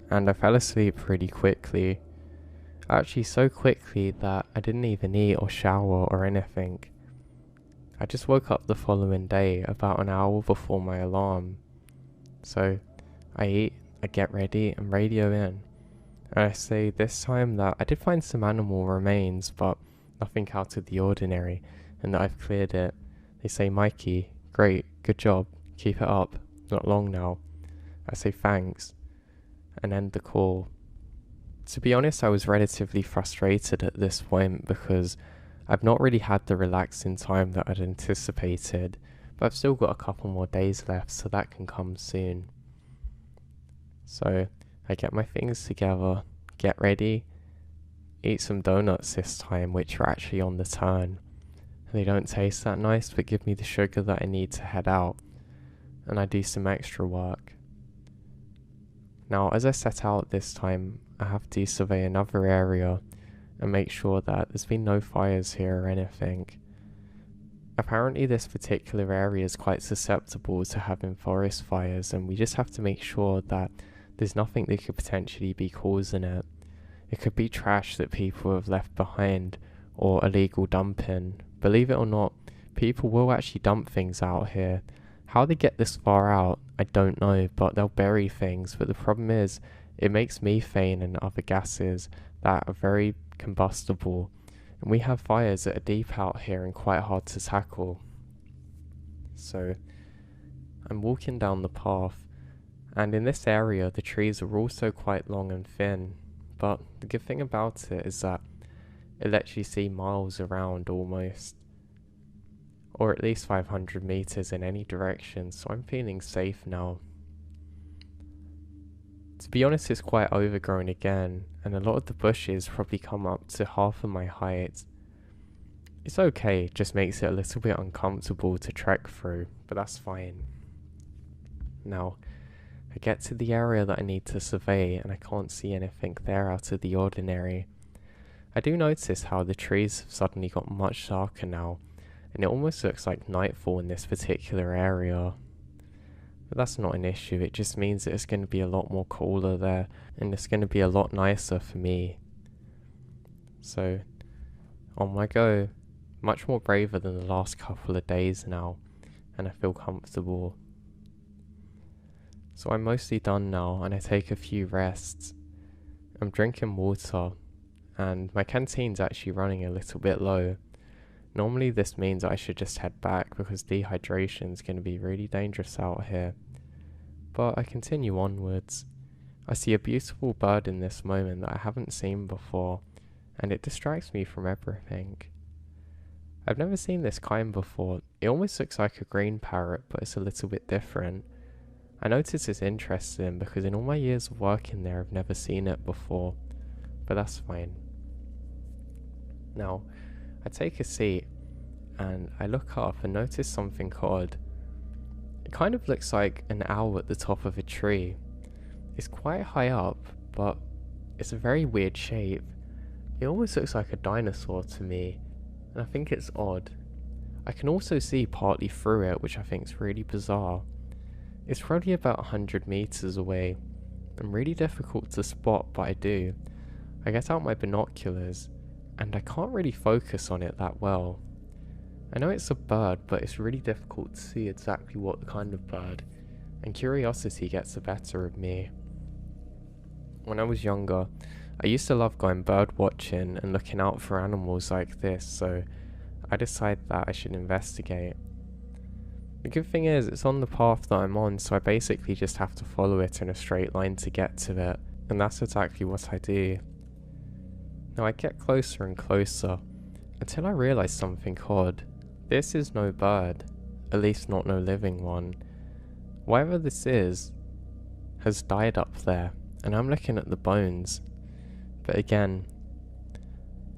and I fell asleep pretty quickly. Actually so quickly that I didn't even eat or shower or anything. I just woke up the following day about an hour before my alarm. So I eat, I get ready and radio in. And I say this time that I did find some animal remains, but nothing out of the ordinary, and that I've cleared it. They say, "Mikey, great, good job, keep it up, not long now." I say thanks, and end the call. To be honest, I was relatively frustrated at this point because I've not really had the relaxing time that I'd anticipated, but I've still got a couple more days left, so that can come soon. So I get my things together, get ready, eat some donuts this time, which are actually on the turn. They don't taste that nice, but give me the sugar that I need to head out, and I do some extra work. Now, as I set out this time, I have to survey another area and make sure that there's been no fires here or anything. Apparently this particular area is quite susceptible to having forest fires, and we just have to make sure that there's nothing that could potentially be causing it. It could be trash that people have left behind or illegal dumping. Believe it or not, people will actually dump things out here. How they get this far out, I don't know, but they'll bury things. But the problem is, it makes methane and other gases that are very combustible. And we have fires that are deep out here and quite hard to tackle. So I'm walking down the path, and in this area the trees are also quite long and thin, but the good thing about it is that it lets you see miles around almost, or at least 500 meters in any direction, so I'm feeling safe now. To be honest, it's quite overgrown again, and a lot of the bushes probably come up to half of my height. It's okay, it just makes it a little bit uncomfortable to trek through, but that's fine. Now, I get to the area that I need to survey, and I can't see anything there out of the ordinary. I do notice how the trees have suddenly got much darker now, and it almost looks like nightfall in this particular area. But that's not an issue, it just means that it's going to be a lot more cooler there, and it's going to be a lot nicer for me. So, on I go, much more braver than the last couple of days now, and I feel comfortable. So I'm mostly done now, and I take a few rests. I'm drinking water, and my canteen's actually running a little bit low. Normally this means I should just head back because dehydration is going to be really dangerous out here. But I continue onwards. I see a beautiful bird in this moment that I haven't seen before, and it distracts me from everything. I've never seen this kind before. It almost looks like a green parrot, but it's a little bit different. I notice it's interesting because in all my years of working there I've never seen it before, but that's fine. Now, I take a seat and I look up and notice something odd. It kind of looks like an owl at the top of a tree. It's quite high up, but it's a very weird shape. It almost looks like a dinosaur to me, and I think it's odd. I can also see partly through it, which I think is really bizarre. It's probably about 100 meters away, and really difficult to spot, but I do. I get out my binoculars, and I can't really focus on it that well. I know it's a bird, but it's really difficult to see exactly what kind of bird, and curiosity gets the better of me. When I was younger, I used to love going bird watching and looking out for animals like this, so I decided that I should investigate. The good thing is, it's on the path that I'm on, so I basically just have to follow it in a straight line to get to it, and that's exactly what I do. Now I get closer and closer, until I realise something odd. This is no bird, at least not no living one. Whatever this is, has died up there, and I'm looking at the bones. But again,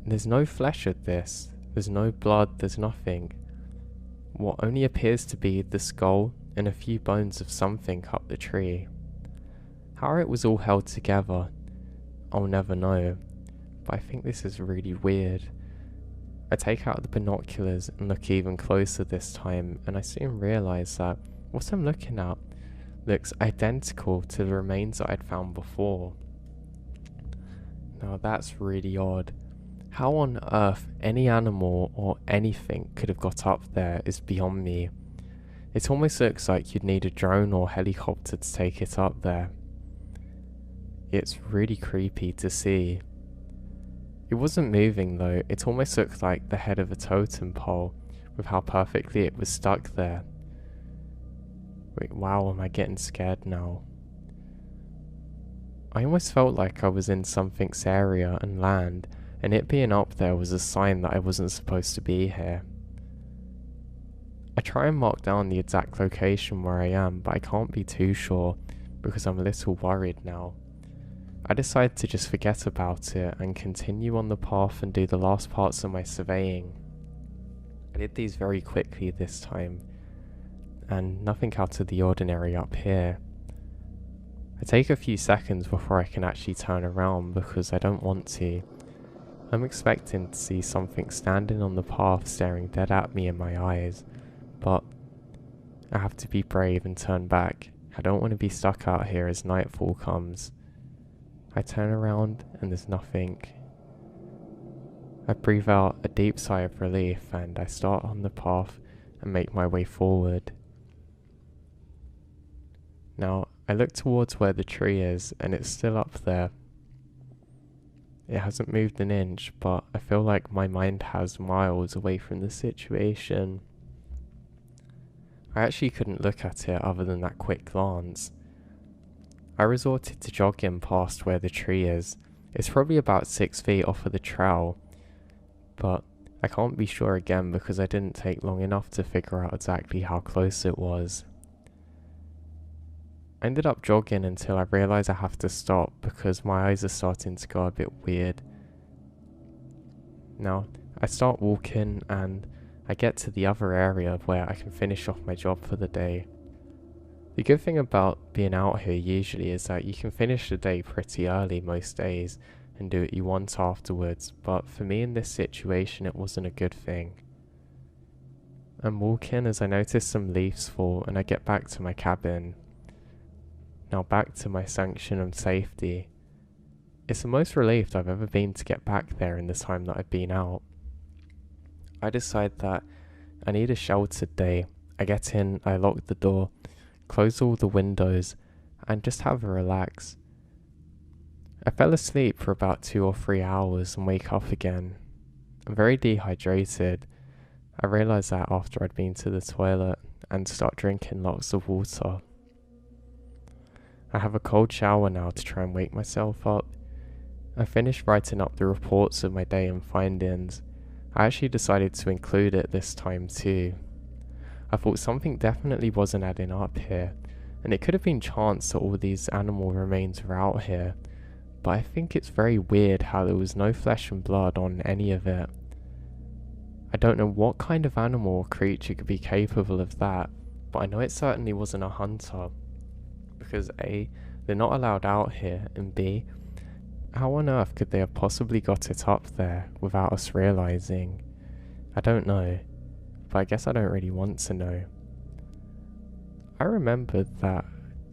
there's no flesh at this, there's no blood, there's nothing. What only appears to be the skull and a few bones of something up the tree. How it was all held together, I'll never know, but I think this is really weird. I take out the binoculars and look even closer this time, and I soon realise that what I'm looking at looks identical to the remains that I'd found before. Now that's really odd. How on earth any animal or anything could have got up there is beyond me. It almost looks like you'd need a drone or helicopter to take it up there. It's really creepy to see. It wasn't moving though, it almost looked like the head of a totem pole with how perfectly it was stuck there. Wait, wow, am I getting scared now? I almost felt like I was in something's area and land, and it being up there was a sign that I wasn't supposed to be here. I try and mark down the exact location where I am, but I can't be too sure because I'm a little worried now. I decide to just forget about it and continue on the path and do the last parts of my surveying. I did these very quickly this time, and nothing out of the ordinary up here. I take a few seconds before I can actually turn around because I don't want to. I'm expecting to see something standing on the path staring dead at me in my eyes, but I have to be brave and turn back. I don't want to be stuck out here as nightfall comes. I turn around and there's nothing. I breathe out a deep sigh of relief and I start on the path and make my way forward. Now, I look towards where the tree is and it's still up there. It hasn't moved an inch, but I feel like my mind has miles away from the situation. I actually couldn't look at it other than that quick glance. I resorted to jogging past where the tree is. It's probably about 6 feet off of the trail, but I can't be sure again because I didn't take long enough to figure out exactly how close it was. I ended up jogging until I realised I have to stop because my eyes are starting to go a bit weird. Now, I start walking and I get to the other area where I can finish off my job for the day. The good thing about being out here usually is that you can finish the day pretty early most days and do what you want afterwards, but for me in this situation it wasn't a good thing. I'm walking as I notice some leaves fall and I get back to my cabin. Now back to my sanction and safety. It's the most relieved I've ever been to get back there in the time that I've been out. I decide that I need a sheltered day. I get in, I lock the door, close all the windows, and just have a relax. I fell asleep for about 2 or 3 hours and wake up again. I'm very dehydrated. I realise that after I'd been to the toilet and start drinking lots of water. I have a cold shower now to try and wake myself up. I finished writing up the reports of my day and findings. I actually decided to include it this time too. I thought something definitely wasn't adding up here, and it could have been chance that all these animal remains were out here, but I think it's very weird how there was no flesh and blood on any of it. I don't know what kind of animal or creature could be capable of that, but I know it certainly wasn't a hunter, because A, they're not allowed out here, and B, how on earth could they have possibly got it up there without us realizing? I don't know, but I guess I don't really want to know. I remembered that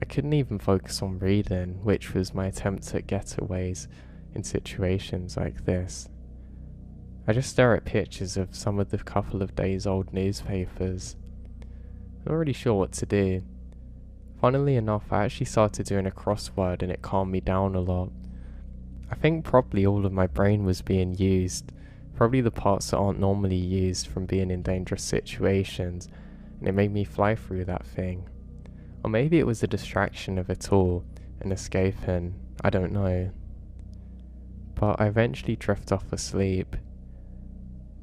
I couldn't even focus on reading, which was my attempt at getaways in situations like this. I just stare at pictures of some of the couple of days old newspapers. I'm not really sure what to do. Funnily enough, I actually started doing a crossword and it calmed me down a lot. I think probably all of my brain was being used, probably the parts that aren't normally used from being in dangerous situations, and it made me fly through that thing. Or maybe it was a distraction of it all, and escaping, I don't know. But I eventually drift off asleep.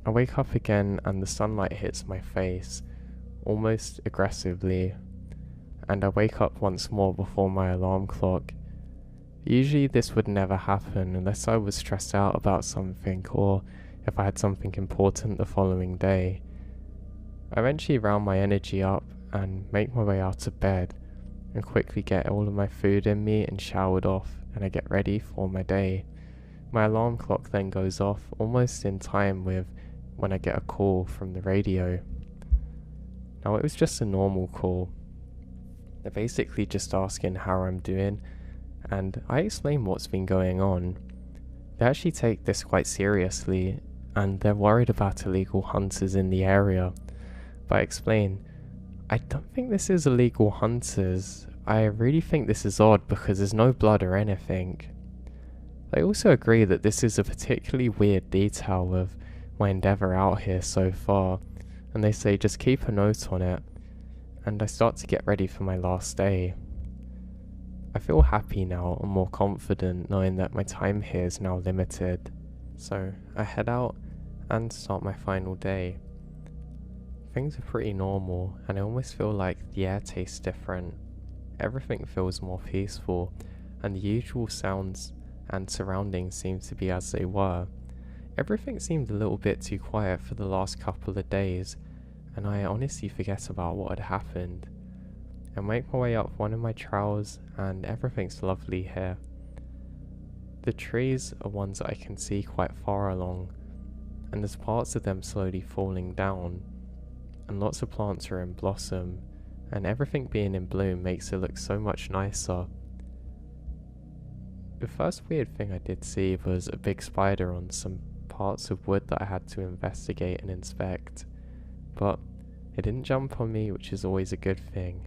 I wake up again and the sunlight hits my face, almost aggressively, and I wake up once more before my alarm clock. Usually this would never happen unless I was stressed out about something or if I had something important the following day. I eventually round my energy up and make my way out of bed and quickly get all of my food in me and showered off, and I get ready for my day. My alarm clock then goes off almost in time with when I get a call from the radio. Now it was just a normal call. They're basically just asking how I'm doing, and I explain what's been going on. They actually take this quite seriously, and they're worried about illegal hunters in the area. But I explain, I don't think this is illegal hunters. I really think this is odd because there's no blood or anything. They also agree that this is a particularly weird detail of my endeavour out here so far, and they say just keep a note on it, and I start to get ready for my last day. I feel happy now and more confident knowing that my time here is now limited. So I head out and start my final day. Things are pretty normal and I almost feel like the air tastes different. Everything feels more peaceful and the usual sounds and surroundings seem to be as they were. Everything seemed a little bit too quiet for the last couple of days, and I honestly forget about what had happened. I make my way up one of my trails and everything's lovely here. The trees are ones that I can see quite far along, and there's parts of them slowly falling down, and lots of plants are in blossom, and everything being in bloom makes it look so much nicer. The first weird thing I did see was a big spider on some parts of wood that I had to investigate and inspect, but it didn't jump on me, which is always a good thing,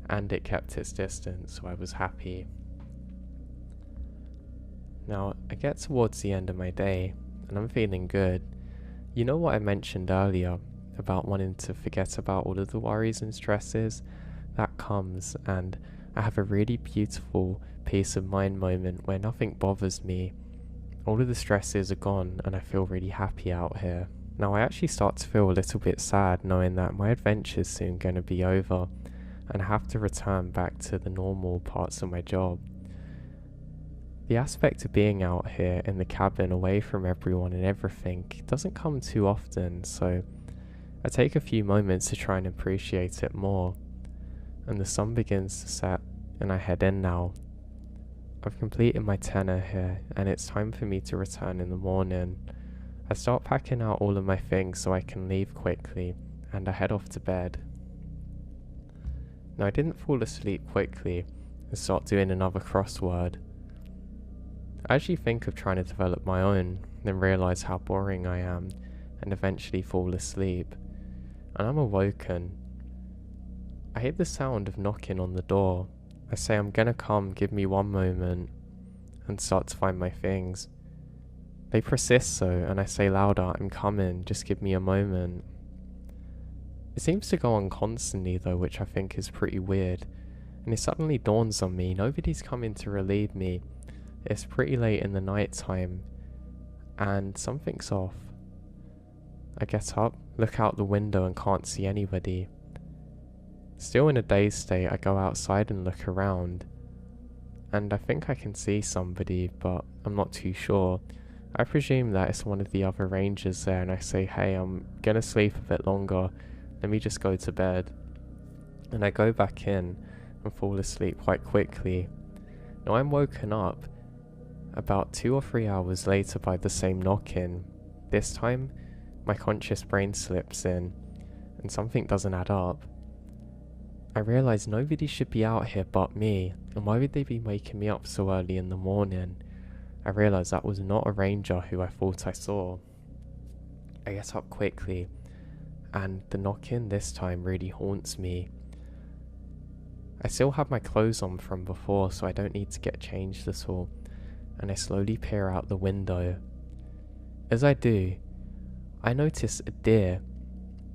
and it kept its distance, so I was happy. Now, I get towards the end of my day, and I'm feeling good. You know what I mentioned earlier about wanting to forget about all of the worries and stresses? That comes, and I have a really beautiful peace of mind moment where nothing bothers me. All of the stresses are gone and I feel really happy out here. Now I actually start to feel a little bit sad knowing that my adventure's soon going to be over and I have to return back to the normal parts of my job. The aspect of being out here in the cabin away from everyone and everything doesn't come too often, so I take a few moments to try and appreciate it more. And the sun begins to set and I head in now. I've completed my tenor here and it's time for me to return in the morning. I start packing out all of my things so I can leave quickly and I head off to bed. Now I didn't fall asleep quickly and start doing another crossword. I actually think of trying to develop my own, then realise how boring I am and eventually fall asleep. And I'm awoken. I hear the sound of knocking on the door. I say I'm gonna come, give me one moment, and start to find my things. They persist so, and I say louder, I'm coming, just give me a moment. It seems to go on constantly though, which I think is pretty weird, and it suddenly dawns on me, nobody's coming to relieve me. It's pretty late in the night time, and something's off. I get up, look out the window and can't see anybody. Still in a dazed state, I go outside and look around, and I think I can see somebody, but I'm not too sure. I presume that it's one of the other rangers there, and I say, hey, I'm gonna sleep a bit longer, let me just go to bed. and I go back in and fall asleep quite quickly. Now I'm woken up about 2 or 3 hours later by the same knocking. This time, my conscious brain slips in, and something doesn't add up. I realise nobody should be out here but me, and why would they be waking me up so early in the morning? I realise that was not a ranger who I thought I saw. I get up quickly, and the knocking this time really haunts me. I still have my clothes on from before, so I don't need to get changed at all, and I slowly peer out the window. As I do, I notice a deer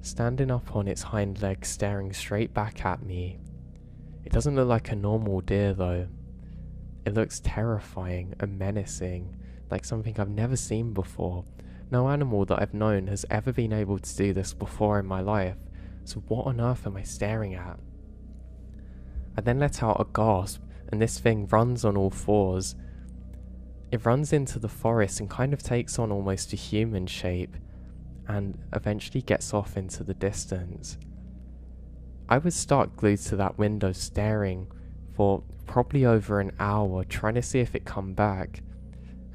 standing up on its hind legs staring straight back at me. It doesn't look like a normal deer though. It looks terrifying and menacing, like something I've never seen before. No animal that I've known has ever been able to do this before in my life, so what on earth am I staring at? I then let out a gasp, and this thing runs on all fours. It runs into the forest and kind of takes on almost a human shape, and eventually gets off into the distance. I was stark glued to that window staring for probably over an hour, trying to see if it come back,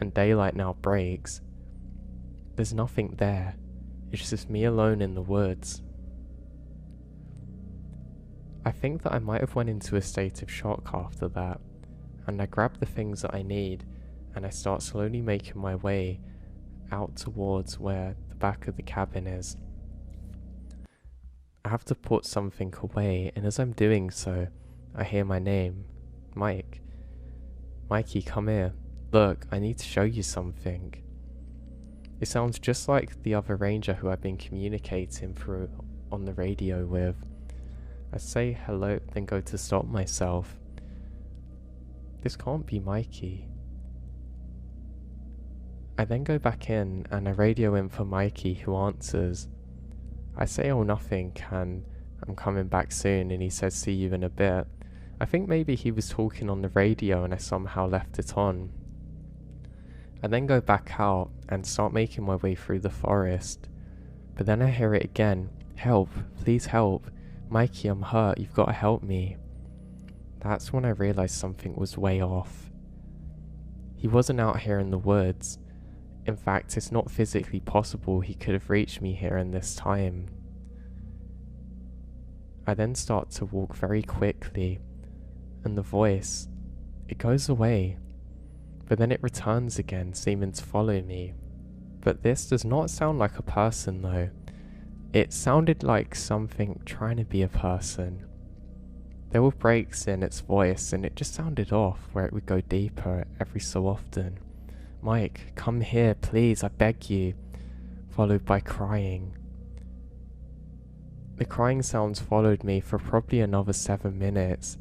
and daylight now breaks. There's nothing there. It's just me alone in the woods. I think that I might have went into a state of shock after that, and I grab the things that I need, and I start slowly making my way out towards where the back of the cabin is. I have to put something away, and as I'm doing so, I hear my name, Mike. Mikey, come here. Look, I need to show you something. It sounds just like the other ranger who I've been communicating through on the radio with. I say hello, then go to stop myself. This can't be Mikey. I then go back in and I radio in for Mikey, who answers. I say oh nothing and I'm coming back soon, and he says see you in a bit. I think maybe he was talking on the radio and I somehow left it on. I then go back out and start making my way through the forest. But then I hear it again. Help, please help. Mikey, I'm hurt, you've got to help me. That's when I realised something was way off. He wasn't out here in the woods. In fact, it's not physically possible he could have reached me here in this time. I then start to walk very quickly, and the voice, it goes away, but then it returns again, seeming to follow me. But this does not sound like a person though. It sounded like something trying to be a person. There were breaks in its voice, and it just sounded off, where it would go deeper every so often. Mike, come here, please, I beg you. Followed by crying. The crying sounds followed me for probably another 7 minutes,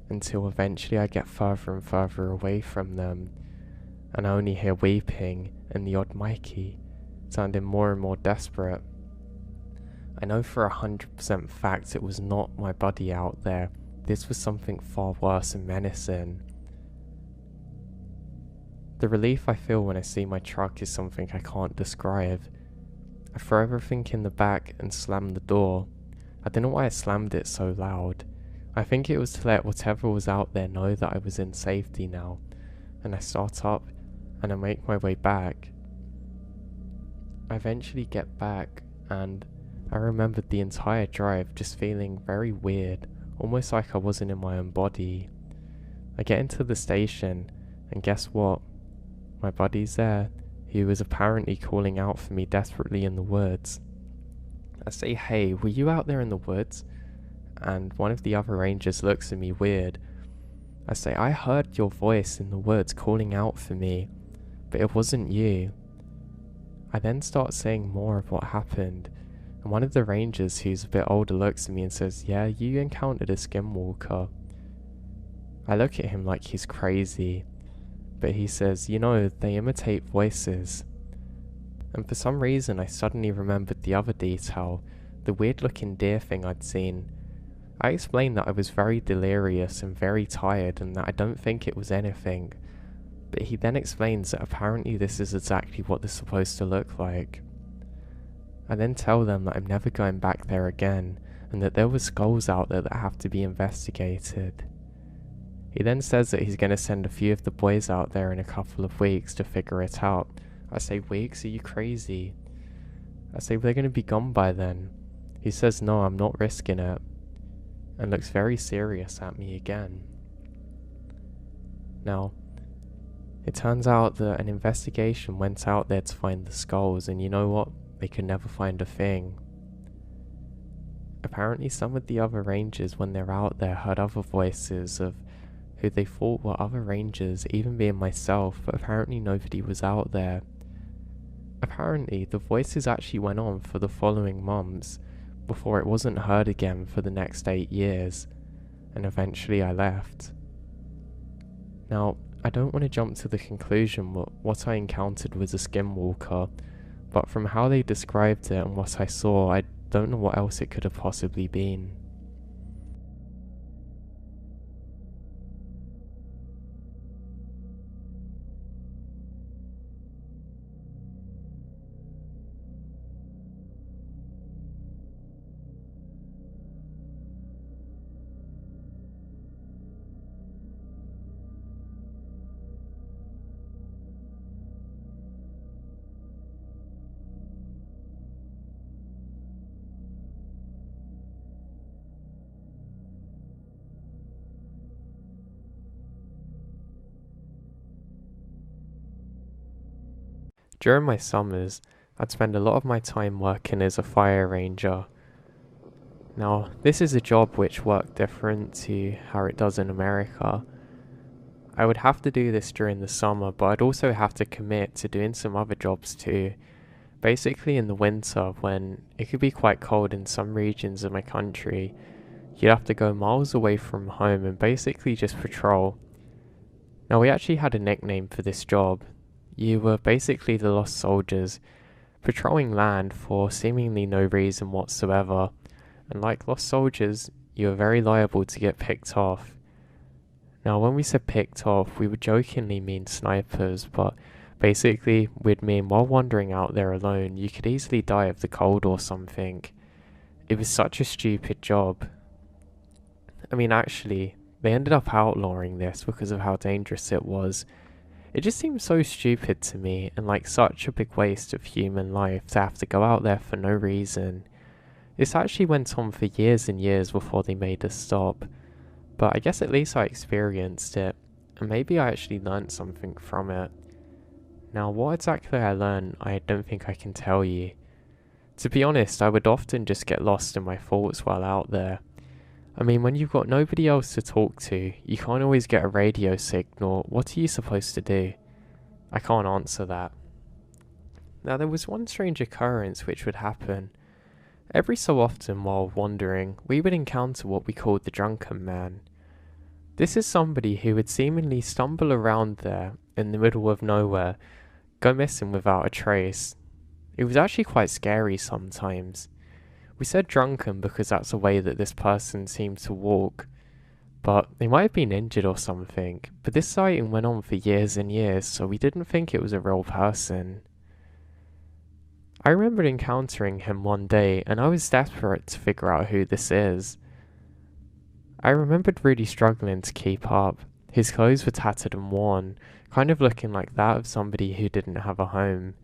until eventually I get further and further away from them, and I only hear weeping and the odd Mikey, sounding more and more desperate. I know for 100% fact it was not my buddy out there. This was something far worse and menacing. The relief I feel when I see my truck is something I can't describe. I throw everything in the back and slam the door. I don't know why I slammed it so loud. I think it was to let whatever was out there know that I was in safety now. And I start up and I make my way back. I eventually get back and I remembered the entire drive just feeling very weird, almost like I wasn't in my own body. I get into the station and guess what? My buddy's there. He was apparently calling out for me desperately in the woods. I say, hey, were you out there in the woods? And one of the other rangers looks at me weird. I say, I heard your voice in the woods calling out for me, but it wasn't you. I then start saying more of what happened, and one of the rangers who's a bit older looks at me and says, yeah, you encountered a skinwalker. I look at him like he's crazy, but he says, you know, they imitate voices. And for some reason I suddenly remembered the other detail, the weird looking deer thing I'd seen. I explained that I was very delirious and very tired and that I don't think it was anything, but he then explains that apparently this is exactly what they're supposed to look like. I then tell them that I'm never going back there again, and that there were skulls out there that have to be investigated. He then says that he's going to send a few of the boys out there in a couple of weeks to figure it out. I say, weeks? Are you crazy? I say, they're going to be gone by then. He says, no, I'm not risking it, and looks very serious at me again. Now, it turns out that an investigation went out there to find the skulls, and you know what? They could never find a thing. Apparently some of the other rangers, when they're out there, heard other voices of who they thought were other rangers, even being myself, but apparently nobody was out there. Apparently the voices actually went on for the following months before it wasn't heard again for the next 8 years, and eventually I left. Now, I don't want to jump to the conclusion that what I encountered was a skinwalker, but from how they described it and what I saw, I don't know what else it could have possibly been. During my summers, I'd spend a lot of my time working as a fire ranger. Now, this is a job which worked different to how it does in America. I would have to do this during the summer, but I'd also have to commit to doing some other jobs too. Basically in the winter, when it could be quite cold in some regions of my country, you'd have to go miles away from home and basically just patrol. Now, we actually had a nickname for this job. You were basically the lost soldiers, patrolling land for seemingly no reason whatsoever, and like lost soldiers, you were very liable to get picked off. Now, when we said picked off, we would jokingly mean snipers, but basically we'd mean while wandering out there alone, you could easily die of the cold or something. It was such a stupid job. I mean, actually, they ended up outlawing this because of how dangerous it was. It just seems so stupid to me, and like such a big waste of human life to have to go out there for no reason. This actually went on for years and years before they made us stop, but I guess at least I experienced it, and maybe I actually learned something from it. Now, what exactly I learned, I don't think I can tell you. To be honest, I would often just get lost in my thoughts while out there. I mean, when you've got nobody else to talk to, you can't always get a radio signal. What are you supposed to do? I can't answer that. Now, there was one strange occurrence which would happen. Every so often while wandering, we would encounter what we called the drunken man. This is somebody who would seemingly stumble around there in the middle of nowhere, go missing without a trace. It was actually quite scary sometimes. We said drunken because that's the way that this person seemed to walk, but they might have been injured or something, but this sighting went on for years and years, so we didn't think it was a real person. I remember encountering him one day, and I was desperate to figure out who this is. I remembered really struggling to keep up. His clothes were tattered and worn, kind of looking like that of somebody who didn't have a home,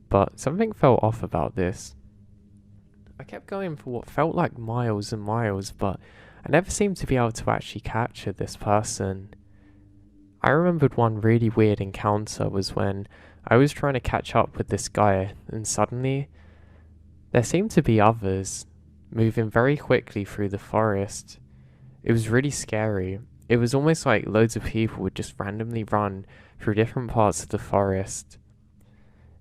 but something felt off about this. I kept going for what felt like miles and miles, but I never seemed to be able to actually capture this person. I remembered one really weird encounter was when I was trying to catch up with this guy, and suddenly there seemed to be others moving very quickly through the forest. It was really scary. It was almost like loads of people would just randomly run through different parts of the forest.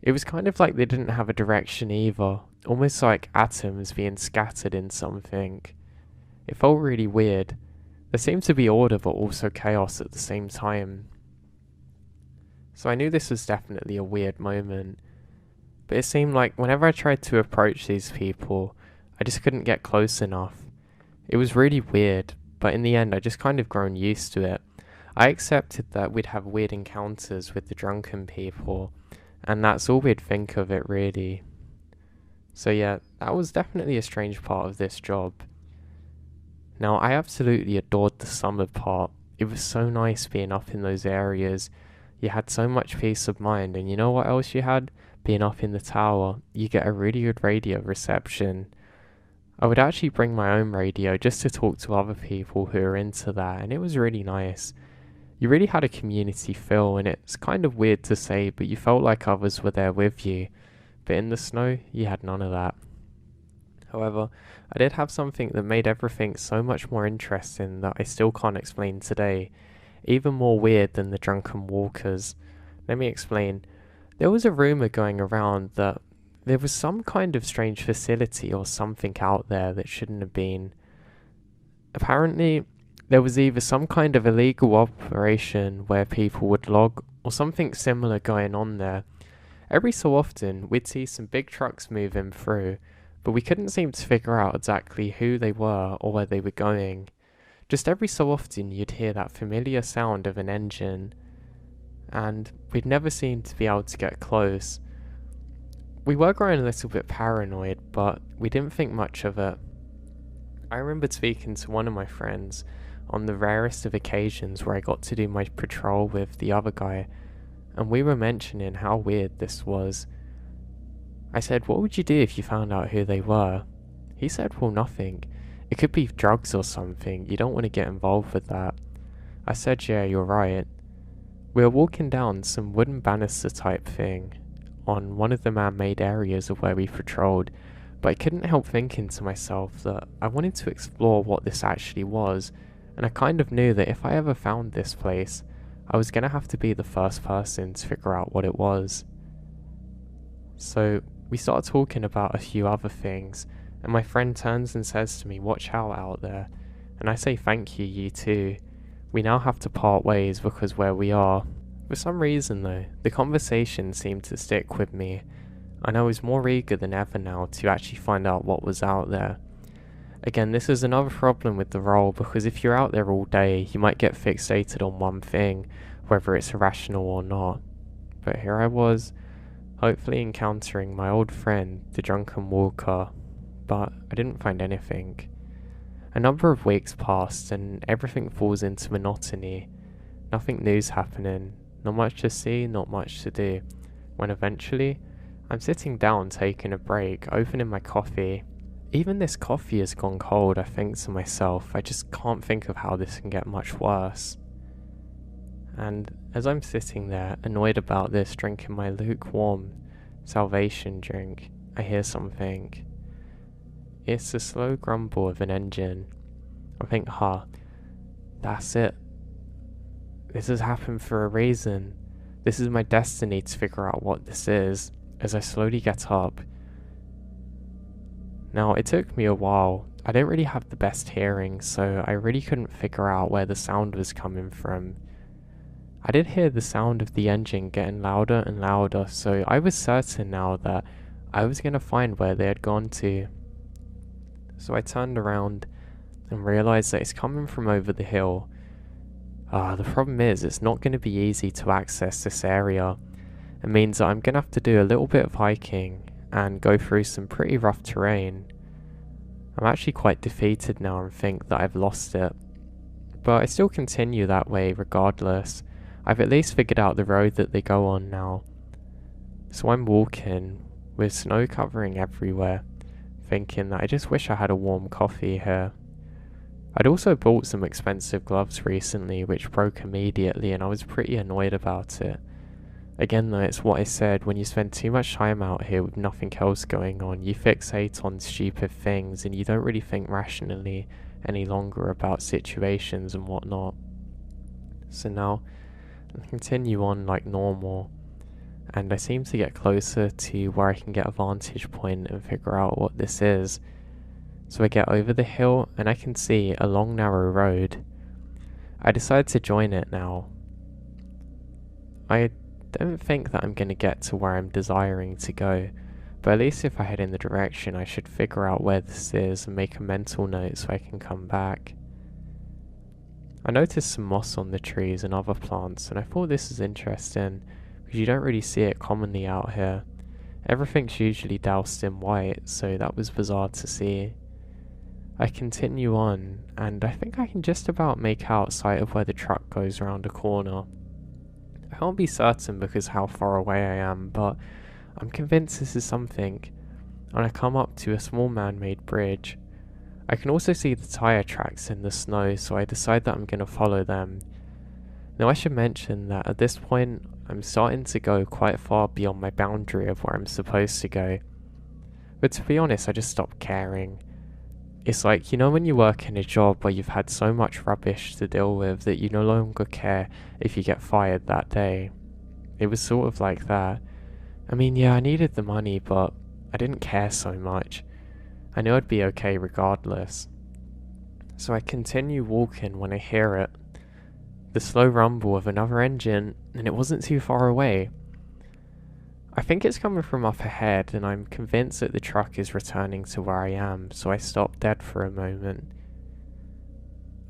It was kind of like they didn't have a direction either, almost like atoms being scattered in something. It felt really weird. There seemed to be order but also chaos at the same time. So I knew this was definitely a weird moment, but it seemed like whenever I tried to approach these people, I just couldn't get close enough. It was really weird, but in the end I just kind of grown used to it. I accepted that we'd have weird encounters with the drunken people, and that's all we'd think of it really. So yeah, that was definitely a strange part of this job. Now, I absolutely adored the summer part. It was so nice being up in those areas. You had so much peace of mind, and you know what else you had? Being up in the tower, you get a really good radio reception. I would actually bring my own radio just to talk to other people who are into that, and it was really nice. You really had a community feel, and it's kind of weird to say, but you felt like others were there with you. But in the snow, you had none of that. However, I did have something that made everything so much more interesting that I still can't explain today, even more weird than the drunken walkers. Let me explain. There was a rumour going around that there was some kind of strange facility or something out there that shouldn't have been. Apparently, there was either some kind of illegal operation where people would log or something similar going on there. Every so often, we'd see some big trucks moving through, but we couldn't seem to figure out exactly who they were or where they were going. Just every so often, you'd hear that familiar sound of an engine, and we'd never seemed to be able to get close. We were growing a little bit paranoid, but we didn't think much of it. I remember speaking to one of my friends on the rarest of occasions where I got to do my patrol with the other guy, and we were mentioning how weird this was. I said, what would you do if you found out who they were? He said, well, nothing. It could be drugs or something. You don't want to get involved with that. I said, yeah, you're right. We were walking down some wooden banister type thing on one of the man-made areas of where we patrolled, but I couldn't help thinking to myself that I wanted to explore what this actually was, and I kind of knew that if I ever found this place, I was going to have to be the first person to figure out what it was. So we start talking about a few other things, and my friend turns and says to me, watch out there, and I say thank you, you too. We now have to part ways because where we are. For some reason though, the conversation seemed to stick with me, and I was more eager than ever now to actually find out what was out there. Again, this is another problem with the role, because if you're out there all day, you might get fixated on one thing, whether it's irrational or not. But here I was, hopefully encountering my old friend, the drunken walker, but I didn't find anything. A number of weeks passed and everything falls into monotony. Nothing new's happening, not much to see, not much to do, when eventually, I'm sitting down taking a break, opening my coffee. Even this coffee has gone cold, I think to myself. I just can't think of how this can get much worse. And as I'm sitting there, annoyed about this, drinking my lukewarm salvation drink, I hear something. It's the slow grumble of an engine. I think, that's it. This has happened for a reason. This is my destiny to figure out what this is, as I slowly get up. Now, it took me a while. I don't really have the best hearing, so I really couldn't figure out where the sound was coming from. I did hear the sound of the engine getting louder and louder, so I was certain now that I was going to find where they had gone to. So I turned around and realised that it's coming from over the hill. The problem is it's not going to be easy to access this area. It means that I'm going to have to do a little bit of hiking and go through some pretty rough terrain. I'm actually quite defeated now and think that I've lost it. But I still continue that way regardless. I've at least figured out the road that they go on now. So I'm walking with snow covering everywhere, thinking that I just wish I had a warm coffee here. I'd also bought some expensive gloves recently which broke immediately and I was pretty annoyed about it. Again though, it's what I said, when you spend too much time out here with nothing else going on, you fixate on stupid things and you don't really think rationally any longer about situations and whatnot. So now, I continue on like normal, and I seem to get closer to where I can get a vantage point and figure out what this is. So I get over the hill and I can see a long narrow road. I decide to join it now. I don't think that I'm going to get to where I'm desiring to go, but at least if I head in the direction I should figure out where this is and make a mental note so I can come back. I noticed some moss on the trees and other plants and I thought this is interesting because you don't really see it commonly out here. Everything's usually doused in white, so that was bizarre to see. I continue on, and I think I can just about make out sight of where the truck goes around a corner. I can't be certain because how far away I am, but I'm convinced this is something, and I come up to a small man-made bridge. I can also see the tyre tracks in the snow, so I decide that I'm going to follow them. Now I should mention that at this point, I'm starting to go quite far beyond my boundary of where I'm supposed to go. But to be honest, I just stopped caring. It's like, you know when you work in a job where you've had so much rubbish to deal with that you no longer care if you get fired that day. It was sort of like that. I mean, yeah, I needed the money, but I didn't care so much. I knew I'd be okay regardless. So I continue walking when I hear it. The slow rumble of another engine, and it wasn't too far away. I think it's coming from up ahead, and I'm convinced that the truck is returning to where I am, so I stop dead for a moment.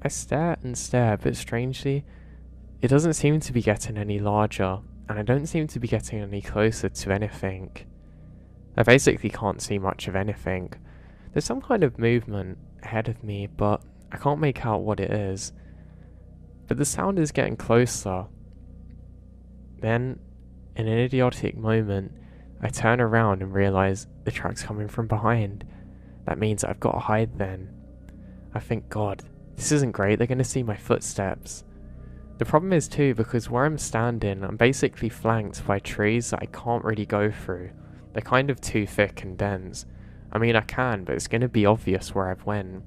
I stare and stare, but strangely, it doesn't seem to be getting any larger, and I don't seem to be getting any closer to anything. I basically can't see much of anything. There's some kind of movement ahead of me, but I can't make out what it is. But the sound is getting closer. Then, in an idiotic moment, I turn around and realise the truck's coming from behind. That means I've got to hide then. I think, God, this isn't great, they're going to see my footsteps. The problem is too, because where I'm standing, I'm basically flanked by trees that I can't really go through. They're kind of too thick and dense. I mean, I can, but it's going to be obvious where I've went.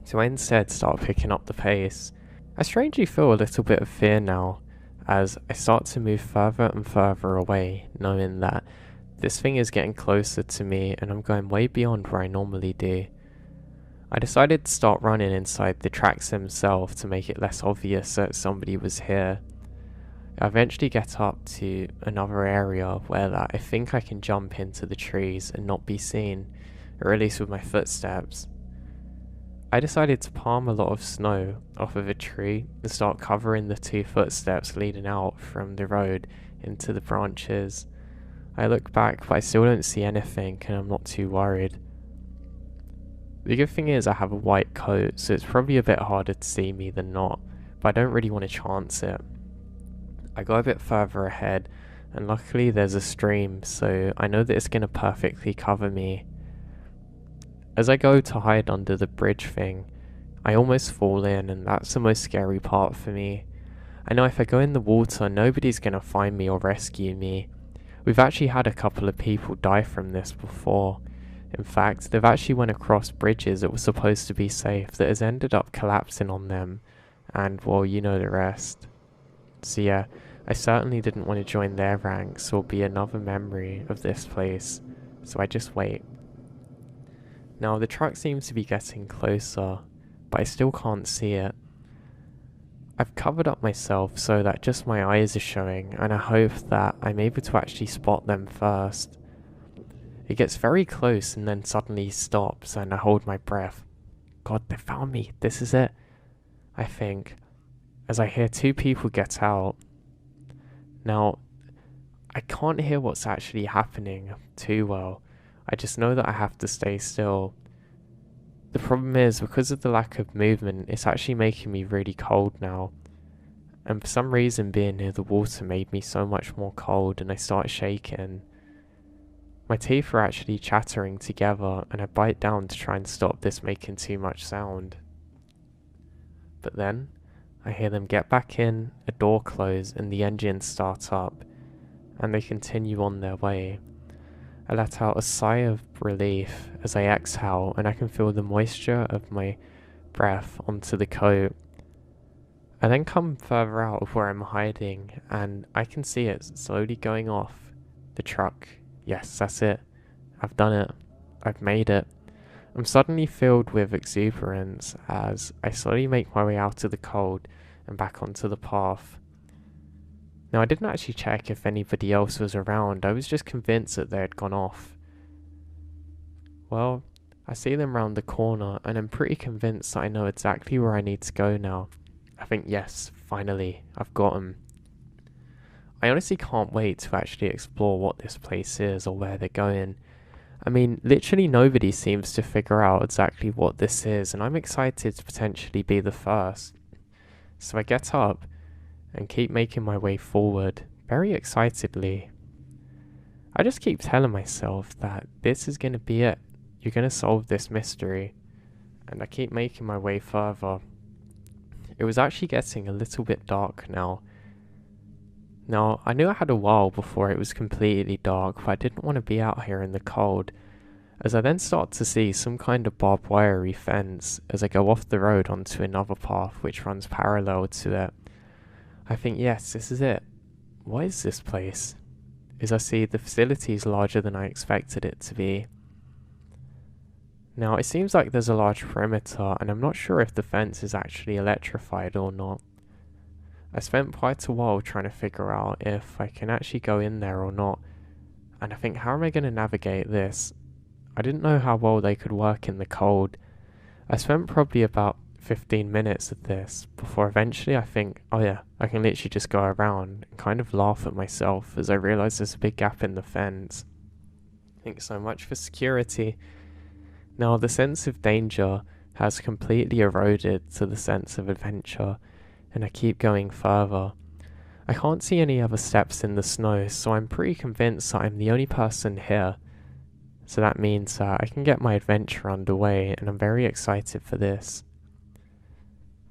So I instead start picking up the pace. I strangely feel a little bit of fear now, as I start to move further and further away, knowing that this thing is getting closer to me and I'm going way beyond where I normally do. I decided to start running inside the tracks themselves to make it less obvious that somebody was here. I eventually get up to another area where I think I can jump into the trees and not be seen, or at least with my footsteps. I decided to palm a lot of snow off of a tree and start covering the 2 footsteps leading out from the road into the branches. I look back, but I still don't see anything, and I'm not too worried. The good thing is I have a white coat, so it's probably a bit harder to see me than not, but I don't really want to chance it. I go a bit further ahead, and luckily there's a stream, so I know that it's going to perfectly cover me. As I go to hide under the bridge thing, I almost fall in, and that's the most scary part for me. I know if I go in the water, nobody's going to find me or rescue me. We've actually had a couple of people die from this before. In fact, they've actually went across bridges that were supposed to be safe that has ended up collapsing on them, and well, you know the rest. So yeah, I certainly didn't want to join their ranks or be another memory of this place, so I just wait. Now the truck seems to be getting closer, but I still can't see it. I've covered up myself so that just my eyes are showing, and I hope that I'm able to actually spot them first. It gets very close and then suddenly stops, and I hold my breath. God, they found me, this is it, I think, as I hear 2 people get out. Now, I can't hear what's actually happening too well. I just know that I have to stay still. The problem is, because of the lack of movement, it's actually making me really cold now. And for some reason, being near the water made me so much more cold, and I start shaking. My teeth are actually chattering together, and I bite down to try and stop this making too much sound. But then, I hear them get back in, a door close, and the engine start up, and they continue on their way. I let out a sigh of relief as I exhale, and I can feel the moisture of my breath onto the coat. I then come further out of where I'm hiding, and I can see it slowly going off. The truck. Yes, that's it. I've done it. I've made it. I'm suddenly filled with exuberance as I slowly make my way out of the cold and back onto the path. Now, I didn't actually check if anybody else was around. I was just convinced that they had gone off. Well, I see them round the corner, and I'm pretty convinced that I know exactly where I need to go now. I think, yes, finally, I've got them. I honestly can't wait to actually explore what this place is or where they're going. I mean, literally nobody seems to figure out exactly what this is, and I'm excited to potentially be the first. So I get up and keep making my way forward, very excitedly. I just keep telling myself that this is going to be it. You're going to solve this mystery. And I keep making my way further. It was actually getting a little bit dark now. Now, I knew I had a while before it was completely dark, but I didn't want to be out here in the cold. As I then start to see some kind of barbed wiry fence as I go off the road onto another path which runs parallel to it. I think, yes, this is it. What is this place? As I see the facility is larger than I expected it to be. Now, it seems like there's a large perimeter, and I'm not sure if the fence is actually electrified or not. I spent quite a while trying to figure out if I can actually go in there or not, and I think, how am I going to navigate this? I didn't know how well they could work in the cold. I spent probably about 15 minutes of this before eventually I think, oh yeah, I can literally just go around, and kind of laugh at myself as I realise there's a big gap in the fence. I think so much for security. Now, the sense of danger has completely eroded to the sense of adventure, and I keep going further. I can't see any other steps in the snow, so I'm pretty convinced that I'm the only person here. So that means I can get my adventure underway, and I'm very excited for this.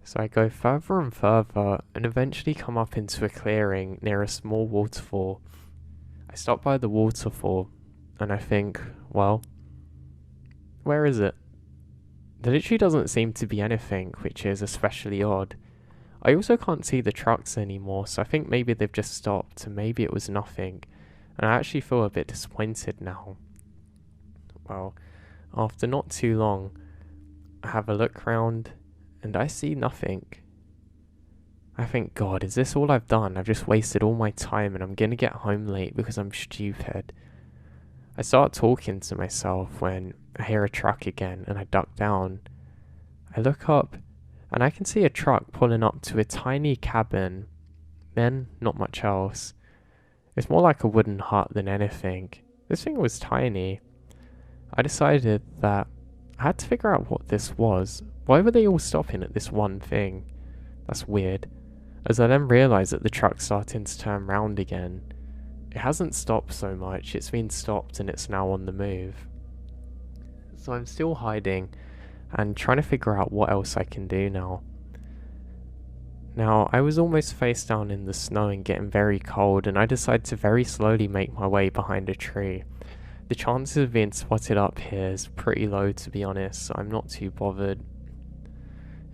So I go further and further, and eventually come up into a clearing near a small waterfall. I stop by the waterfall, and I think, well, where is it? There literally doesn't seem to be anything, which is especially odd. I also can't see the trucks anymore, so I think maybe they've just stopped, and maybe it was nothing, and I actually feel a bit disappointed now. Well, after not too long, I have a look round, and I see nothing. I think, God, is this all I've done? I've just wasted all my time, and I'm gonna get home late because I'm stupid. I start talking to myself when I hear a truck again, and I duck down. I look up, and I can see a truck pulling up to a tiny cabin. Then, not much else. It's more like a wooden hut than anything. This thing was tiny. I decided that I had to figure out what this was. Why were they all stopping at this one thing? That's weird. As I then realised that the truck's starting to turn round again. It hasn't stopped so much, it's been stopped and it's now on the move. So I'm still hiding and trying to figure out what else I can do now. Now, I was almost face down in the snow and getting very cold, and I decided to very slowly make my way behind a tree. The chances of being spotted up here is pretty low, to be honest, so I'm not too bothered.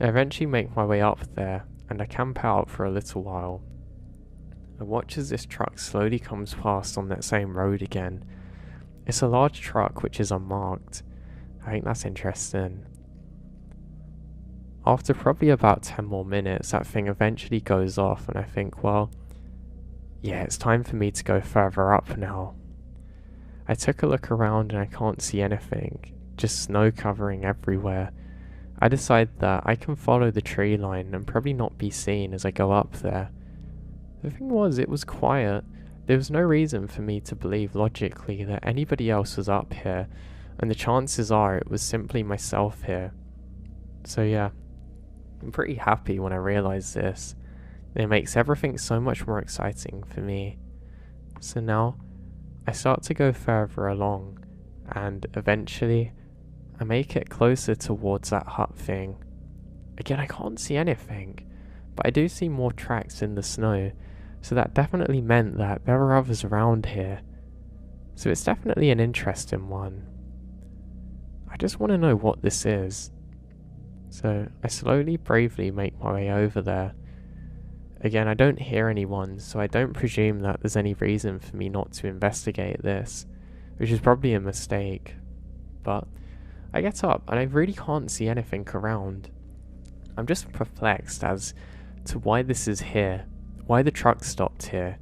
I eventually make my way up there, and I camp out for a little while. I watch as this truck slowly comes past on that same road again. It's a large truck which is unmarked. I think that's interesting. After probably about 10 more minutes, that thing eventually goes off, and I think, well, yeah, it's time for me to go further up now. I took a look around and I can't see anything, just snow covering everywhere. I decide that I can follow the tree line and probably not be seen as I go up there. The thing was, it was quiet. There was no reason for me to believe logically that anybody else was up here, and the chances are it was simply myself here. So yeah, I'm pretty happy when I realise this. It makes everything so much more exciting for me. So now, I start to go further along, and eventually, I make it closer towards that hut thing. Again, I can't see anything, but I do see more tracks in the snow, so that definitely meant that there were others around here. So it's definitely an interesting one. I just want to know what this is. So I slowly, bravely make my way over there. Again, I don't hear anyone, so I don't presume that there's any reason for me not to investigate this, which is probably a mistake. But I get up and I really can't see anything around. I'm just perplexed as to why this is here, why the truck stopped here.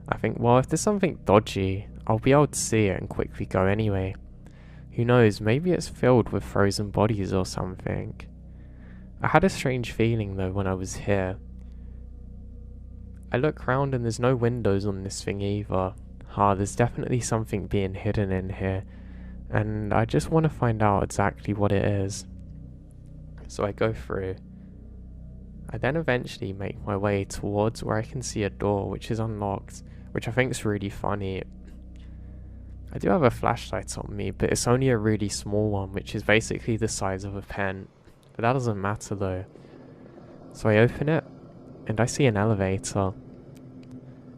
I think, well, if there's something dodgy, I'll be able to see it and quickly go anyway. Who knows, maybe it's filled with frozen bodies or something. I had a strange feeling though when I was here. I look round and there's no windows on this thing either. There's definitely something being hidden in here. and I just want to find out exactly what it is. So I go through. I then eventually make my way towards where I can see a door which is unlocked, which I think is really funny. I do have a flashlight on me, but it's only a really small one, which is basically the size of a pen. But that doesn't matter though. So I open it, and I see an elevator.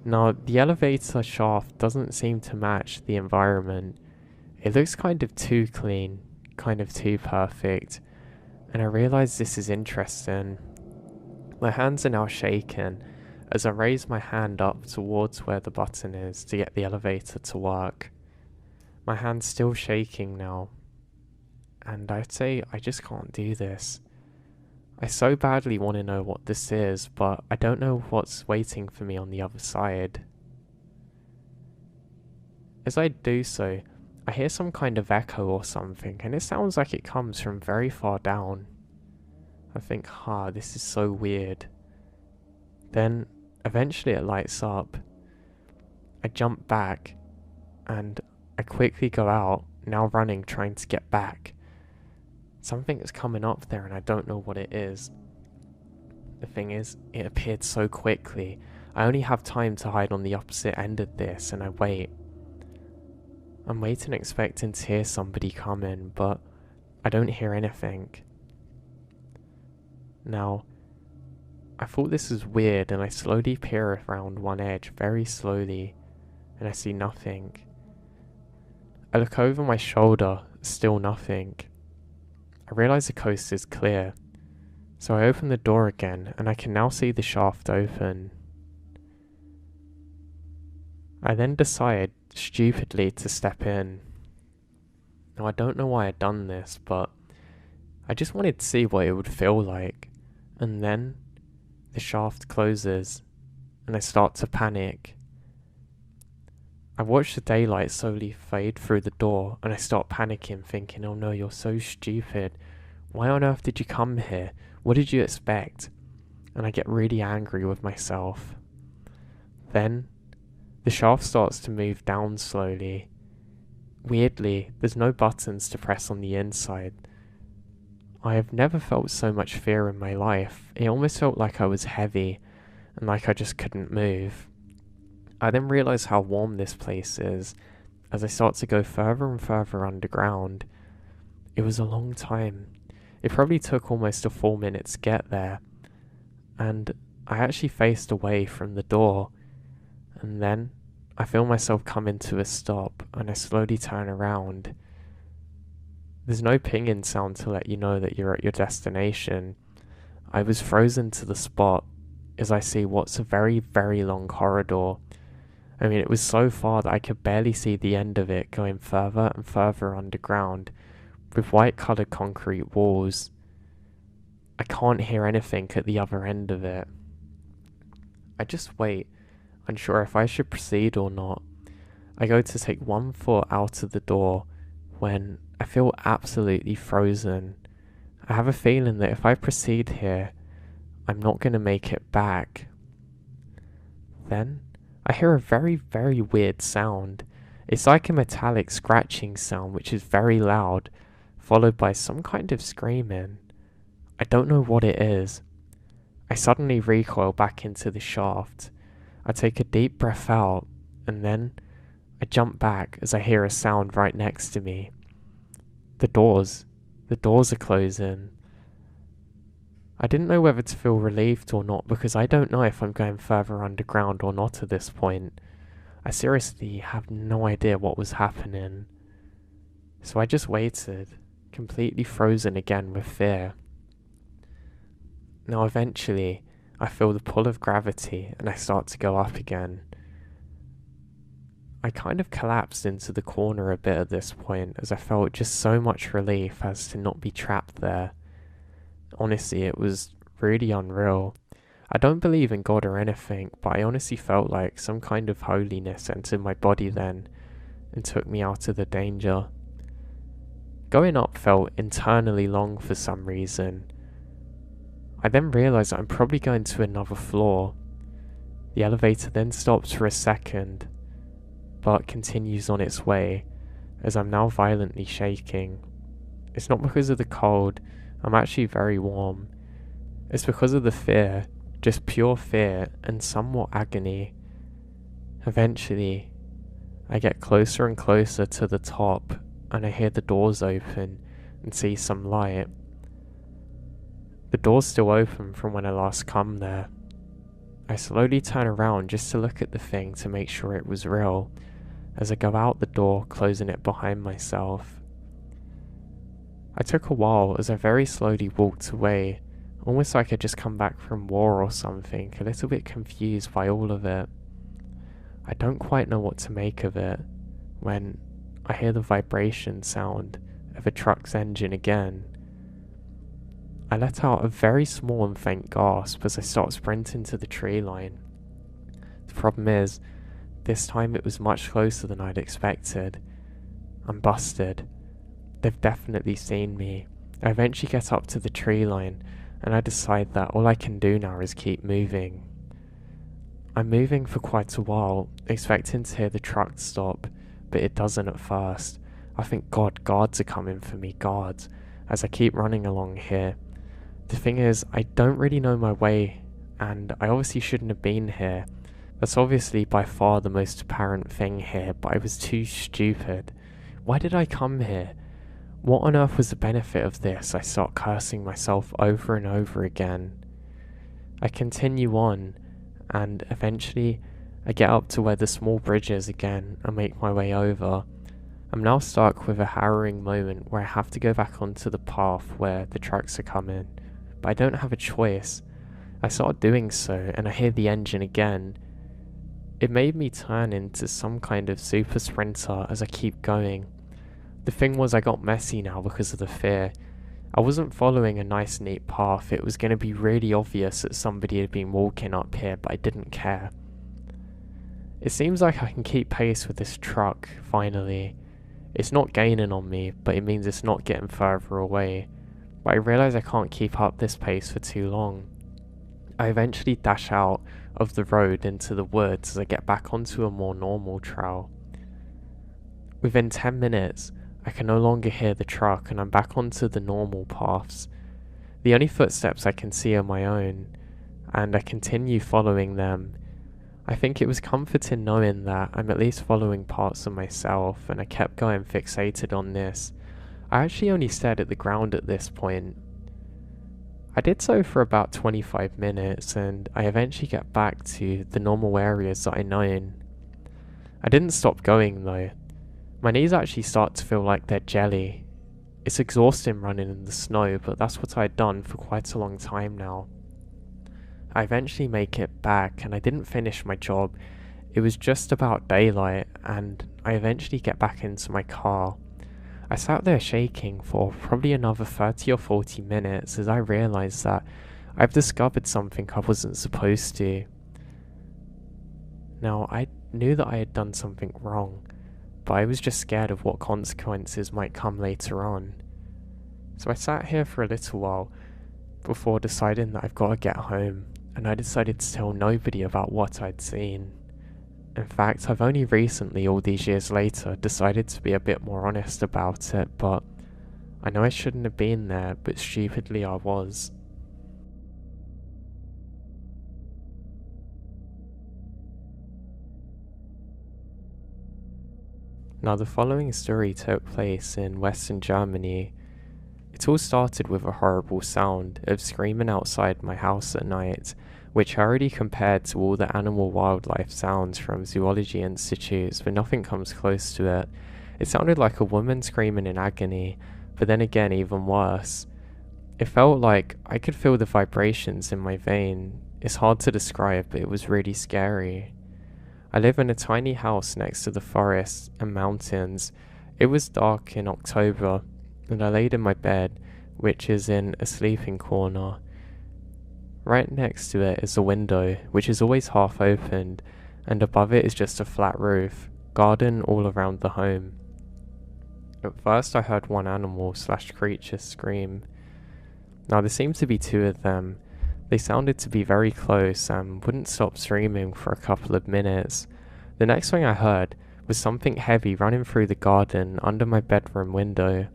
Now, the elevator shaft doesn't seem to match the environment. It looks kind of too clean, kind of too perfect, and I realise this is interesting. My hands are now shaking as I raise my hand up towards where the button is to get the elevator to work. My hand's still shaking now, and I'd say I just can't do this. I so badly want to know what this is, but I don't know what's waiting for me on the other side. As I do so, I hear some kind of echo or something, and it sounds like it comes from very far down. I think, this is so weird. Then, eventually it lights up. I jump back, and I quickly go out, now running, trying to get back. Something is coming up there and I don't know what it is. The thing is, it appeared so quickly. I only have time to hide on the opposite end of this, and I wait. I'm waiting, expecting to hear somebody come in, but I don't hear anything. Now, I thought this was weird, and I slowly peer around one edge, very slowly, and I see nothing. I look over my shoulder, still nothing. I realise the coast is clear, so I open the door again, and I can now see the shaft open. I then decide, stupidly, to step in. Now, I don't know why I'd done this, but I just wanted to see what it would feel like. And then the shaft closes, and I start to panic. I watch the daylight slowly fade through the door, and I start panicking, thinking, oh no, you're so stupid. Why on earth did you come here? What did you expect? And I get really angry with myself. Then, the shaft starts to move down slowly. Weirdly, there's no buttons to press on the inside. I have never felt so much fear in my life. It almost felt like I was heavy, and like I just couldn't move. I then realise how warm this place is, as I start to go further and further underground. It was a long time. It probably took almost a full minute to get there, and I actually faced away from the door, and then I feel myself coming to a stop, and I slowly turn around. There's no pinging sound to let you know that you're at your destination. I was frozen to the spot as I see what's a very, very long corridor. I mean, it was so far that I could barely see the end of it, going further and further underground, with white-coloured concrete walls. I can't hear anything at the other end of it. I just wait, unsure if I should proceed or not. I go to take one foot out of the door when I feel absolutely frozen. I have a feeling that if I proceed here, I'm not going to make it back. Then, I hear a very, very weird sound. It's like a metallic scratching sound which is very loud, followed by some kind of screaming. I don't know what it is. I suddenly recoil back into the shaft. I take a deep breath out, and then I jump back as I hear a sound right next to me. The doors are closing. I didn't know whether to feel relieved or not, because I don't know if I'm going further underground or not at this point. I seriously have no idea what was happening. So I just waited, completely frozen again with fear. Now eventually, I feel the pull of gravity and I start to go up again. I kind of collapsed into the corner a bit at this point, as I felt just so much relief as to not be trapped there. Honestly, it was really unreal. I don't believe in God or anything, but I honestly felt like some kind of holiness entered my body then and took me out of the danger. Going up felt internally long for some reason. I then realised that I'm probably going to another floor. The elevator then stops for a second, but continues on its way, as I'm now violently shaking. It's not because of the cold, I'm actually very warm. It's because of the fear, just pure fear and somewhat agony. Eventually, I get closer and closer to the top, and I hear the doors open and see some light. The door's still open from when I last come there. I slowly turn around just to look at the thing to make sure it was real, as I go out the door, closing it behind myself. I took a while as I very slowly walked away, almost like I'd just come back from war or something, a little bit confused by all of it. I don't quite know what to make of it, when I hear the vibration sound of a truck's engine again. I let out a very small and faint gasp as I start sprinting to the tree line. The problem is, this time it was much closer than I'd expected. I'm busted. They've definitely seen me. I eventually get up to the tree line, and I decide that all I can do now is keep moving. I'm moving for quite a while, expecting to hear the truck stop, but it doesn't at first. I think, God, guards are coming for me, guards, as I keep running along here. The thing is, I don't really know my way, and I obviously shouldn't have been here. That's obviously by far the most apparent thing here, but I was too stupid. Why did I come here? What on earth was the benefit of this? I start cursing myself over and over again. I continue on, and eventually I get up to where the small bridge is again and make my way over. I'm now stuck with a harrowing moment where I have to go back onto the path where the trucks are coming, but I don't have a choice. I start doing so, and I hear the engine again. It made me turn into some kind of super sprinter as I keep going. The thing was, I got messy now because of the fear. I wasn't following a nice neat path. It was going to be really obvious that somebody had been walking up here, but I didn't care. It seems like I can keep pace with this truck, finally. It's not gaining on me, but it means it's not getting further away. But I realise I can't keep up this pace for too long. I eventually dash out of the road into the woods as I get back onto a more normal trail. Within 10 minutes, I can no longer hear the truck and I'm back onto the normal paths. The only footsteps I can see are my own, and I continue following them. I think it was comforting knowing that I'm at least following parts of myself, and I kept going fixated on this. I actually only stared at the ground at this point. I did so for about 25 minutes, and I eventually get back to the normal areas that I know. I didn't stop going though. My knees actually start to feel like they're jelly. It's exhausting running in the snow, but that's what I'd done for quite a long time now. I eventually make it back, and I didn't finish my job. It was just about daylight, and I eventually get back into my car. I sat there shaking for probably another 30 or 40 minutes as I realised that I've discovered something I wasn't supposed to. Now, I knew that I had done something wrong, but I was just scared of what consequences might come later on. So I sat here for a little while before deciding that I've got to get home, and I decided to tell nobody about what I'd seen. In fact, I've only recently, all these years later, decided to be a bit more honest about it, but I know I shouldn't have been there, but stupidly I was. Now, the following story took place in Western Germany. It all started with a horrible sound of screaming outside my house at night, which I already compared to all the animal wildlife sounds from zoology institutes, but nothing comes close to it. It sounded like a woman screaming in agony, but then again even worse. It felt like I could feel the vibrations in my vein. It's hard to describe, but it was really scary. I live in a tiny house next to the forest and mountains. It was dark in October, and I laid in my bed, which is in a sleeping corner. Right next to it is a window, which is always half opened, and above it is just a flat roof, garden all around the home. At first I heard one animal/creature scream. Now there seemed to be two of them. They sounded to be very close and wouldn't stop screaming for a couple of minutes. The next thing I heard was something heavy running through the garden under my bedroom window,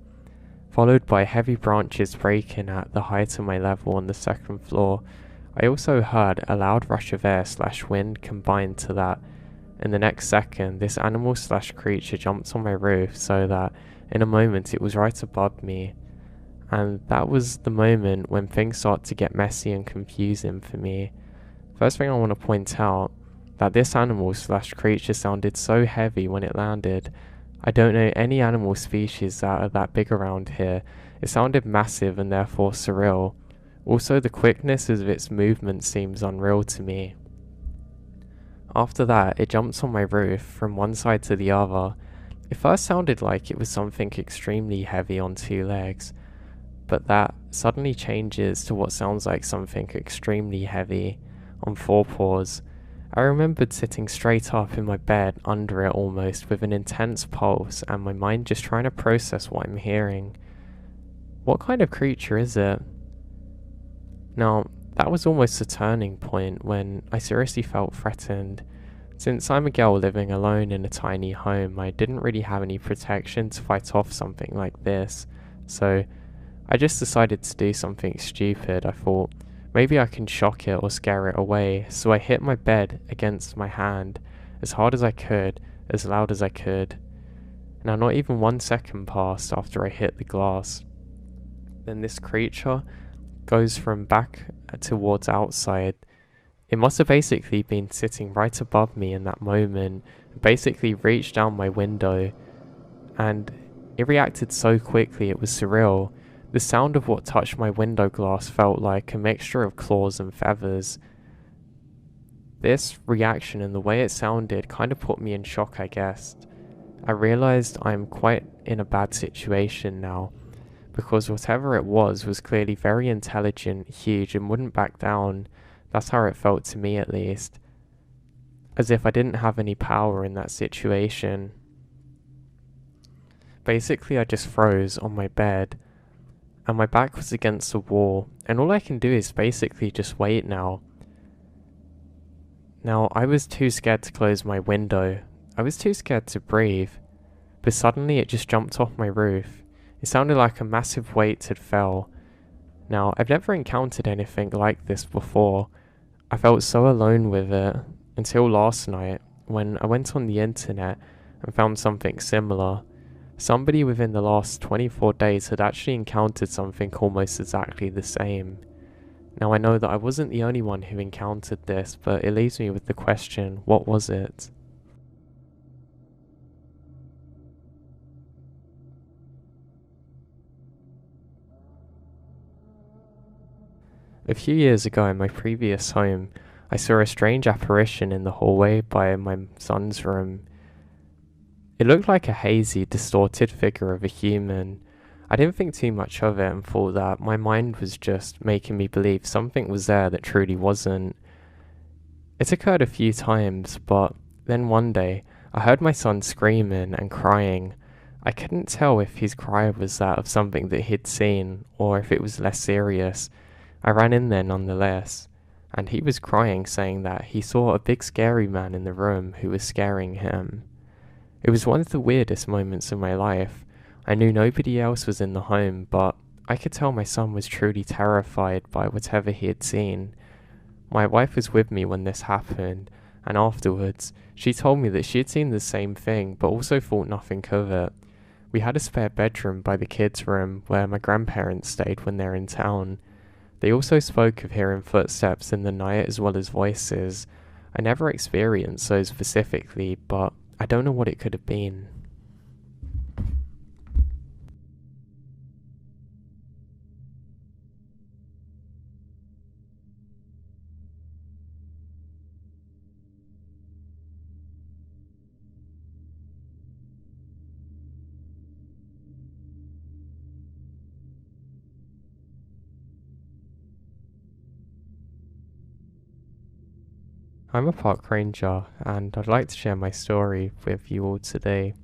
followed by heavy branches breaking at the height of my level on the second floor. I also heard a loud rush of air / wind combined to that. In the next second, this animal / creature jumped on my roof so that in a moment it was right above me. And that was the moment when things start to get messy and confusing for me. First thing I want to point out, that this animal / creature sounded so heavy when it landed. I don't know any animal species that are that big around here. It sounded massive and therefore surreal. Also, the quickness of its movement seems unreal to me. After that, it jumps on my roof from one side to the other. It first sounded like it was something extremely heavy on 2 legs, but that suddenly changes to what sounds like something extremely heavy on 4 paws. I remembered sitting straight up in my bed under it almost with an intense pulse and my mind just trying to process what I'm hearing. What kind of creature is it? Now, that was almost a turning point when I seriously felt threatened. Since I'm a girl living alone in a tiny home, I didn't really have any protection to fight off something like this, so I just decided to do something stupid. I thought, maybe I can shock it or scare it away, so I hit my bed against my hand as hard as I could, as loud as I could. Now, not even 1 second passed after I hit the glass. Then this creature goes from back towards outside. It must have basically been sitting right above me in that moment, basically reached down my window, and it reacted so quickly it was surreal. The sound of what touched my window glass felt like a mixture of claws and feathers. This reaction and the way it sounded kind of put me in shock, I guess. I realized I'm quite in a bad situation now, because whatever it was clearly very intelligent, huge, and wouldn't back down. That's how it felt to me, at least. As if I didn't have any power in that situation. Basically, I just froze on my bed, and my back was against the wall, and all I can do is basically just wait now. Now, I was too scared to close my window. I was too scared to breathe, but suddenly it just jumped off my roof. It sounded like a massive weight had fell. Now, I've never encountered anything like this before. I felt so alone with it, until last night, when I went on the internet and found something similar. Somebody within the last 24 days had actually encountered something almost exactly the same. Now, I know that I wasn't the only one who encountered this, but it leaves me with the question, what was it? A few years ago in my previous home, I saw a strange apparition in the hallway by my son's room. It looked like a hazy, distorted figure of a human. I didn't think too much of it and thought that my mind was just making me believe something was there that truly wasn't. It occurred a few times, but then one day, I heard my son screaming and crying. I couldn't tell if his cry was that of something that he'd seen, or if it was less serious. I ran in there nonetheless, and he was crying, saying that he saw a big scary man in the room who was scaring him. It was one of the weirdest moments of my life. I knew nobody else was in the home, but I could tell my son was truly terrified by whatever he had seen. My wife was with me when this happened, and afterwards, she told me that she had seen the same thing, but also thought nothing of it. We had a spare bedroom by the kids' room where my grandparents stayed when they're in town. They also spoke of hearing footsteps in the night as well as voices. I never experienced those specifically, but I don't know what it could have been. I'm a park ranger, and I'd like to share my story with you all today.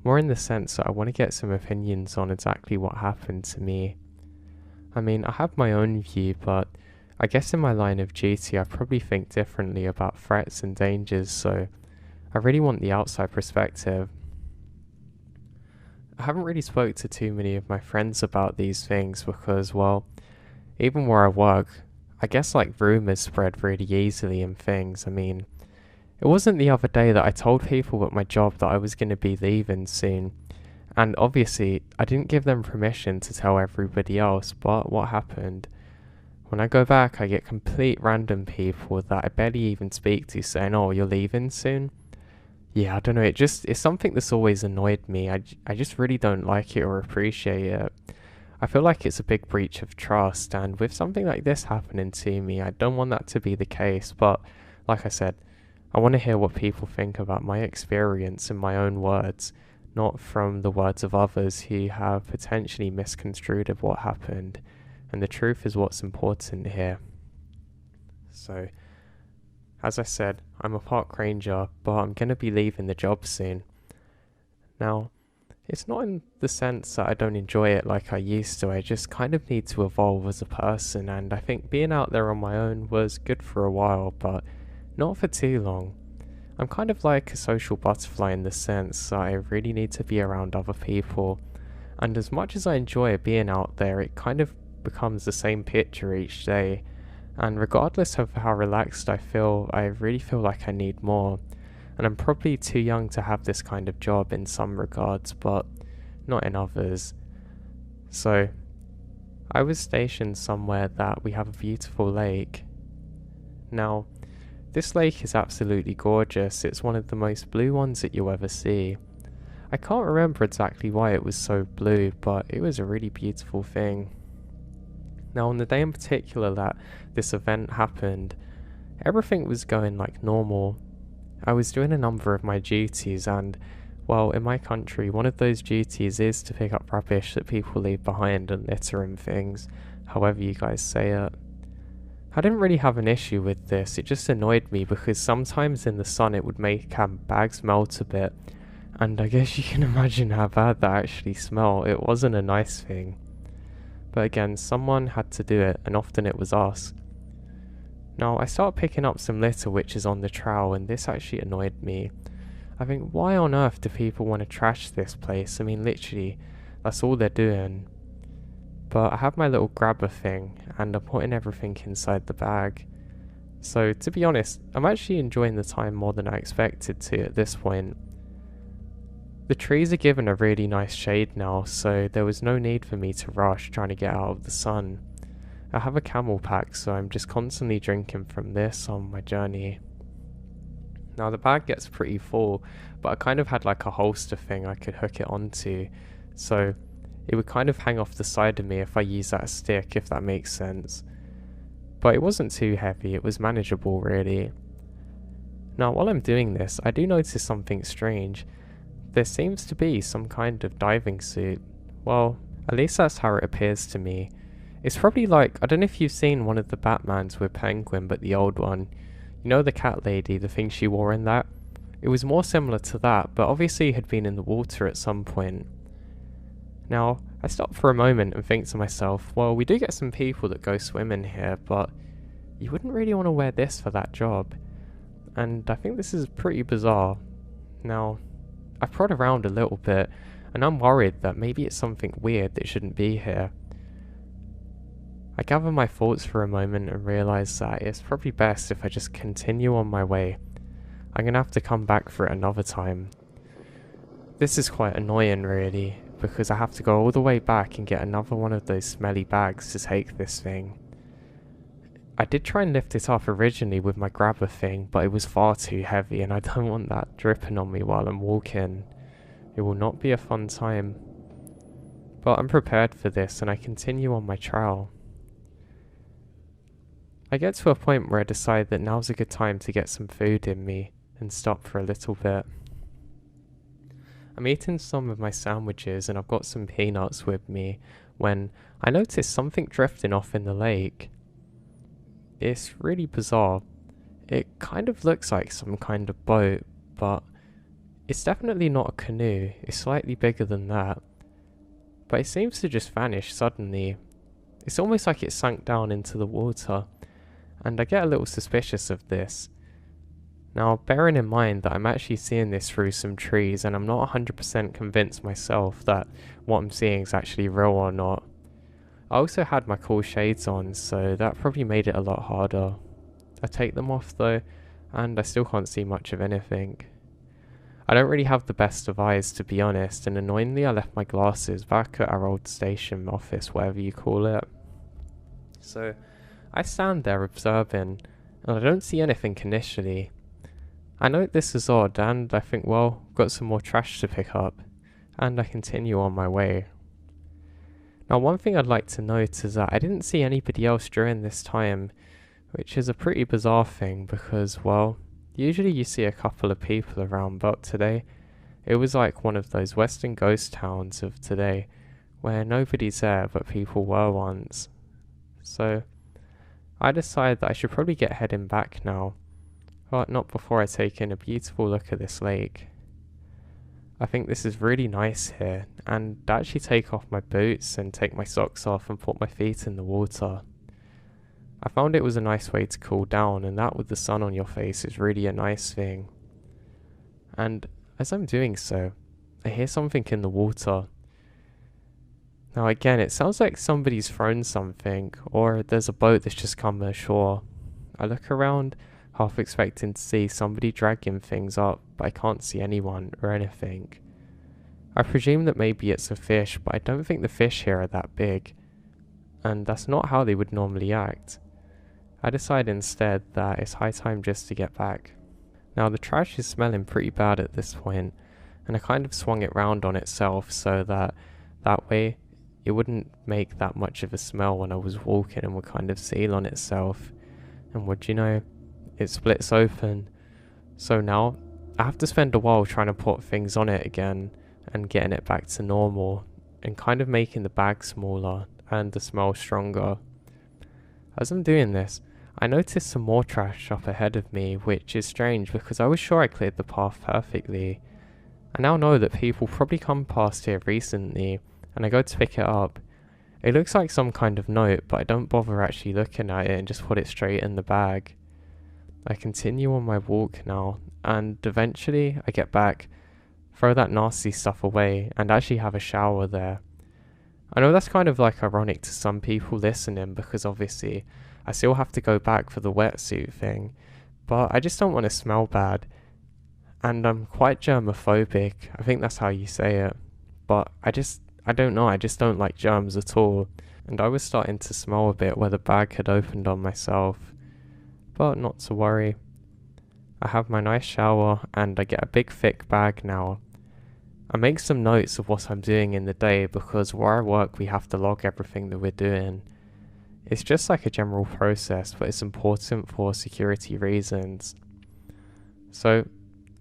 More in the sense that I want to get some opinions on exactly what happened to me. I mean, I have my own view, but I guess in my line of duty I probably think differently about threats and dangers, so I really want the outside perspective. I haven't really spoke to too many of my friends about these things because, well, even where I work, I guess like rumours spread really easily and things. I mean, it wasn't the other day that I told people at my job that I was going to be leaving soon. And obviously, I didn't give them permission to tell everybody else, but what happened? When I go back, I get complete random people that I barely even speak to saying, "Oh, you're leaving soon?" Yeah, I don't know, it's something that's always annoyed me. I just really don't like it or appreciate it. I feel like it's a big breach of trust, and with something like this happening to me, I don't want that to be the case, but like I said, I want to hear what people think about my experience in my own words, not from the words of others who have potentially misconstrued of what happened, and the truth is what's important here. So, as I said, I'm a park ranger, but I'm going to be leaving the job soon. Now, it's not in the sense that I don't enjoy it like I used to, I just kind of need to evolve as a person, and I think being out there on my own was good for a while, but not for too long. I'm kind of like a social butterfly in the sense that I really need to be around other people, and as much as I enjoy being out there, it kind of becomes the same picture each day, and regardless of how relaxed I feel, I really feel like I need more, and I'm probably too young to have this kind of job in some regards, but not in others. So, I was stationed somewhere that we have a beautiful lake. Now, this lake is absolutely gorgeous, it's one of the most blue ones that you'll ever see. I can't remember exactly why it was so blue, but it was a really beautiful thing. Now on the day in particular that this event happened, everything was going like normal. I was doing a number of my duties and, well, in my country, one of those duties is to pick up rubbish that people leave behind and litter and things, however you guys say it. I didn't really have an issue with this, it just annoyed me because sometimes in the sun it would make bags melt a bit, and I guess you can imagine how bad that actually smelled. It wasn't a nice thing. But again, someone had to do it, and often it was us. Now, I started picking up some litter which is on the trail, and this actually annoyed me. I think, why on earth do people want to trash this place? I mean, literally, that's all they're doing. But I have my little grabber thing, and I'm putting everything inside the bag. So, to be honest, I'm actually enjoying the time more than I expected to at this point. The trees are given a really nice shade now, so there was no need for me to rush trying to get out of the sun. I have a camel pack, so I'm just constantly drinking from this on my journey. Now the bag gets pretty full, but I kind of had like a holster thing I could hook it onto, so it would kind of hang off the side of me if I use that stick, if that makes sense. But it wasn't too heavy, it was manageable really. Now while I'm doing this, I do notice something strange. There seems to be some kind of diving suit. Well, at least that's how it appears to me. It's probably like, I don't know if you've seen one of the Batmans with Penguin, but the old one. You know the cat lady, the thing she wore in that? It was more similar to that, but obviously had been in the water at some point. Now, I stop for a moment and think to myself, well, we do get some people that go swimming here, but you wouldn't really want to wear this for that job. And I think this is pretty bizarre. Now, I've prod around a little bit, and I'm worried that maybe it's something weird that shouldn't be here. I gather my thoughts for a moment and realise that it's probably best if I just continue on my way. I'm going to have to come back for it another time. This is quite annoying really, because I have to go all the way back and get another one of those smelly bags to take this thing. I did try and lift it up originally with my grabber thing, but it was far too heavy and I don't want that dripping on me while I'm walking. It will not be a fun time. But I'm prepared for this and I continue on my trail. I get to a point where I decide that now's a good time to get some food in me and stop for a little bit. I'm eating some of my sandwiches and I've got some peanuts with me when I notice something drifting off in the lake. It's really bizarre. It kind of looks like some kind of boat, but it's definitely not a canoe. It's slightly bigger than that. But it seems to just vanish suddenly. It's almost like it sank down into the water, and I get a little suspicious of this. Now, bearing in mind that I'm actually seeing this through some trees and I'm not 100% convinced myself that what I'm seeing is actually real or not. I also had my cool shades on, so that probably made it a lot harder. I take them off though, and I still can't see much of anything. I don't really have the best of eyes, to be honest, and annoyingly I left my glasses back at our old station office, whatever you call it. So I stand there observing, and I don't see anything initially. I note this is odd, and I think, well, got some more trash to pick up, and I continue on my way. Now, one thing I'd like to note is that I didn't see anybody else during this time, which is a pretty bizarre thing because, well, usually you see a couple of people around, but today it was like one of those western ghost towns of today where nobody's there but people were once. So I decided that I should probably get heading back now, but not before I take in a beautiful look at this lake. I think this is really nice here, and actually take off my boots and take my socks off and put my feet in the water. I found it was a nice way to cool down, and that with the sun on your face is really a nice thing. And as I'm doing so, I hear something in the water. Now again, it sounds like somebody's thrown something, or there's a boat that's just come ashore. I look around, half expecting to see somebody dragging things up, but I can't see anyone or anything. I presume that maybe it's a fish, but I don't think the fish here are that big, and that's not how they would normally act. I decide instead that it's high time just to get back. Now the trash is smelling pretty bad at this point, and I kind of swung it round on itself so that way it wouldn't make that much of a smell when I was walking and would kind of seal on itself. And would you know, it splits open. So now I have to spend a while trying to put things on it again and getting it back to normal and kind of making the bag smaller and the smell stronger. As I'm doing this, I noticed some more trash up ahead of me, which is strange because I was sure I cleared the path perfectly. I now know that people probably come past here recently, and I go to pick it up. It looks like some kind of note, but I don't bother actually looking at it and just put it straight in the bag. I continue on my walk now, and eventually I get back, throw that nasty stuff away, and actually have a shower there. I know that's kind of like ironic to some people listening because obviously I still have to go back for the wetsuit thing, but I just don't want to smell bad. And I'm quite germophobic, I think that's how you say it, but I don't know, I just don't like germs at all, and I was starting to smell a bit where the bag had opened on myself, but not to worry. I have my nice shower and I get a big thick bag now. I make some notes of what I'm doing in the day because where I work we have to log everything that we're doing. It's just like a general process, but it's important for security reasons. So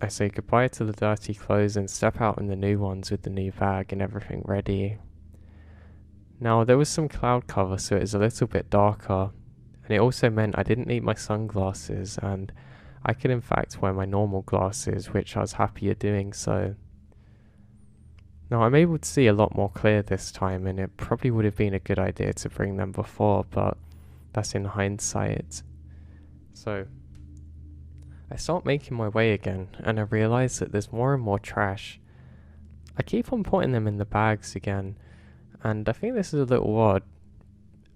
I say goodbye to the dirty clothes and step out in the new ones with the new bag and everything ready. Now there was some cloud cover, so it was a little bit darker, and it also meant I didn't need my sunglasses and I could in fact wear my normal glasses, which I was happier doing so. Now I'm able to see a lot more clear this time, and it probably would have been a good idea to bring them before, but that's in hindsight. So I start making my way again, and I realise that there's more and more trash. I keep on putting them in the bags again, and I think this is a little odd,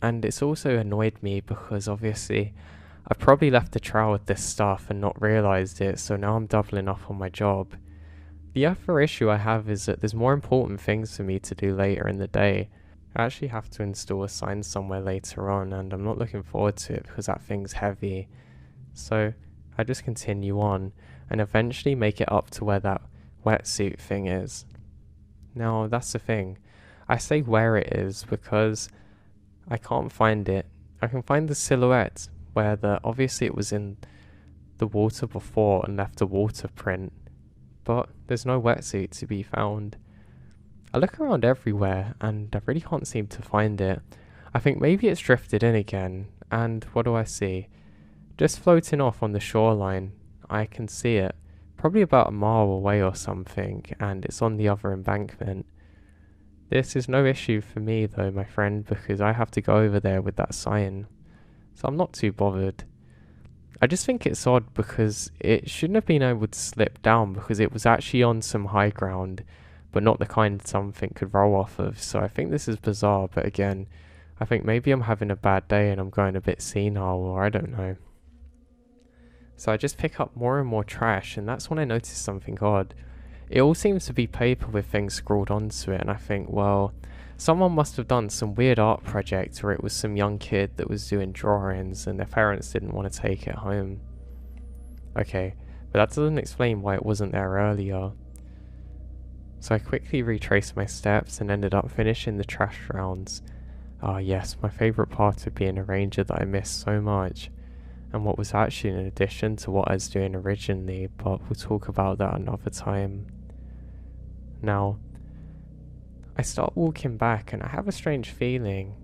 and it's also annoyed me because obviously I've probably left the trail with this stuff and not realised it, so now I'm doubling up on my job. The other issue I have is that there's more important things for me to do later in the day. I actually have to install a sign somewhere later on, and I'm not looking forward to it because that thing's heavy. So I just continue on and eventually make it up to where that wetsuit thing is. Now that's the thing, I say where it is because I can't find it. I can find the silhouette where obviously it was in the water before and left a water print, but there's no wetsuit to be found. I look around everywhere and I really can't seem to find it. I think maybe it's drifted in again, and what do I see? Just floating off on the shoreline, I can see it, probably about a mile away or something, and it's on the other embankment. This is no issue for me though, my friend, because I have to go over there with that sign, so I'm not too bothered. I just think it's odd because it shouldn't have been able to slip down because it was actually on some high ground, but not the kind something could roll off of. So I think this is bizarre, but again, I think maybe I'm having a bad day and I'm going a bit senile, or I don't know. So I just pick up more and more trash, and that's when I notice something odd. It all seems to be paper with things scrawled onto it, and I think, well, someone must have done some weird art project, or it was some young kid that was doing drawings and their parents didn't want to take it home. Okay, but that doesn't explain why it wasn't there earlier. So I quickly retraced my steps and ended up finishing the trash rounds. Ah yes, my favourite part of being a ranger that I missed so much, and what was actually an addition to what I was doing originally, but we'll talk about that another time. Now, I start walking back and I have a strange feeling.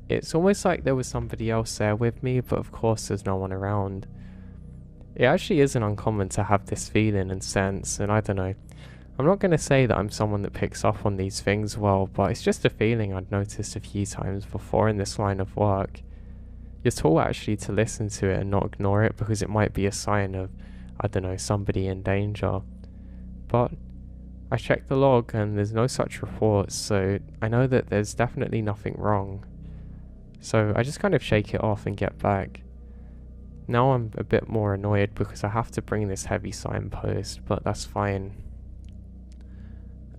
It's almost like there was somebody else there with me, but of course there's no one around. It actually isn't uncommon to have this feeling and sense, and I don't know. I'm not going to say that I'm someone that picks up on these things well, but it's just a feeling I'd noticed a few times before in this line of work. You're taught actually to listen to it and not ignore it because it might be a sign of, I don't know, somebody in danger. But I checked the log and there's no such reports, so I know that there's definitely nothing wrong. So I just kind of shake it off and get back. Now I'm a bit more annoyed because I have to bring this heavy signpost, but that's fine.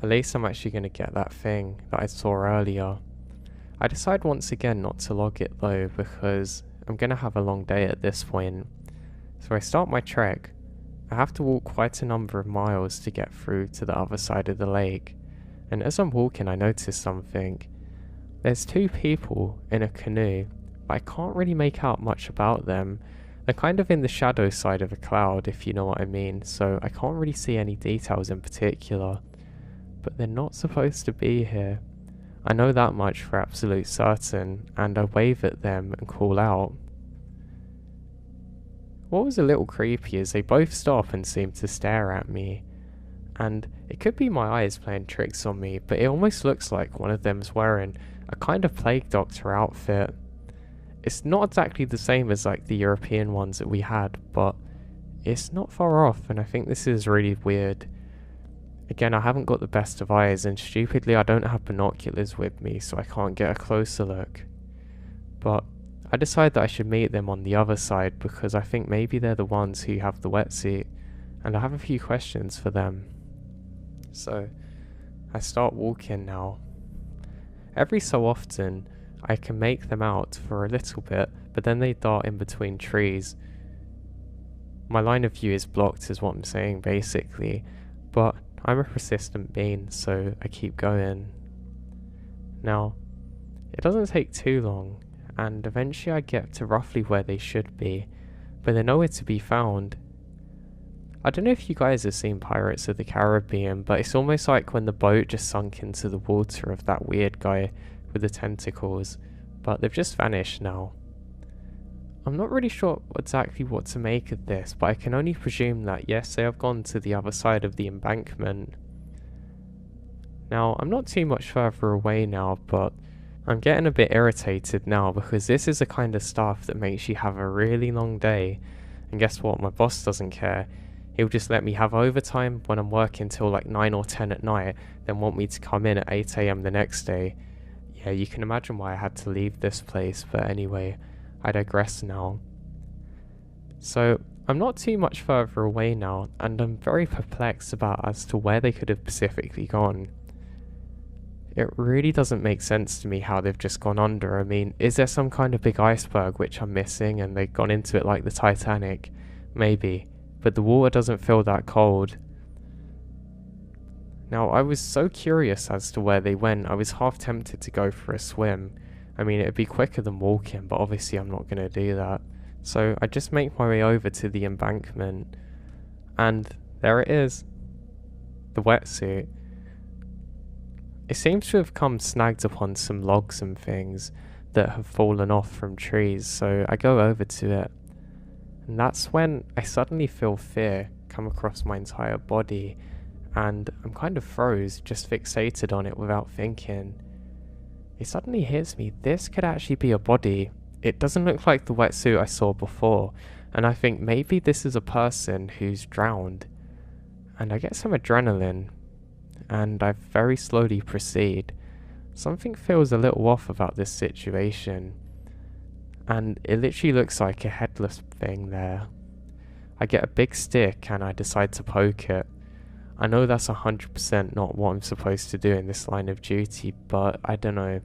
At least I'm actually going to get that thing that I saw earlier. I decide once again not to log it though, because I'm going to have a long day at this point. So I start my trek. I have to walk quite a number of miles to get through to the other side of the lake, and as I'm walking I notice something. There's two people in a canoe, but I can't really make out much about them. They're kind of in the shadow side of a cloud, if you know what I mean, so I can't really see any details in particular. But they're not supposed to be here. I know that much for absolute certain, and I wave at them and call out. What was a little creepy is they both stop and seem to stare at me. And it could be my eyes playing tricks on me, but it almost looks like one of them's wearing a kind of plague doctor outfit. It's not exactly the same as like the European ones that we had, but it's not far off, and I think this is really weird. Again, I haven't got the best of eyes, and stupidly I don't have binoculars with me, so I can't get a closer look. But I decide that I should meet them on the other side because I think maybe they're the ones who have the wetsuit, and I have a few questions for them. So I start walking now. Every so often I can make them out for a little bit, but then they dart in between trees. My line of view is blocked is what I'm saying basically, but I'm a persistent being, so I keep going. Now, it doesn't take too long, and eventually I get to roughly where they should be, but they're nowhere to be found. I don't know if you guys have seen Pirates of the Caribbean, but it's almost like when the boat just sunk into the water of that weird guy with the tentacles, but they've just vanished now. I'm not really sure exactly what to make of this, but I can only presume that yes, they have gone to the other side of the embankment. Now, I'm not too much further away now, but I'm getting a bit irritated now because this is the kind of stuff that makes you have a really long day, and guess what, my boss doesn't care. He'll just let me have overtime when I'm working till like 9 or 10 at night, then want me to come in at 8 AM the next day. Yeah, you can imagine why I had to leave this place, but anyway, I digress now. So, I'm not too much further away now, and I'm very perplexed about as to where they could have specifically gone. It really doesn't make sense to me how they've just gone under. I mean, is there some kind of big iceberg which I'm missing and they've gone into it like the Titanic? Maybe, but the water doesn't feel that cold. Now, I was so curious as to where they went, I was half tempted to go for a swim. I mean, it'd be quicker than walking, but obviously I'm not going to do that. So I just make my way over to the embankment, and there it is. The wetsuit. It seems to have come snagged upon some logs and things that have fallen off from trees, so I go over to it. And that's when I suddenly feel fear come across my entire body, and I'm kind of froze, just fixated on it without thinking. It suddenly hits me, this could actually be a body. It doesn't look like the wetsuit I saw before, and I think maybe this is a person who's drowned, and I get some adrenaline, and I very slowly proceed. Something feels a little off about this situation, and it literally looks like a headless thing there. I get a big stick and I decide to poke it. I know that's 100% not what I'm supposed to do in this line of duty, but I don't know.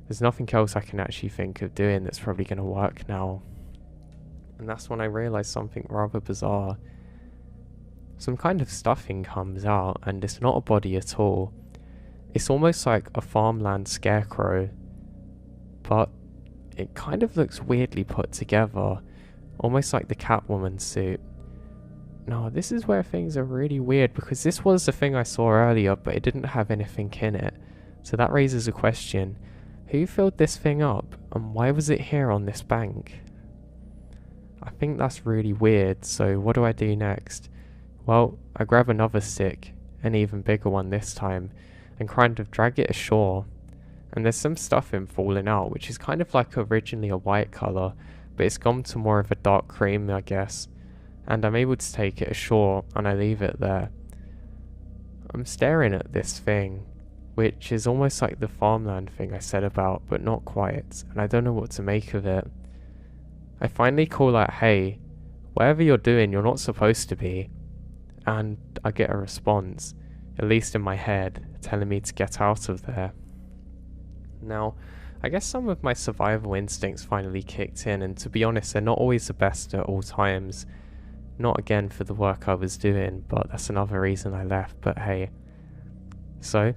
There's nothing else I can actually think of doing that's probably going to work now. And that's when I realise something rather bizarre. Some kind of stuffing comes out, and it's not a body at all. It's almost like a farmland scarecrow, but it kind of looks weirdly put together, almost like the Catwoman suit. Now, this is where things are really weird, because this was the thing I saw earlier, but it didn't have anything in it. So that raises a question. Who filled this thing up, and why was it here on this bank? I think that's really weird, so what do I do next? Well, I grab another stick, an even bigger one this time, and kind of drag it ashore. And there's some stuffing falling out, which is kind of like originally a white colour, but it's gone to more of a dark cream, I guess. And I'm able to take it ashore, and I leave it there. I'm staring at this thing, which is almost like the farmland thing I said about, but not quite, and I don't know what to make of it. I finally call out, "Hey, whatever you're doing, you're not supposed to be." And I get a response, at least in my head, telling me to get out of there. Now, I guess some of my survival instincts finally kicked in, and to be honest, they're not always the best at all times. Not again for the work I was doing, but that's another reason I left, but hey. So,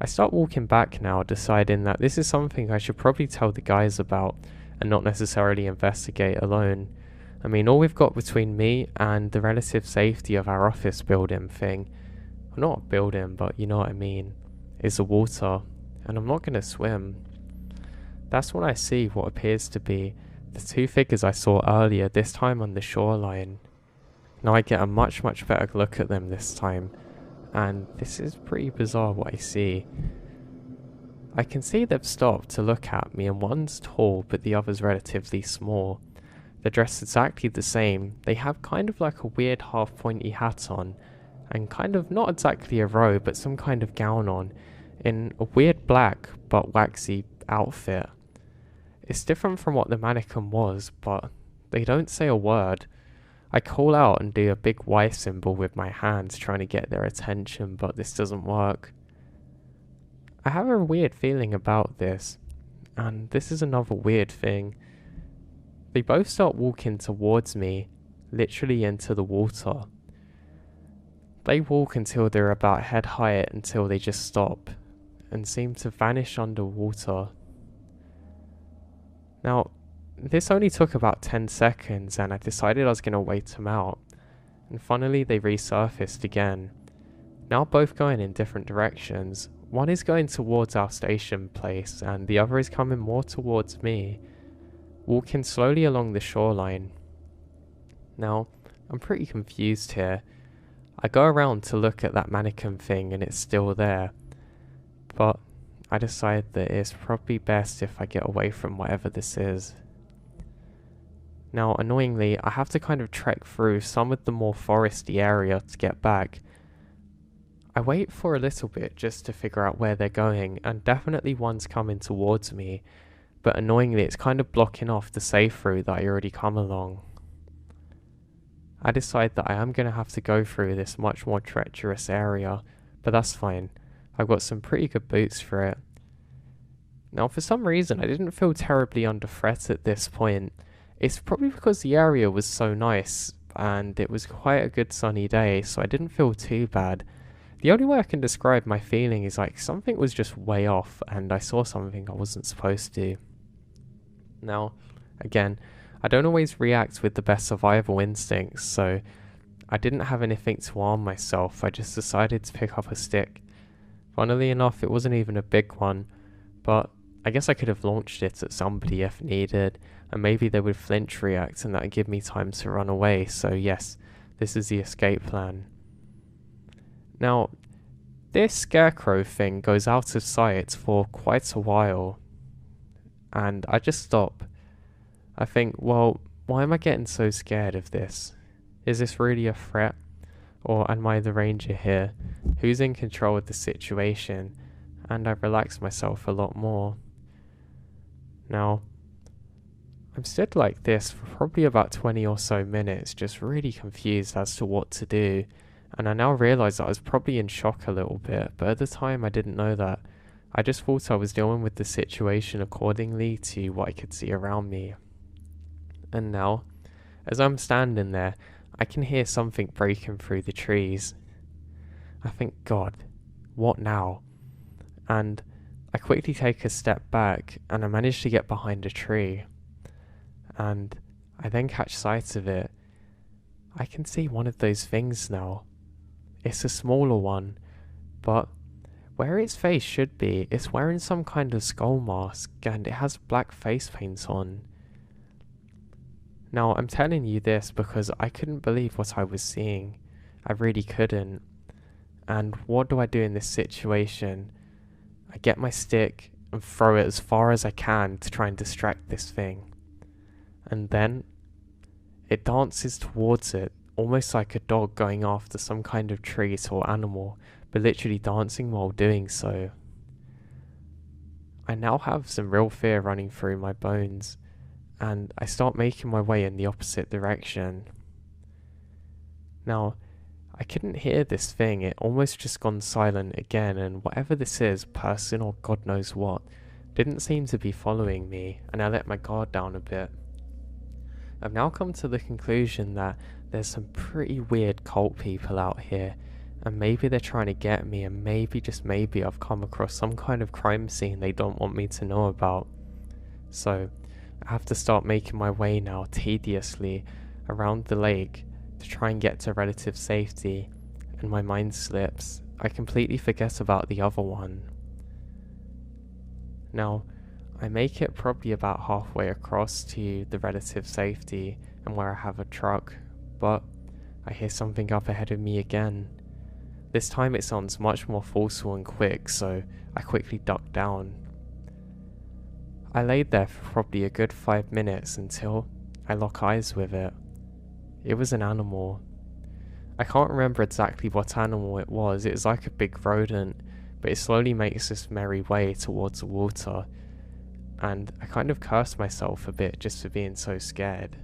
I start walking back now, deciding that this is something I should probably tell the guys about, and not necessarily investigate alone. I mean, all we've got between me and the relative safety of our office building thing, well, not a building, but you know what I mean, is the water, and I'm not going to swim. That's when I see what appears to be the two figures I saw earlier, this time on the shoreline. Now I get a much better look at them this time, and this is pretty bizarre what I see. I can see they've stopped to look at me, and one's tall but the other's relatively small. They're dressed exactly the same. They have kind of like a weird half pointy hat on, and kind of not exactly a robe, but some kind of gown on, in a weird black but waxy outfit. It's different from what the mannequin was, but they don't say a word. I call out and do a big Y symbol with my hands, trying to get their attention, but this doesn't work. I have a weird feeling about this, and this is another weird thing. They both start walking towards me, literally into the water. They walk until they're about head height, until they just stop, and seem to vanish underwater. Now, this only took about 10 seconds, and I decided I was going to wait them out, and finally they resurfaced again. Now both going in different directions. One is going towards our station place, and the other is coming more towards me, walking slowly along the shoreline. Now, I'm pretty confused here. I go around to look at that mannequin thing, and it's still there, but I decide that it's probably best if I get away from whatever this is. Now, annoyingly, I have to kind of trek through some of the more foresty area to get back. I wait for a little bit just to figure out where they're going, and definitely one's coming towards me, but annoyingly it's kind of blocking off the safe route that I already come along. I decide that I am going to have to go through this much more treacherous area, but that's fine. I've got some pretty good boots for it. Now, for some reason, I didn't feel terribly under threat at this point. It's probably because the area was so nice, and it was quite a good sunny day, so I didn't feel too bad. The only way I can describe my feeling is like something was just way off, and I saw something I wasn't supposed to. Now, again, I don't always react with the best survival instincts, so I didn't have anything to arm myself. I just decided to pick up a stick. Funnily enough, it wasn't even a big one, but I guess I could have launched it at somebody if needed, and maybe they would flinch react, and that would give me time to run away. So yes, this is the escape plan. Now, this scarecrow thing goes out of sight for quite a while, and I just stop. I think, well, Why am I getting so scared of this? Is this really a threat? Or am I the ranger here? Who's in control of the situation? And I relax myself a lot more. Now, I'm stood like this for probably about 20 or so minutes, just really confused as to what to do. And I now realise that I was probably in shock a little bit, but at the time I didn't know that. I just thought I was dealing with the situation accordingly to what I could see around me. And now, as I'm standing there, I can hear something breaking through the trees. I think, God, what now? And I quickly take a step back and I manage to get behind a tree. And I then catch sight of it. I can see one of those things now. It's a smaller one, but where its face should be, it's wearing some kind of skull mask and it has black face paint on. Now, I'm telling you this because I couldn't believe what I was seeing. I really couldn't. And what do I do in this situation? I get my stick and throw it as far as I can to try and distract this thing. And then it dances towards it, almost like a dog going after some kind of treat or animal, but literally dancing while doing so. I now have some real fear running through my bones, and I start making my way in the opposite direction. Now, I couldn't hear this thing, it almost just gone silent again, and whatever this is, person or God knows what, didn't seem to be following me, and I let my guard down a bit. I've now come to the conclusion that there's some pretty weird cult people out here, and maybe they're trying to get me, and maybe, just maybe, I've come across some kind of crime scene they don't want me to know about. So, I have to start making my way now, tediously, around the lake, to try and get to relative safety, and my mind slips. I completely forget about the other one. Now, I make it probably about halfway across to the relative safety and where I have a truck, but I hear something up ahead of me again. This time it sounds much more forceful and quick, so I quickly duck down. I laid there for probably a good 5 minutes until I lock eyes with it. It was an animal. I can't remember exactly what animal it was like a big rodent, but it slowly makes this merry way towards the water. And I kind of cursed myself a bit just for being so scared.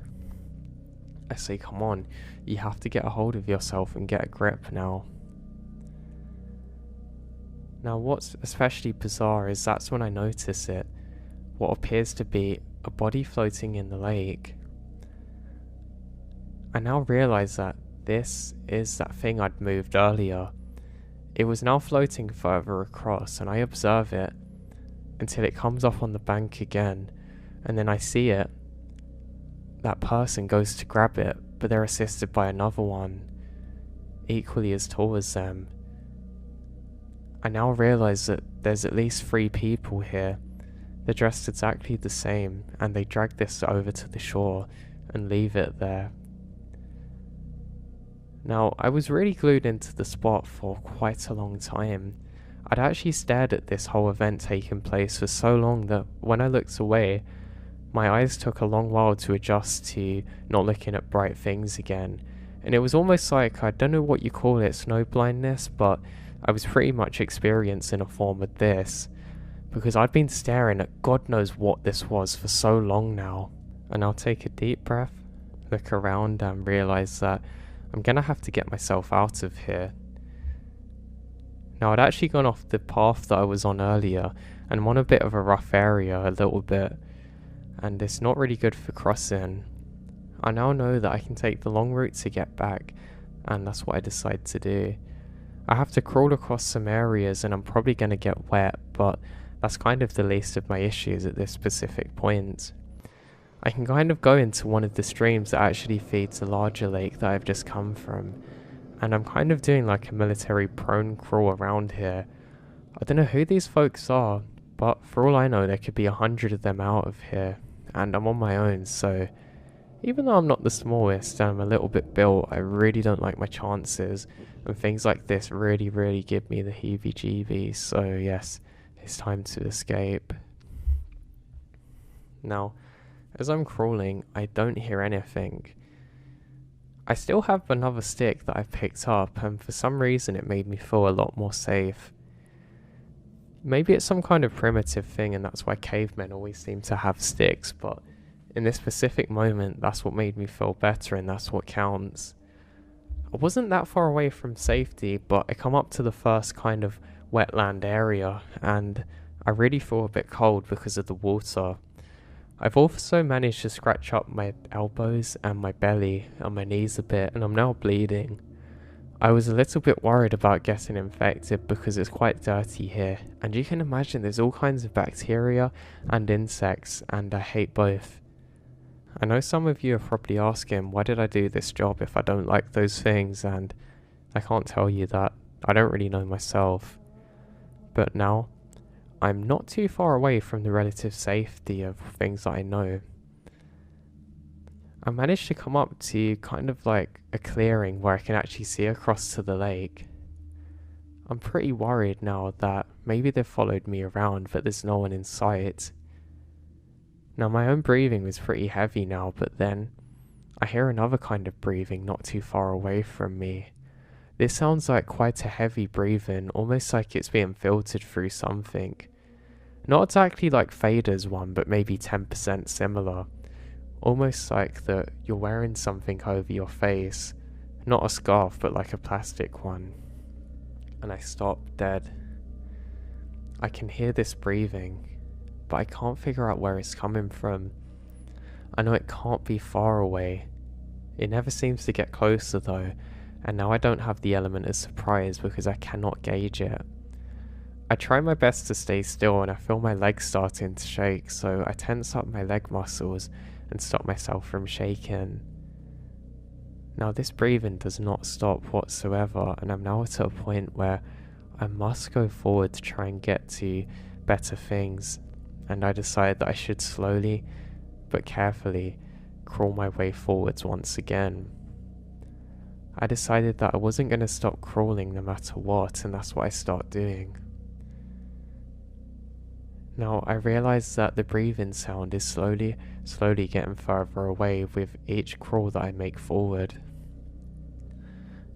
I say, come on, you have to get a hold of yourself and get a grip now. Now what's especially bizarre is that's when I notice it, what appears to be a body floating in the lake. I now realise that this is that thing I'd moved earlier. It was now floating further across, and I observe it until it comes up on the bank again, and then I see it. That person goes to grab it, but they're assisted by another one, equally as tall as them. I now realise that there's at least 3 people here. They're dressed exactly the same, and they drag this over to the shore and leave it there. Now, I was really glued into the spot for quite a long time. I'd actually stared at this whole event taking place for so long that when I looked away, my eyes took a long while to adjust to not looking at bright things again. And it was almost like, I don't know what you call it, snow blindness, but I was pretty much experiencing a form of this, because I'd been staring at God knows what this was for so long now. And I'll take a deep breath, look around and realise that I'm gonna have to get myself out of here. Now, I'd actually gone off the path that I was on earlier, and I'm on a bit of a rough area, a little bit, and it's not really good for crossing. I now know that I can take the long route to get back, and that's what I decide to do. I have to crawl across some areas, and I'm probably going to get wet, but that's kind of the least of my issues at this specific point. I can kind of go into one of the streams that actually feeds the larger lake that I've just come from, and I'm kind of doing like a military prone crawl around here. I don't know who these folks are, but for all I know there could be 100 of them out of here, and I'm on my own, so even though I'm not the smallest and I'm a little bit built, I really don't like my chances, and things like this really give me the heebie-jeebies, so yes, it's time to escape. Now, As I'm crawling, I don't hear anything. I still have another stick that I've picked up, and for some reason it made me feel a lot more safe. Maybe it's some kind of primitive thing and that's why cavemen always seem to have sticks, but in this specific moment, that's what made me feel better and that's what counts. I wasn't that far away from safety, but I come up to the first kind of wetland area and I really feel a bit cold because of the water. I've also managed to scratch up my elbows and my belly and my knees a bit, and I'm now bleeding. I was a little bit worried about getting infected because it's quite dirty here, and you can imagine there's all kinds of bacteria and insects, and I hate both. I know some of you are probably asking, why did I do this job if I don't like those things, and I can't tell you that. I don't really know myself. But now, I'm not too far away from the relative safety of things that I know. I managed to come up to kind of like a clearing where I can actually see across to the lake. I'm pretty worried now that maybe they've followed me around but there's no one in sight. Now my own breathing was pretty heavy now, but then I hear another kind of breathing not too far away from me. This sounds like quite a heavy breathing, almost like it's being filtered through something. Not exactly like Fader's one, but maybe 10% similar. Almost like that you're wearing something over your face. Not a scarf, but like a plastic one. And I stop dead. I can hear this breathing, but I can't figure out where it's coming from. I know it can't be far away. It never seems to get closer though, and now I don't have the element of surprise because I cannot gauge it. I try my best to stay still and I feel my legs starting to shake, so I tense up my leg muscles and stop myself from shaking. Now this breathing does not stop whatsoever, and I'm now at a point where I must go forward to try and get to better things, and I decide that I should slowly but carefully crawl my way forwards once again. I decided that I wasn't going to stop crawling no matter what, and that's what I start doing. Now I realise that the breathing sound is slowly getting further away with each crawl that I make forward.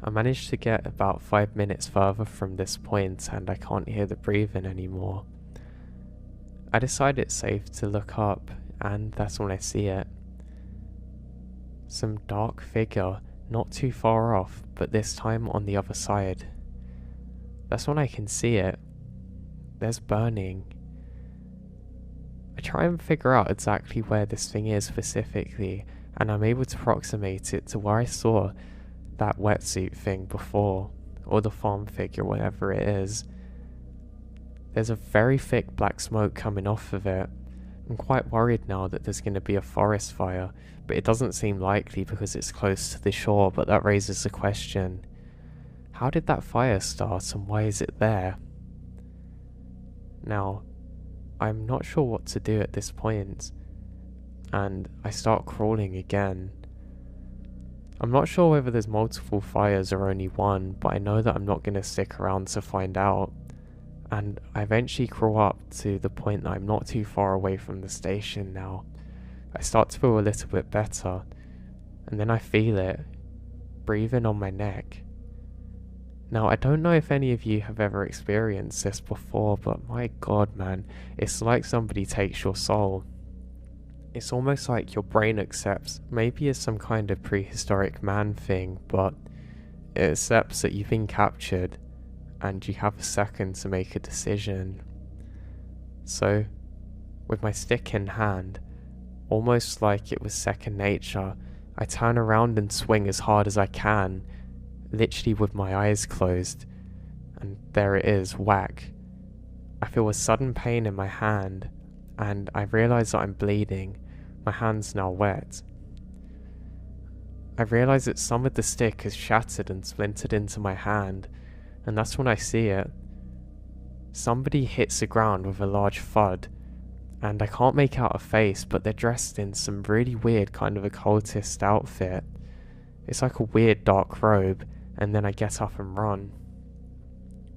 I managed to get about 5 minutes further from this point and I can't hear the breathing anymore. I decide it's safe to look up, and that's when I see it. Some dark figure not too far off, but this time on the other side. That's when I can see it. There's burning. I try and figure out exactly where this thing is specifically, and I'm able to approximate it to where I saw that wetsuit thing before, or the farm figure, whatever it is. There's a very thick black smoke coming off of it. I'm quite worried now that there's going to be a forest fire, but it doesn't seem likely because it's close to the shore, but that raises the question, how did that fire start and why is it there? Now, I'm not sure what to do at this point, and I start crawling again. I'm not sure whether there's multiple fires or only one, but I know that I'm not going to stick around to find out. And I eventually crawl up to the point that I'm not too far away from the station now. I start to feel a little bit better, and then I feel it breathing on my neck. Now I don't know if any of you have ever experienced this before, but my god man, it's like somebody takes your soul. It's almost like your brain accepts, maybe it's some kind of prehistoric man thing, but it accepts that you've been captured and you have a second to make a decision. So, with my stick in hand, almost like it was second nature, I turn around and swing as hard as I can, literally with my eyes closed, and there it is, whack. I feel a sudden pain in my hand, and I realise that I'm bleeding. My hand's now wet. I realise that some of the stick has shattered and splintered into my hand, and that's when I see it. Somebody hits the ground with a large thud, and I can't make out a face, but they're dressed in some really weird kind of occultist outfit. It's like a weird dark robe, and then I get up and run.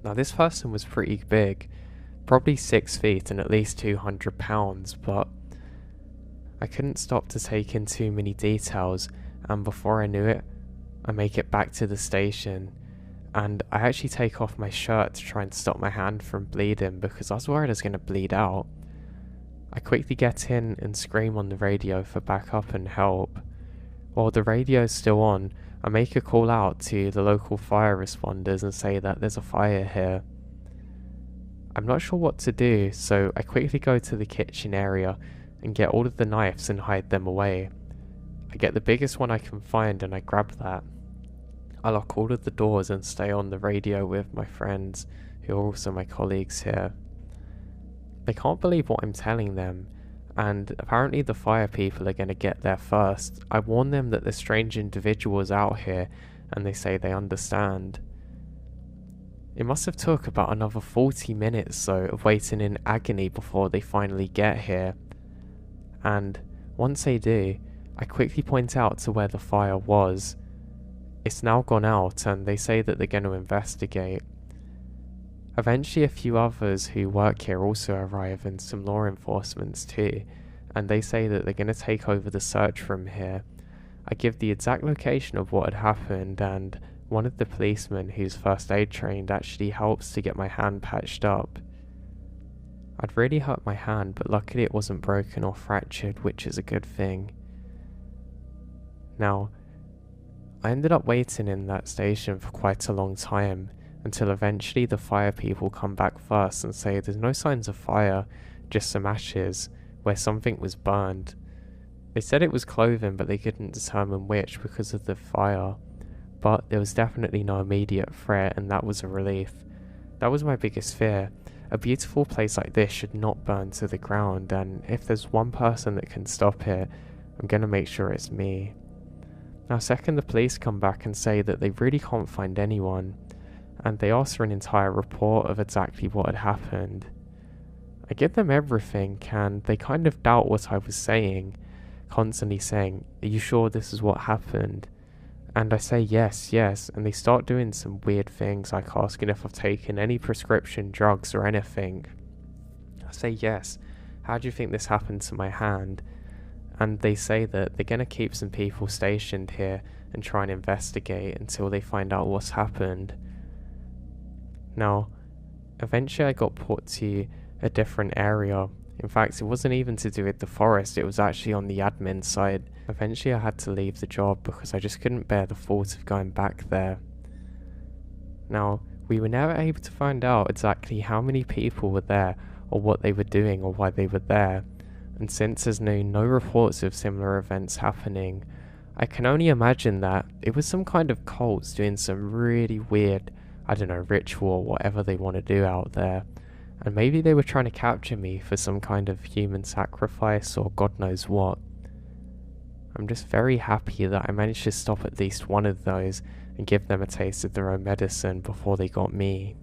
Now this person was pretty big, probably 6 feet and at least 200 pounds, but I couldn't stop to take in too many details, and before I knew it, I make it back to the station, and I actually take off my shirt to try and stop my hand from bleeding because I was worried I was going to bleed out. I quickly get in and scream on the radio for backup and help. While the radio's still on, I make a call out to the local fire responders and say that there's a fire here. I'm not sure what to do, so I quickly go to the kitchen area and get all of the knives and hide them away. I get the biggest one I can find and I grab that. I lock all of the doors and stay on the radio with my friends, who are also my colleagues here. They can't believe what I'm telling them, and apparently the fire people are going to get there first. I warn them that there's strange individuals out here, and they say they understand. It must have took about another 40 minutes though of waiting in agony before they finally get here. And once they do, I quickly point out to where the fire was. It's now gone out and they say that they're going to investigate. Eventually a few others who work here also arrive and some law enforcement too, and they say that they're going to take over the search from here. I give the exact location of what had happened, and one of the policemen who's first aid trained actually helps to get my hand patched up. I'd really hurt my hand, but luckily it wasn't broken or fractured, which is a good thing. Now, I ended up waiting in that station for quite a long time, until eventually the fire people come back first and say there's no signs of fire, just some ashes, where something was burned. They said it was clothing, but they couldn't determine which because of the fire. But there was definitely no immediate threat, and that was a relief. That was my biggest fear. A beautiful place like this should not burn to the ground, and if there's one person that can stop it, I'm gonna make sure it's me. Now, second, the police come back and say that they really can't find anyone, and they ask for an entire report of exactly what had happened. I give them everything, and they kind of doubt what I was saying, constantly saying, "Are you sure this is what happened?" And I say yes, and they start doing some weird things, like asking if I've taken any prescription drugs or anything. I say yes. How do you think this happened to my hand? And they say that they're going to keep some people stationed here and try and investigate until they find out what's happened. Now, eventually I got put to a different area. In fact, it wasn't even to do with the forest, it was actually on the admin side. Eventually I had to leave the job because I just couldn't bear the thought of going back there. Now, we were never able to find out exactly how many people were there, or what they were doing, or why they were there. And since there's no reports of similar events happening, I can only imagine that it was some kind of cults doing some really weird, ritual or whatever they want to do out there. And maybe they were trying to capture me for some kind of human sacrifice or God knows what. I'm just very happy that I managed to stop at least one of those and give them a taste of their own medicine before they got me.